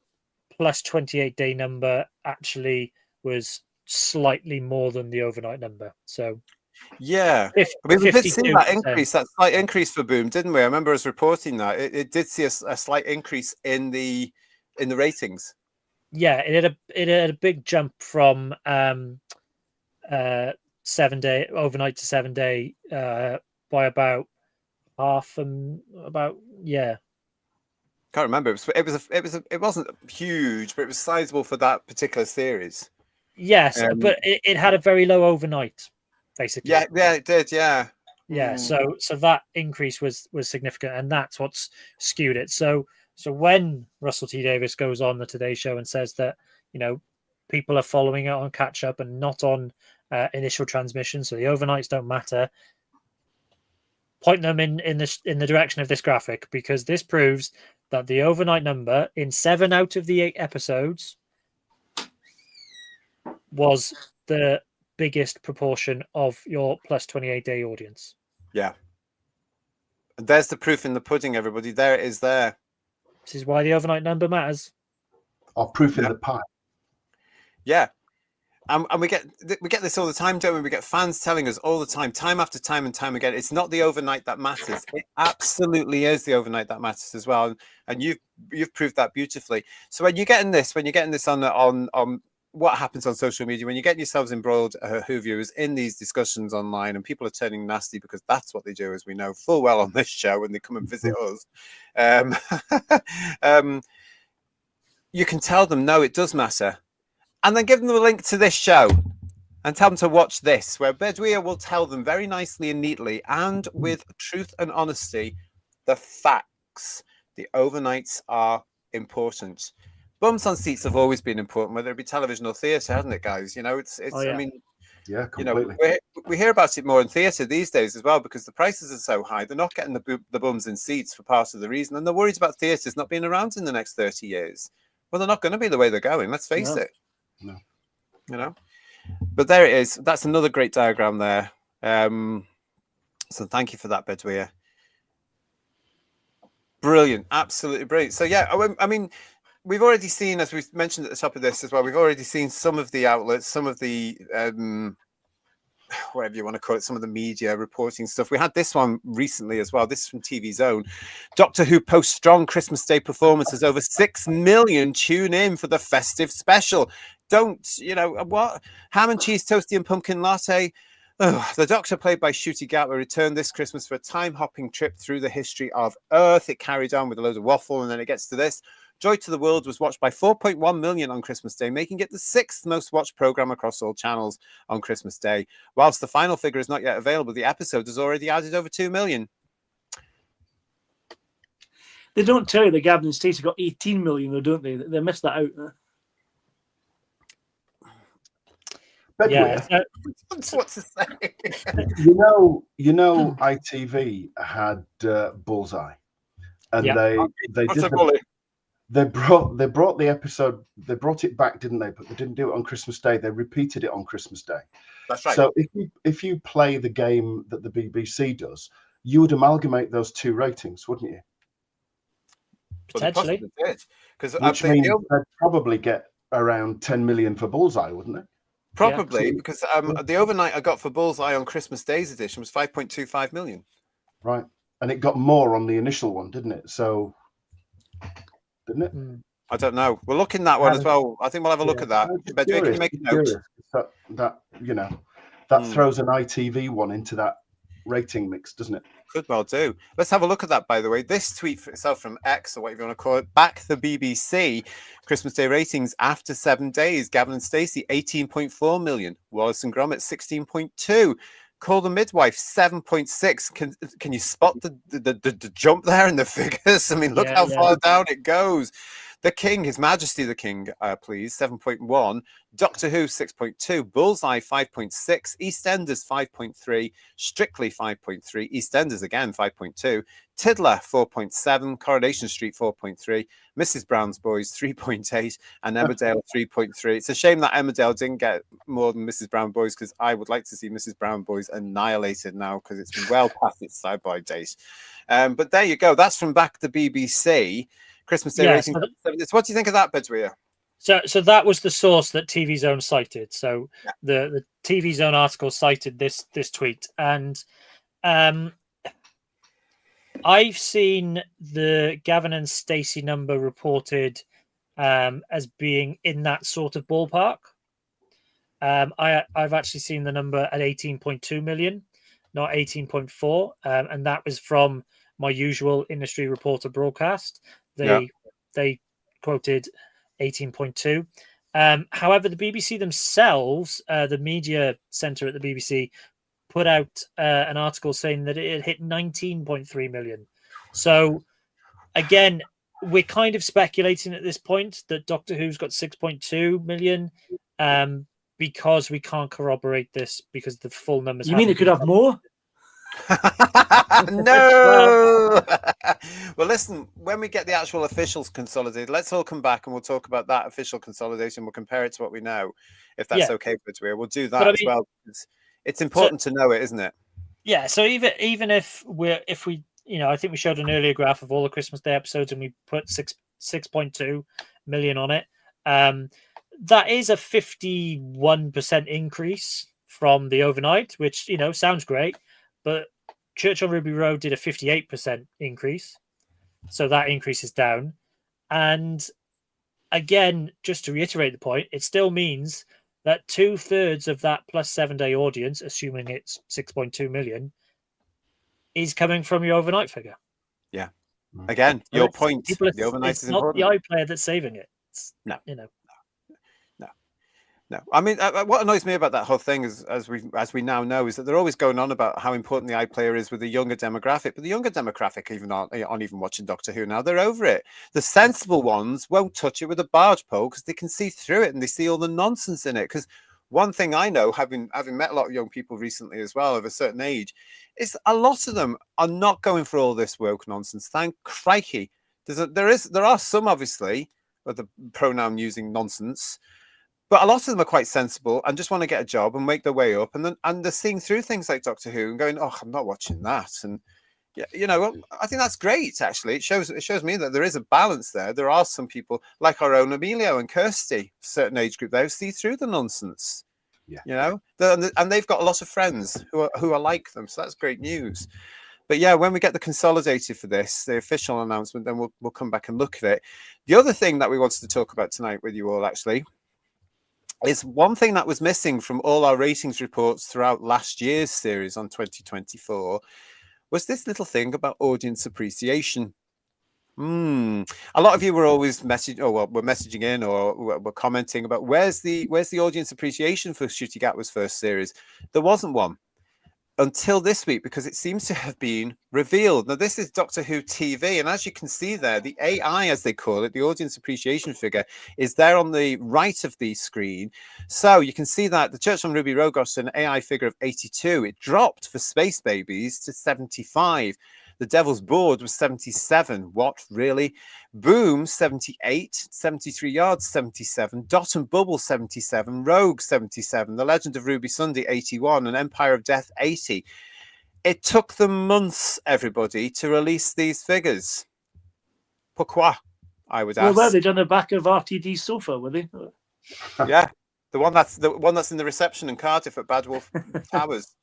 E: plus 28-day number actually was slightly more than the overnight number. So
B: yeah, I mean, we did see that
E: 52%.
B: increase, that slight increase for Boom, didn't we? I remember us reporting that it did see a slight increase in the ratings.
E: Yeah, it had a big jump from 7-day overnight to 7-day by about yeah.
B: Can't remember. It wasn't huge, but it was sizable for that particular series.
E: Yes, but it had a very low overnight, basically.
B: Yeah, it did. Yeah,
E: yeah. So that increase was significant, and that's what's skewed it. So when Russell T Davies goes on the Today Show and says that people are following it on catch up and not on initial transmission, so the overnights don't matter, point them in the direction of this graphic, because this proves that the overnight number in 7 out of the 8 episodes was the biggest proportion of your plus 28-day audience.
B: Yeah. And there's the proof in the pudding, everybody. There it is there.
E: This is why the overnight number matters.
D: Or proof in the pie.
B: Yeah. And we get this all the time, don't we? We get fans telling us all the time after time and time again, it's not the overnight that matters. It absolutely is the overnight that matters as well. And you've proved that beautifully. So when you're getting this on what happens on social media, when you're getting yourselves embroiled, Who viewers, in these discussions online, and people are turning nasty because that's what they do, as we know full well on this show when they come and visit us. You can tell them, no, it does matter. And then give them the link to this show and tell them to watch this, where Bedouia will tell them very nicely and neatly and with truth and honesty the facts. The overnights are important. Bums on seats have always been important, whether it be television or theatre, hasn't it, guys? It's
E: Oh, yeah.
B: I mean,
D: yeah, completely.
B: we hear about it more in theatre these days as well, because the prices are so high. They're not getting the bums in seats for part of the reason, and they're worried about theatres not being around in the next 30 years. Well, they're not going to be the way they're going. Let's face it.
D: No.
B: But there it is. That's another great diagram there. So thank you for that, Bedouia. Brilliant, absolutely brilliant. So yeah, I mean, we've already seen, as we've mentioned at the top of this as well, we've already seen some of the outlets, some of the whatever you want to call it, some of the media reporting stuff. We had this one recently as well. This is from TV Zone. Doctor Who posts strong Christmas Day performances. Over 6 million tune in for the festive special. What? Ham and cheese toasty and pumpkin latte. Oh, the Doctor, played by Ncuti Gatwa, returned this Christmas for a time-hopping trip through the history of Earth. It carried on with a load of waffle, and then it gets to this. Joy to the World was watched by 4.1 million on Christmas Day, making it the 6th most watched programme across all channels on Christmas Day. Whilst the final figure is not yet available, the episode has already added over 2 million.
C: They don't tell you that Gavin and Stacey got 18 million, though, don't they? They missed that out.
E: Yeah,
B: that's what to say.
D: you know, ITV had Bullseye, and they brought the episode. They brought it back, didn't they? But they didn't do it on Christmas Day. They repeated it on Christmas Day.
B: That's right.
D: So if you play the game that the BBC does, you would amalgamate those two ratings, wouldn't you?
E: Potentially,
B: because
D: which means they'd probably get around 10 million for Bullseye, wouldn't they?
B: Probably, because the overnight I got for Bullseye on Christmas Day's edition was 5.25 million.
D: Right, and it got more on the initial one, didn't it? So, didn't it?
B: I don't know. We'll look in that one as well. I think we'll have a look at that. But can you make a note?
D: That throws an ITV one into that rating mix, doesn't it?
B: Could well do. Let's have a look at that, by the way. This tweet for itself from X, or whatever you want to call it, back the BBC. Christmas Day ratings after 7 days. Gavin and Stacey, 18.4 million. Wallace and Gromit, 16.2. Call the Midwife, 7.6. Can you spot the jump there in the figures? I mean, look how far down it goes. The King, His Majesty the King, please, 7.1. Doctor Who, 6.2. Bullseye, 5.6. EastEnders, 5.3. Strictly, 5.3. EastEnders, again, 5.2. Tiddler, 4.7. Coronation Street, 4.3. Mrs. Brown's Boys, 3.8. And Emmerdale, 3.3. It's a shame that Emmerdale didn't get more than Mrs. Brown Boys, because I would like to see Mrs. Brown Boys annihilated now, because it's been well past its sci-fi days. But there you go. That's from back the BBC. Christmas Day rating. What do you think of that, Bedouin?
E: So that was the source that TV Zone cited. So the TV Zone article cited this tweet, and I've seen the Gavin and Stacey number reported as being in that sort of ballpark. I've actually seen the number at 18.2 million, not 18.4, and that was from my usual industry reporter broadcast. They quoted 18.2. However, the BBC themselves, the media centre at the BBC, put out an article saying that it had hit 19.3 million. So, again, we're kind of speculating at this point that Doctor Who's got 6.2 million because we can't corroborate this because the full numbers.
C: You mean it could have more?
B: No. Well, listen, when we get the actual officials consolidated, let's all come back and we'll talk about that official consolidation. We'll compare it to what we know, if that's okay for Twitter. We'll do that as well. It's important to know it, isn't it?
E: Yeah. So even if we I think we showed an earlier graph of all the Christmas Day episodes and we put 6.2 million on it. That is a 51% increase from the overnight, which sounds great. But Church on Ruby Road did a 58% increase. So that increase is down. And again, just to reiterate the point, it still means that 2/3 of that plus 7-day audience, assuming it's 6.2 million, is coming from your overnight figure.
B: Yeah. Again, your point. The overnight is important.
E: It's not the iPlayer that's saving it.
B: No. No, I mean, what annoys me about that whole thing is, as we now know, is that they're always going on about how important the iPlayer is with the younger demographic. But the younger demographic aren't even watching Doctor Who now. They're over it. The sensible ones won't touch it with a barge pole because they can see through it and they see all the nonsense in it. Because one thing I know, having met a lot of young people recently as well of a certain age, is a lot of them are not going for all this woke nonsense. Thank crikey. There are some, obviously, with the pronoun using nonsense. But a lot of them are quite sensible and just want to get a job and make their way up, and they're seeing through things like Doctor Who and going, "Oh, I'm not watching that." And I think that's great. Actually, it shows me that there is a balance there. There are some people like our own Emilio and Kirsty, a certain age group, they see through the nonsense. Yeah, and they've got a lot of friends who are like them, so that's great news. But yeah, when we get the consolidated for this, the official announcement, then we'll come back and look at it. The other thing that we wanted to talk about tonight with you all, actually, is one thing that was missing from all our ratings reports throughout last year's series on 2024 was this little thing about audience appreciation. A lot of you were always messaging in or were commenting about where's the audience appreciation for Ncuti Gatwa's first series. There wasn't one until this week, because it seems to have been revealed. Now, this is Doctor Who TV, and as you can see there, the AI, as they call it, the audience appreciation figure, is there on the right of the screen. So you can see that the Church on Ruby Road got an AI figure of 82. It dropped for Space Babies to 75. The Devil's Board was 77. What, really? Boom, 78. 73 Yards, 77. Dot and Bubble, 77. Rogue, 77. The Legend of Ruby Sunday, 81. And Empire of Death, 80. It took them months, everybody, to release these figures. Pourquoi, I would ask.
C: Well, were they done the back of RTD's sofa, were they?
B: Yeah, the one that's in the reception in Cardiff at Bad Wolf Towers.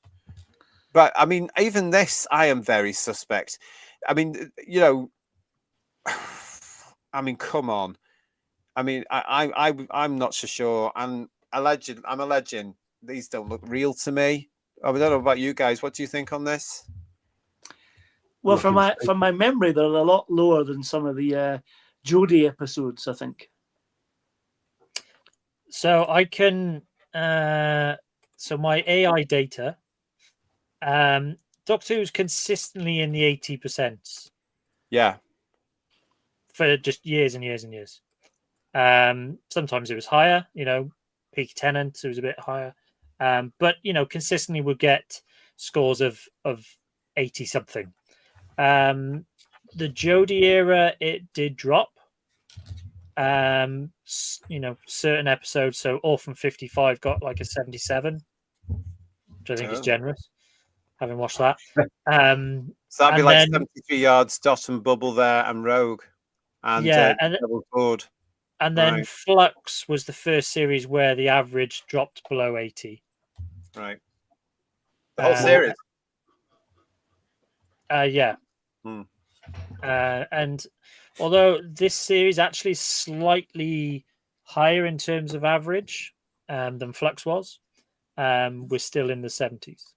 B: But I mean, even this, I am very suspect. I mean, come on. I mean, I'm not so sure. I'm alleging these don't look real to me. I don't know about you guys. What do you think on this?
C: Well, from my memory, they're a lot lower than some of the Jodie episodes, I think.
E: So I can. So my AI data. Doctor Who's consistently in the 80%.
B: Yeah.
E: For just years and years and years. Sometimes it was higher, Peaky Tennant, it was a bit higher. But consistently would get scores of 80 something. The Jodie era, it did drop. Certain episodes. So Orphan 55 got like a 77, which I think is generous, having watched that.
B: So that'd be like 73 yards, Dot and Bubble there, and Rogue. And Double Board.
E: And then Flux was the first series where the average dropped below 80.
B: Right. The whole series?
E: Yeah. And although this series actually slightly higher in terms of average than Flux was, we're still in the 70s.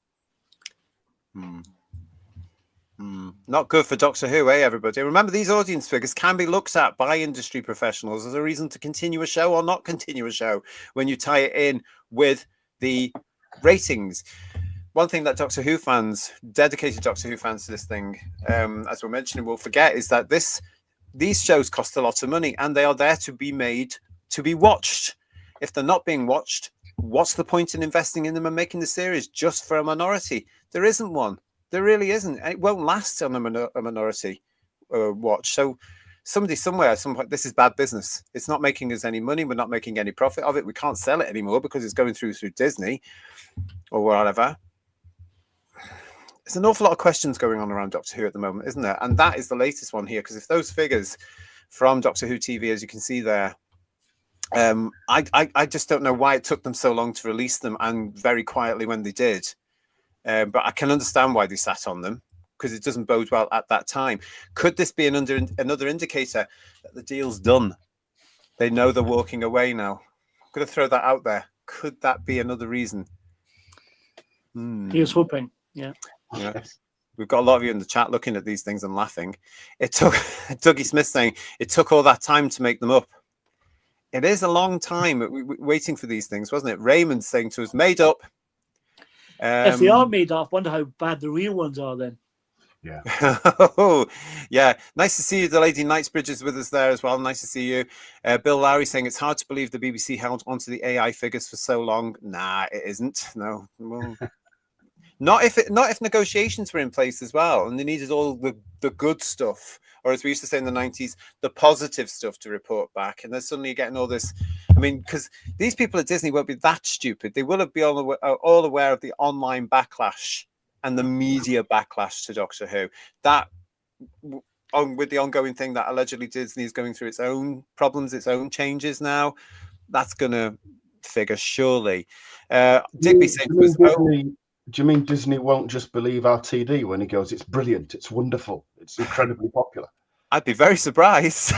B: Not good for Doctor Who, everybody? Remember, these audience figures can be looked at by industry professionals as a reason to continue a show or not continue a show when you tie it in with the ratings. One thing that Doctor Who fans, dedicated Doctor Who fans to this thing, as we're mentioning, will forget is that these shows cost a lot of money and they are there to be made to be watched. If they're not being watched, what's the point in investing in them and making the series just for a minority? There isn't one. There really isn't. It won't last on a minority watch. So somebody somewhere at some point, this is bad business. It's not making us any money. We're not making any profit of it. We can't sell it anymore because it's going through Disney or whatever. There's an awful lot of questions going on around Doctor Who at the moment, isn't there? And that is the latest one here, because if those figures from Doctor Who TV, as you can see there, I just don't know why it took them so long to release them and very quietly when they did. But I can understand why they sat on them, because it doesn't bode well at that time. Could this be another indicator that the deal's done? They know they're walking away now. I'm going to throw that out there. Could that be another reason?
C: He was hoping, yeah.
B: We've got a lot of you in the chat looking at these things and laughing. It took Dougie Smith saying it took all that time to make them up. It is a long time waiting for these things, wasn't it? Raymond saying to us, made up.
C: If they are made up, I wonder how bad the real ones are then.
D: Yeah.
B: Oh, yeah. Nice to see you. The Lady Knightsbridge is with us there as well. Nice to see you. Bill Lowry saying it's hard to believe the BBC held onto the AI figures for so long. Nah, it isn't. No. Well, not if negotiations were in place as well and they needed all the good stuff, or as we used to say in the 90s, the positive stuff to report back. And then suddenly you're getting all this. I mean, because these people at Disney won't be that stupid. They will have been all aware of the online backlash and the media backlash to Doctor Who. That, with the ongoing thing that allegedly Disney is going through its own problems, its own changes now, that's going to figure surely. Digby saying,
D: do you mean Disney won't just believe RTD when he goes, it's brilliant, it's wonderful, it's incredibly popular?
B: I'd be very surprised.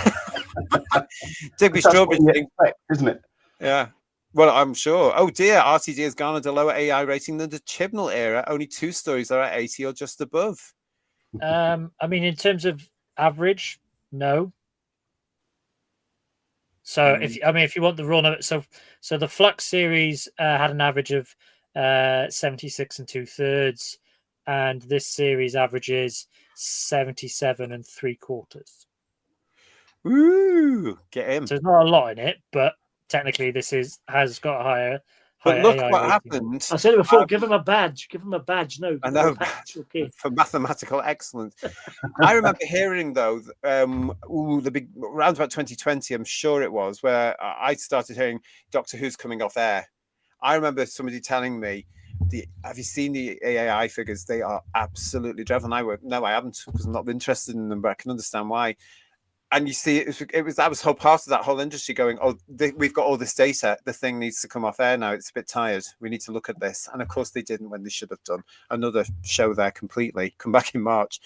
B: Digby Strawberry,
D: isn't it?
B: Yeah. Well, I'm sure. Oh dear, RTD has garnered a lower AI rating than the Chibnall era. Only 2 stories are at 80 or just above.
E: I mean, in terms of average, no. So if you want the raw number, so the Flux series had an average of 76 2/3, and this series averages 77 3/4.
B: Ooh, get him.
E: So there's not a lot in it, but technically this has got a higher.
B: But look
E: AI
B: what
E: rating.
B: happened.
C: I said it before. Give him a badge. Give him a badge. No,
B: I know.
C: Okay.
B: For mathematical excellence. I remember hearing though, the big around about 2020, I'm sure it was, where I started hearing Doctor Who's coming off air. I remember somebody telling me, have you seen the AI figures? They are absolutely dreadful. And no, I haven't, because I'm not interested in them, but I can understand why. And you see, that was whole part of that whole industry going, we've got all this data. The thing needs to come off air now. It's a bit tired. We need to look at this. And of course they didn't, when they should have done. Another show there completely. Come back in March.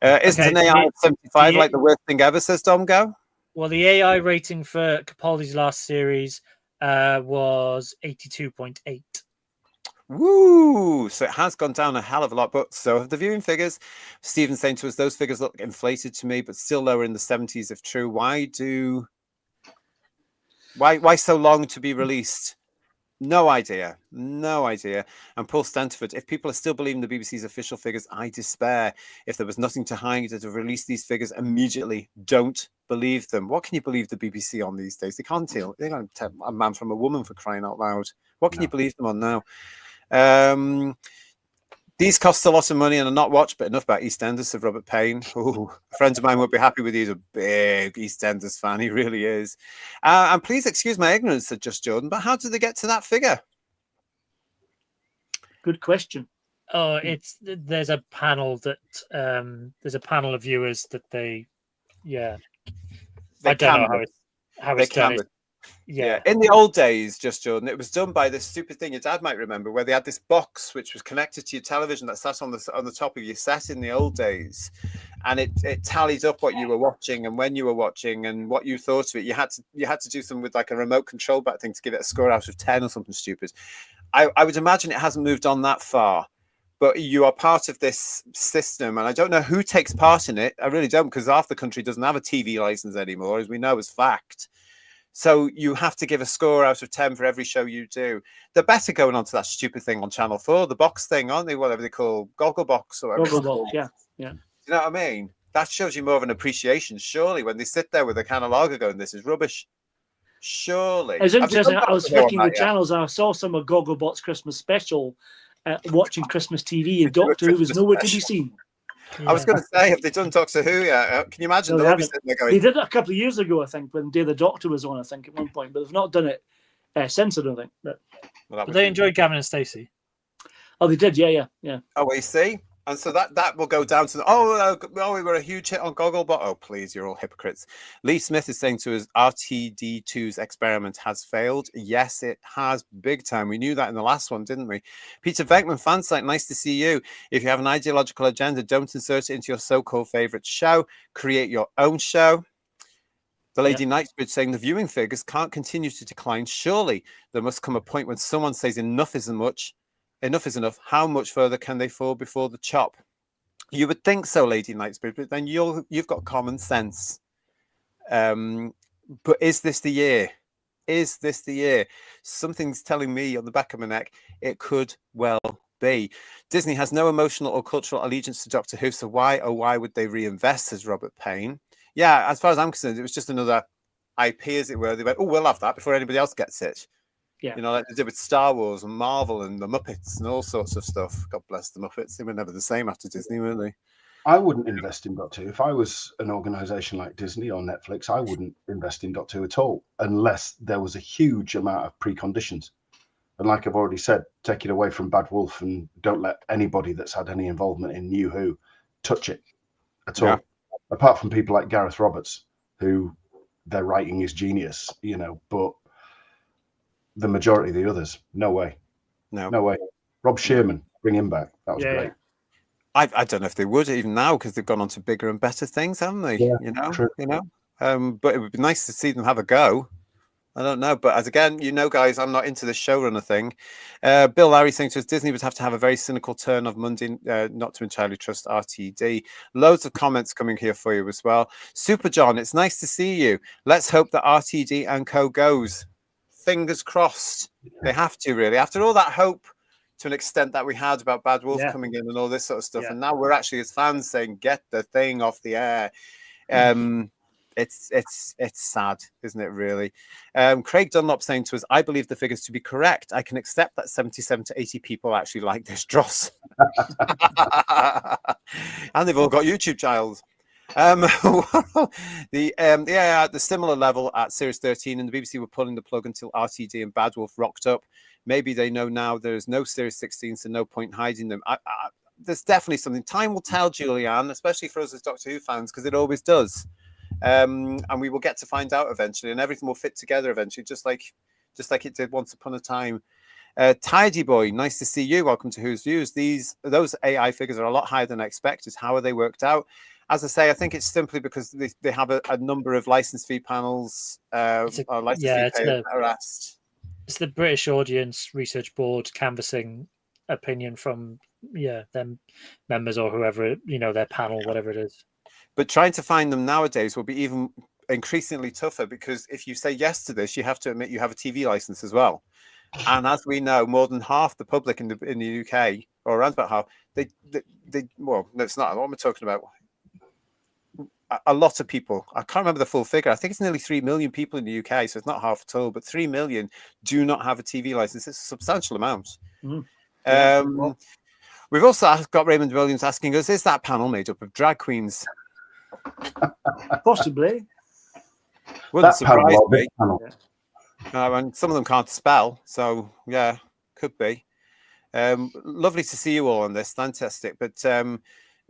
B: Isn't an AI at 75 like the worst thing ever, says Dom Go?
E: Well, the AI rating for Capaldi's last series was 82.8.
B: Woo! So it has gone down a hell of a lot, but so have the viewing figures. Stephen saying to us, those figures look inflated to me, but still lower in the 70s if true. Why so long to be released? No idea. And Paul Stanford, if people are still believing the BBC's official figures, I despair. If there was nothing to hide, they'd have released these figures immediately. Don't believe them. What can you believe the BBC on these days? They can't tell a man from a woman, for crying out loud. What can you believe them on now? These cost a lot of money and are not watched, but enough about EastEnders, said Robert Payne. Ooh, friends of mine won't be happy with you. He's a big EastEnders fan. He really is. And please excuse my ignorance, said Just Jordan, but how did they get to that figure?
C: Good question.
E: Oh, there's a panel of viewers that they I don't know how it's done.
B: Yeah, in the old days, Just Jordan, it was done by this stupid thing your dad might remember, where they had this box which was connected to your television that sat on the top of your set in the old days, and it tallied up what you were watching and when you were watching and what you thought of it. You had to do something with like a remote control back thing to give it a score out of 10 or something stupid. I would imagine it hasn't moved on that far, but you are part of this system, and I don't know who takes part in it. I really don't, because half the country doesn't have a TV license anymore, as we know as fact. So you have to give a score out of 10 for every show you do. They're better going on to that stupid thing on Channel 4, the box thing, aren't they? Whatever they call Gogglebox or whatever.
C: Gogglebox, yeah.
B: You know what I mean? That shows you more of an appreciation, surely, when they sit there with a can of lager going, this is rubbish. Surely.
C: It's interesting. I was flicking the channels and I saw some of Gogglebot's Christmas special, watching Christmas TV, and Doctor Who was nowhere to be seen.
B: Yeah. I was going to say, have they done Doctor Who yet? Can you imagine?
C: No,
B: They'll be sitting there going...
C: They did it a couple of years ago, I think, when Day the Doctor was on, I think, at one point, but they've not done it since, I don't think. But
E: they enjoyed Gavin and Stacey.
C: Oh, they did, yeah.
B: Oh, well, you see? And so that will go down to we were a huge hit on Gogglebot. Oh, please, you're all hypocrites. Lee Smith is saying to us, RTD2's experiment has failed. Yes, it has, big time. We knew that in the last one, didn't we? Peter Venkman, fansite, nice to see you. If you have an ideological agenda, don't insert it into your so-called favorite show. Create your own show. The Lady Knightsbridge saying the viewing figures can't continue to decline. Surely there must come a point when someone says enough is enough. How much further can they fall before the chop? You would think so, Lady Knightsbridge, but then you've got common sense. But is this the year? Is this the year? Something's telling me on the back of my neck it could well be. Disney has no emotional or cultural allegiance to Doctor Who, so why would they reinvest, says Robert Payne. Yeah, as far as I'm concerned, it was just another IP, as it were. They went, oh, we'll have that before anybody else gets it.
C: Yeah.
B: You know, like they did with Star Wars and Marvel and the Muppets and all sorts of stuff. God bless the Muppets. They were never the same after Disney, weren't they?
D: I wouldn't invest in Doctor Who. If I was an organisation like Disney or Netflix, I wouldn't invest in Doctor Who at all, unless there was a huge amount of preconditions. And like I've already said, take it away from Bad Wolf and don't let anybody that's had any involvement in New Who touch it at all. Apart from people like Gareth Roberts, who their writing is genius, you know, but the majority of the others, no way. No way. Rob Shearman, bring him back. That was great.
B: I don't know if they would even now, because they've gone on to bigger and better things, haven't they?
D: Yeah, true.
B: But it would be nice to see them have a go. I don't know, but as again, you know, guys, I'm not into the showrunner thing. Bill Larry saying to us, Disney would have to have a very cynical turn of Monday, not to entirely trust RTD. Loads of comments coming here for you as well. Super John, it's nice to see you. Let's hope that RTD and Co goes. Fingers crossed. They have to, really. After all that hope, to an extent that we had about Bad Wolf coming in and all this sort of stuff, and now we're actually as fans saying, get the thing off the air. It's sad, isn't it, really? Craig Dunlop saying to us, I believe the figures to be correct. I can accept that 77 to 80 people actually like this dross. And they've all got YouTube channels. The similar level at Series 13, and the BBC were pulling the plug until RTD and Bad Wolf rocked up. Maybe they know now there's no Series 16, so no point hiding them. There's definitely something. Time will tell, Julianne, especially for us as Doctor Who fans, because it always does. And we will get to find out eventually, and everything will fit together eventually, just like it did once upon a time. Tidy Boy, nice to see you. Welcome to Who's Views. Those AI figures are a lot higher than I expected. How are they worked out? As I say, I think it's simply because they have a number of license fee panels. It's
E: the British Audience Research Board canvassing opinion from them members or whoever, their panel, whatever it is.
B: But trying to find them nowadays will be even increasingly tougher, because if you say yes to this, you have to admit you have a TV license as well. And as we know, more than half the public in the UK, or around about half, well, no, it's not. What am I talking about? a lot of people, I can't remember the full figure. I think it's nearly 3 million people in the UK, so it's not half at all, but 3 million do not have a TV license. It's a substantial amount. We've also got Raymond Williams asking us, is that panel made up of drag queens?
C: Possibly.
B: Wouldn't surprise me.
C: Yeah.
B: Some of them can't spell, so yeah, could be. Lovely to see you all on this. Fantastic. But,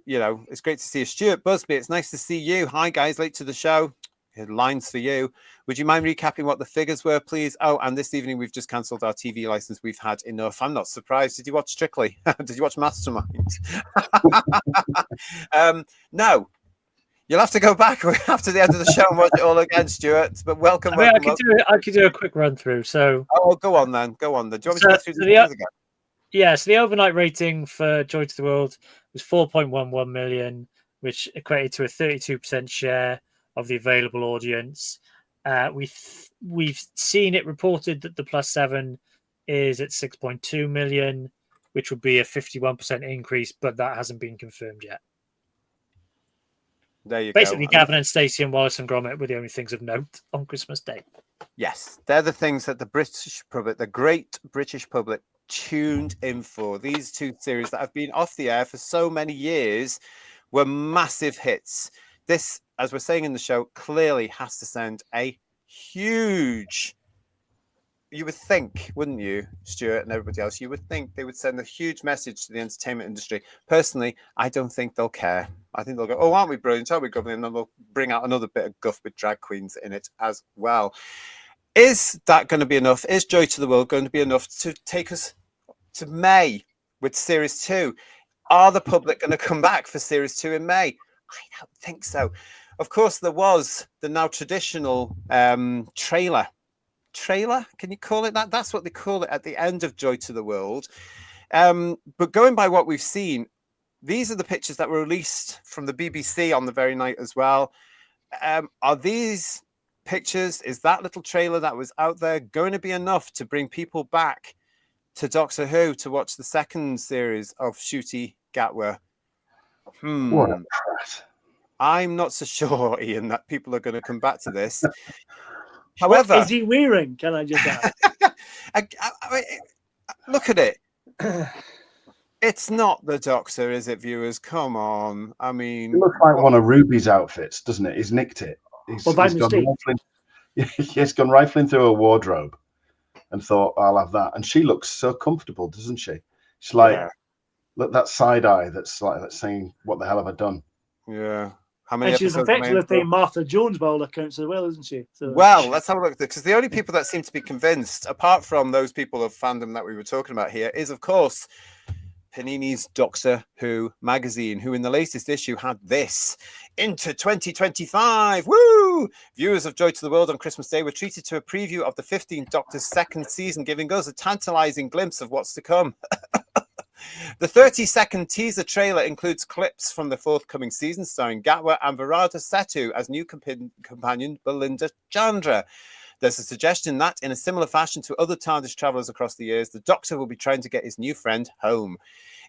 B: you know, it's great to see you. Stuart Busby, it's nice to see you. Hi, guys, late to the show. Lines for you. Would you mind recapping what the figures were, please? Oh, and this evening we've just cancelled our TV license. We've had enough. I'm not surprised. Did you watch Strictly? Did you watch Mastermind? No. You'll have to go back after the end of the show and watch it all again, Stuart. But welcome.
E: I could do a quick run through. So,
B: go on then. Go on then. Do you want me to go through the figures again?
E: Yeah. So the overnight rating for Joy to the World was 4.11 million, which equated to a 32% share of the available audience. We've seen it reported that the +7 is at 6.2 million, which would be a 51% increase, but that hasn't been confirmed yet.
B: There you
E: Basically,
B: go.
E: Gavin and Stacey and Wallace and Gromit were the only things of note on Christmas Day.
B: Yes, they're the things that the British public, the great British public, tuned in for. These two series that have been off the air for so many years were massive hits. This, as we're saying in the show, clearly has to send a huge, you would think, wouldn't you, Stuart and everybody else, you would think they would send a huge message to the entertainment industry. Personally, I don't think they'll care. I think they'll go, oh, aren't we brilliant? Aren't we government? And then they'll bring out another bit of guff with drag queens in it as well. Is that going to be enough? Is Joy to the World going to be enough to take us to May with Series 2? Are the public going to come back for Series 2 in May? I don't think so. Of course, there was the now traditional trailer. Trailer? Can you call it that? That's what they call it at the end of Joy to the World. But going by what we've seen, these are the pictures that were released from the BBC on the very night as well. Are these pictures, is that little trailer that was out there going to be enough to bring people back to Doctor Who to watch the second series of Ncuti Gatwa?
D: What a prat.
B: I'm not so sure, Ian, that people are going to come back to this. However,
C: what is he wearing? Can I just ask?
B: Look at it. It's not the Doctor, is it, viewers? Come on. I mean,
D: It looks like one of Ruby's outfits, doesn't it? He's nicked it. He's gone rifling through a wardrobe and thought, I'll have that. And she looks so comfortable, doesn't she? She's like, look, that side eye that's like that's saying, what the hell have I done?
B: Yeah. How many
C: and she's
B: episodes
C: effectively playing Martha Jones by all accounts as well, isn't she? So,
B: well, let's have a look. Because the only people that seem to be convinced, apart from those people of fandom that we were talking about here, is, of course, Panini's Doctor Who magazine, who in the latest issue had this: into 2025. Woo! Viewers of Joy to the World on Christmas Day were treated to a preview of the 15th Doctor's second season, giving us a tantalizing glimpse of what's to come. The 30-second teaser trailer includes clips from the forthcoming season starring Gatwa and Varada Setu as new companion Belinda Chandra. There's a suggestion that, in a similar fashion to other TARDIS travellers across the years, the Doctor will be trying to get his new friend home.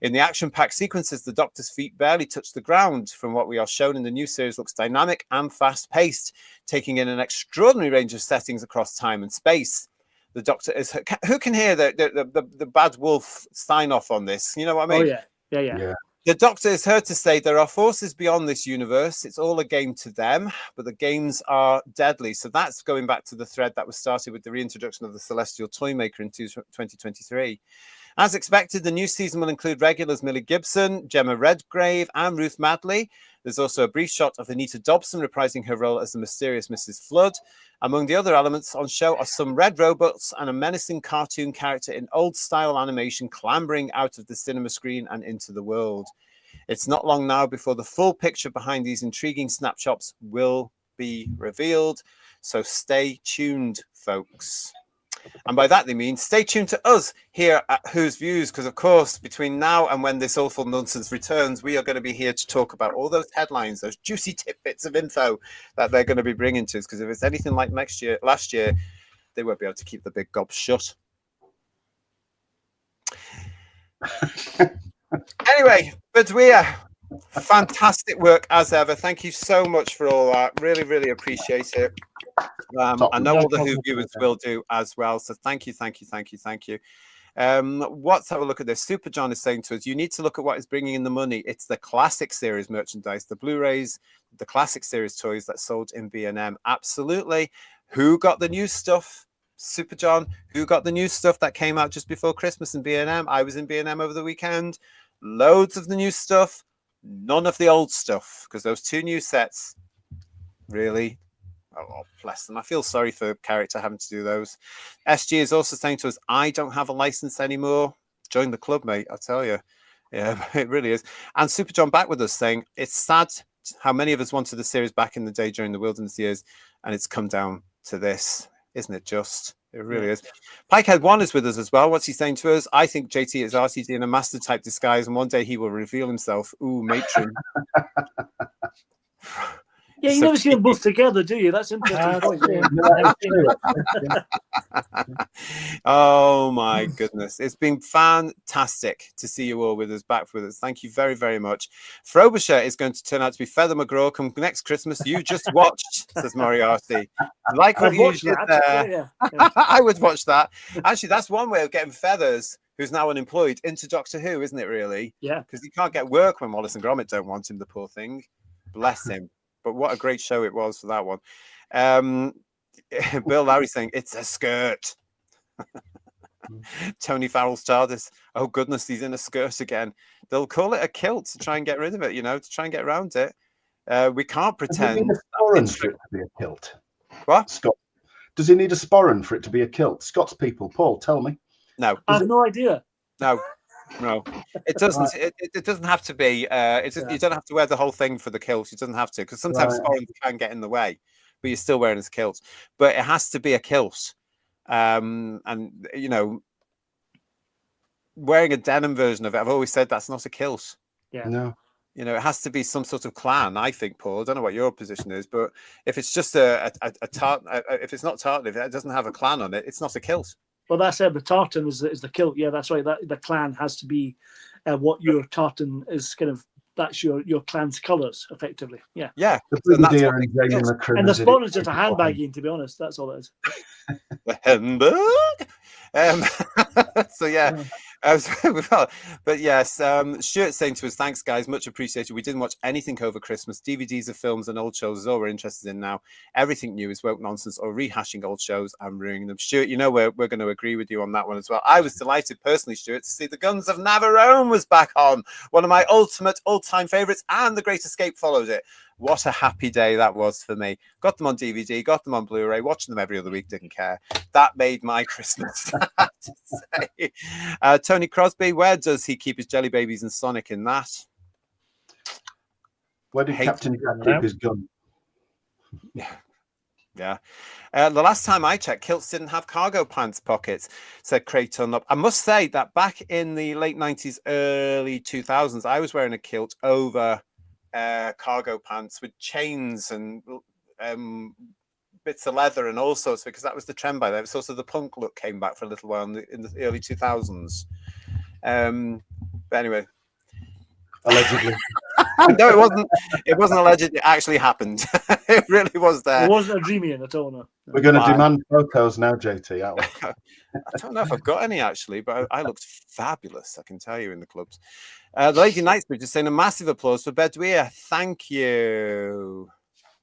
B: In the action-packed sequences, the Doctor's feet barely touch the ground. From what we are shown in the new series, looks dynamic and fast-paced, taking in an extraordinary range of settings across time and space. The Doctor is... Who can hear the Bad Wolf sign-off on this? You know what I mean?
C: Oh, yeah.
B: The Doctor is heard to say there are forces beyond this universe. It's all a game to them, but the games are deadly. So that's going back to the thread that was started with the reintroduction of the Celestial Toymaker in 2023. As expected, the new season will include regulars Millie Gibson, Gemma Redgrave, and Ruth Madley. There's also a brief shot of Anita Dobson reprising her role as the mysterious Mrs. Flood. Among the other elements on show are some red robots and a menacing cartoon character in old-style animation clambering out of the cinema screen and into the world. It's not long now before the full picture behind these intriguing snapshots will be revealed. So stay tuned, folks. And by that they mean stay tuned to us here at Who's Views, because of course between now and when this awful nonsense returns, we are going to be here to talk about all those headlines, those juicy tidbits of info that they're going to be bringing to us, because if it's anything like last year, they won't be able to keep the big gobs shut. Anyway, but Fantastic work as ever. Thank you so much for all that. Really, really appreciate it. I know all the Who viewers will do as well. So thank you, thank you, thank you, thank you. Let's have a look at this. Super John is saying to us, you need to look at what is bringing in the money. It's the classic series merchandise, the Blu-rays, the classic series toys that sold in B&M. Absolutely. Who got the new stuff? Super John, who got the new stuff that came out just before Christmas in B&M? I was in B&M over the weekend. Loads of the new stuff, none of the old stuff, because those 2 new sets, really, oh, bless them. I feel sorry for Character having to do those. SG is also saying to us, I don't have a license anymore. Join the club, mate, I tell you. Yeah, it really is. And Super John back with us saying, it's sad how many of us wanted the series back in the day during the wilderness years, and it's come down to this. Isn't it just? It really is. Pikehead 1 is with us as well. What's he saying to us? I think JT is RTD in a master type disguise, and one day he will reveal himself. Ooh, matron.
C: Yeah, you never see them both together, do you? That's interesting.
B: Oh my goodness. It's been fantastic to see you all with us, back with us. Thank you very, very much. Frobisher is going to turn out to be Feather McGraw come next Christmas. You just watched, says Moriarty. Like what you did there. Yeah. I would watch that. Actually, that's one way of getting Feathers, who's now unemployed, into Doctor Who, isn't it, really?
C: Yeah.
B: Because he can't get work when Wallace and Gromit don't want him, the poor thing. Bless him. But what a great show it was for that one. Bill Lowry saying, it's a skirt. Tony Farrell's TARDIS. Oh, goodness, he's in a skirt again. They'll call it a kilt to try and get rid of it, to try and get around it. We can't pretend.
D: Does he need a sporran for it to be a kilt?
B: What?
D: Scott, does he need a sporran for it to be a kilt? Scots people, Paul, tell me.
B: No.
C: I have no idea.
B: No. No, it doesn't. It doesn't have to be. You don't have to wear the whole thing for the kilt. It doesn't have to, because sometimes sporrans can get in the way, but you're still wearing a kilt. But it has to be a kilt, and wearing a denim version of it. I've always said that's not a kilt.
C: Yeah.
D: No.
B: It has to be some sort of clan. I think, Paul. I don't know what your position is, but if it's just a tartan, if it's not tartan, if it doesn't have a clan on it, it's not a kilt.
C: Well, that's it. The tartan is the kilt. Yeah, that's right. That the clan has to be what your tartan is kind of. That's your clan's colours, effectively. Yeah.
B: Yeah.
C: And the spawn is just a handbagging, to be honest. That's all it is.
B: The handbag. So yeah. But yes, Stuart's saying to us, thanks guys, much appreciated. We didn't watch anything over Christmas. DVDs of films and old shows is all we're interested in now. Everything new is woke nonsense or rehashing old shows and ruining them. Stuart, we're going to agree with you on that one as well. I was delighted personally, Stuart, to see The Guns of Navarone was back on. One of my ultimate all-time favourites, and The Great Escape followed it. What a happy day that was for me. Got them on DVD, got them on Blu-ray, watching them every other week, didn't care. That made my Christmas, I have to say. Tony Crosby, where does he keep his jelly babies and Sonic in that?
D: Where did Captain Jack keep his gun?
B: Yeah. The last time I checked, kilts didn't have cargo pants pockets, said Craig Tunlop. I must say that back in the late 90s, early 2000s, I was wearing a kilt over cargo pants with chains and bits of leather and all sorts, because that was the trend by then. Sort of the punk look came back for a little while in the early 2000s. But anyway,
D: allegedly.
B: No, it wasn't alleged. It actually happened. It really was there.
C: It wasn't a dreaming at all. No.
D: We're going to demand photos now, JT, aren't we?
B: I don't know if I've got any actually, but I looked fabulous, I can tell you, in the clubs. The Lady Knightsbridge is saying a massive applause for Bedweir. Thank you.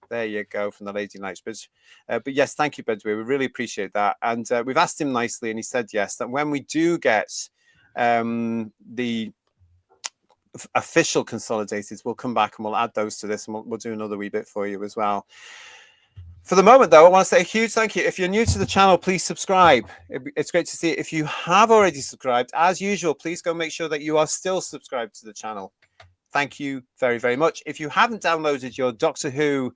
B: There you go, from the Lady Knightsbridge. But yes, thank you, Bedweir. We really appreciate that. And we've asked him nicely, and he said yes, that when we do get the official consolidated, we'll come back and we'll add those to this, and we'll do another wee bit for you as well. For the moment, though, I want to say a huge thank you. If you're new to the channel, please subscribe. It's great to see it. If you have already subscribed, as usual, please go make sure that you are still subscribed to the channel. Thank you very, very much. If you haven't downloaded your Doctor Who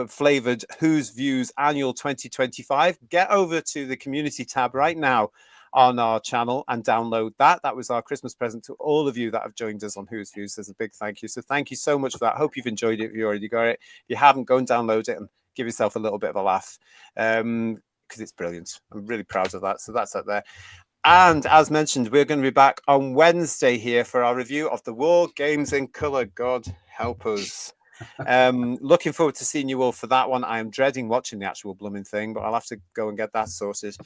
B: flavored Who's Views Annual 2025, get over to the community tab right now on our channel and download that. That was our Christmas present to all of you that have joined us on Who's Views. There's a big thank you. So thank you so much for that. Hope you've enjoyed it if you already got it. If you haven't, go and download it and give yourself a little bit of a laugh, because it's brilliant. I'm really proud of that. So that's out there. And as mentioned, we're going to be back on Wednesday here for our review of the War Games in Colour. God help us. Looking forward to seeing you all for that one. I am dreading watching the actual blooming thing, but I'll have to go and get that sorted.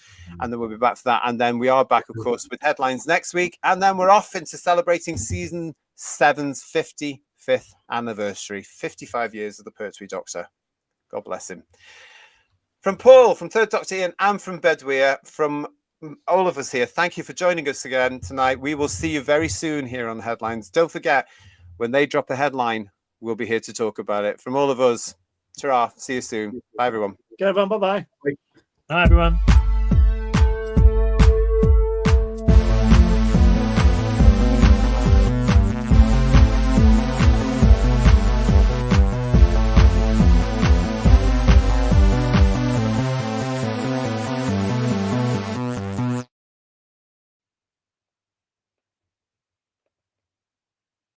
B: And then we'll be back for that. And then we are back, of course, with headlines next week. And then we're off into celebrating season 7's 55th anniversary. 55 years of the Pertwee Doctor. God bless him. From Paul, from Third Doctor Ian, and from Bedweer, from all of us here, thank you for joining us again tonight. We will see you very soon here on Headlines. Don't forget, when they drop a headline, we'll be here to talk about it. From all of us, ta-ra, see you soon. Bye, everyone.
C: Okay, everyone, bye-bye.
E: Bye, everyone.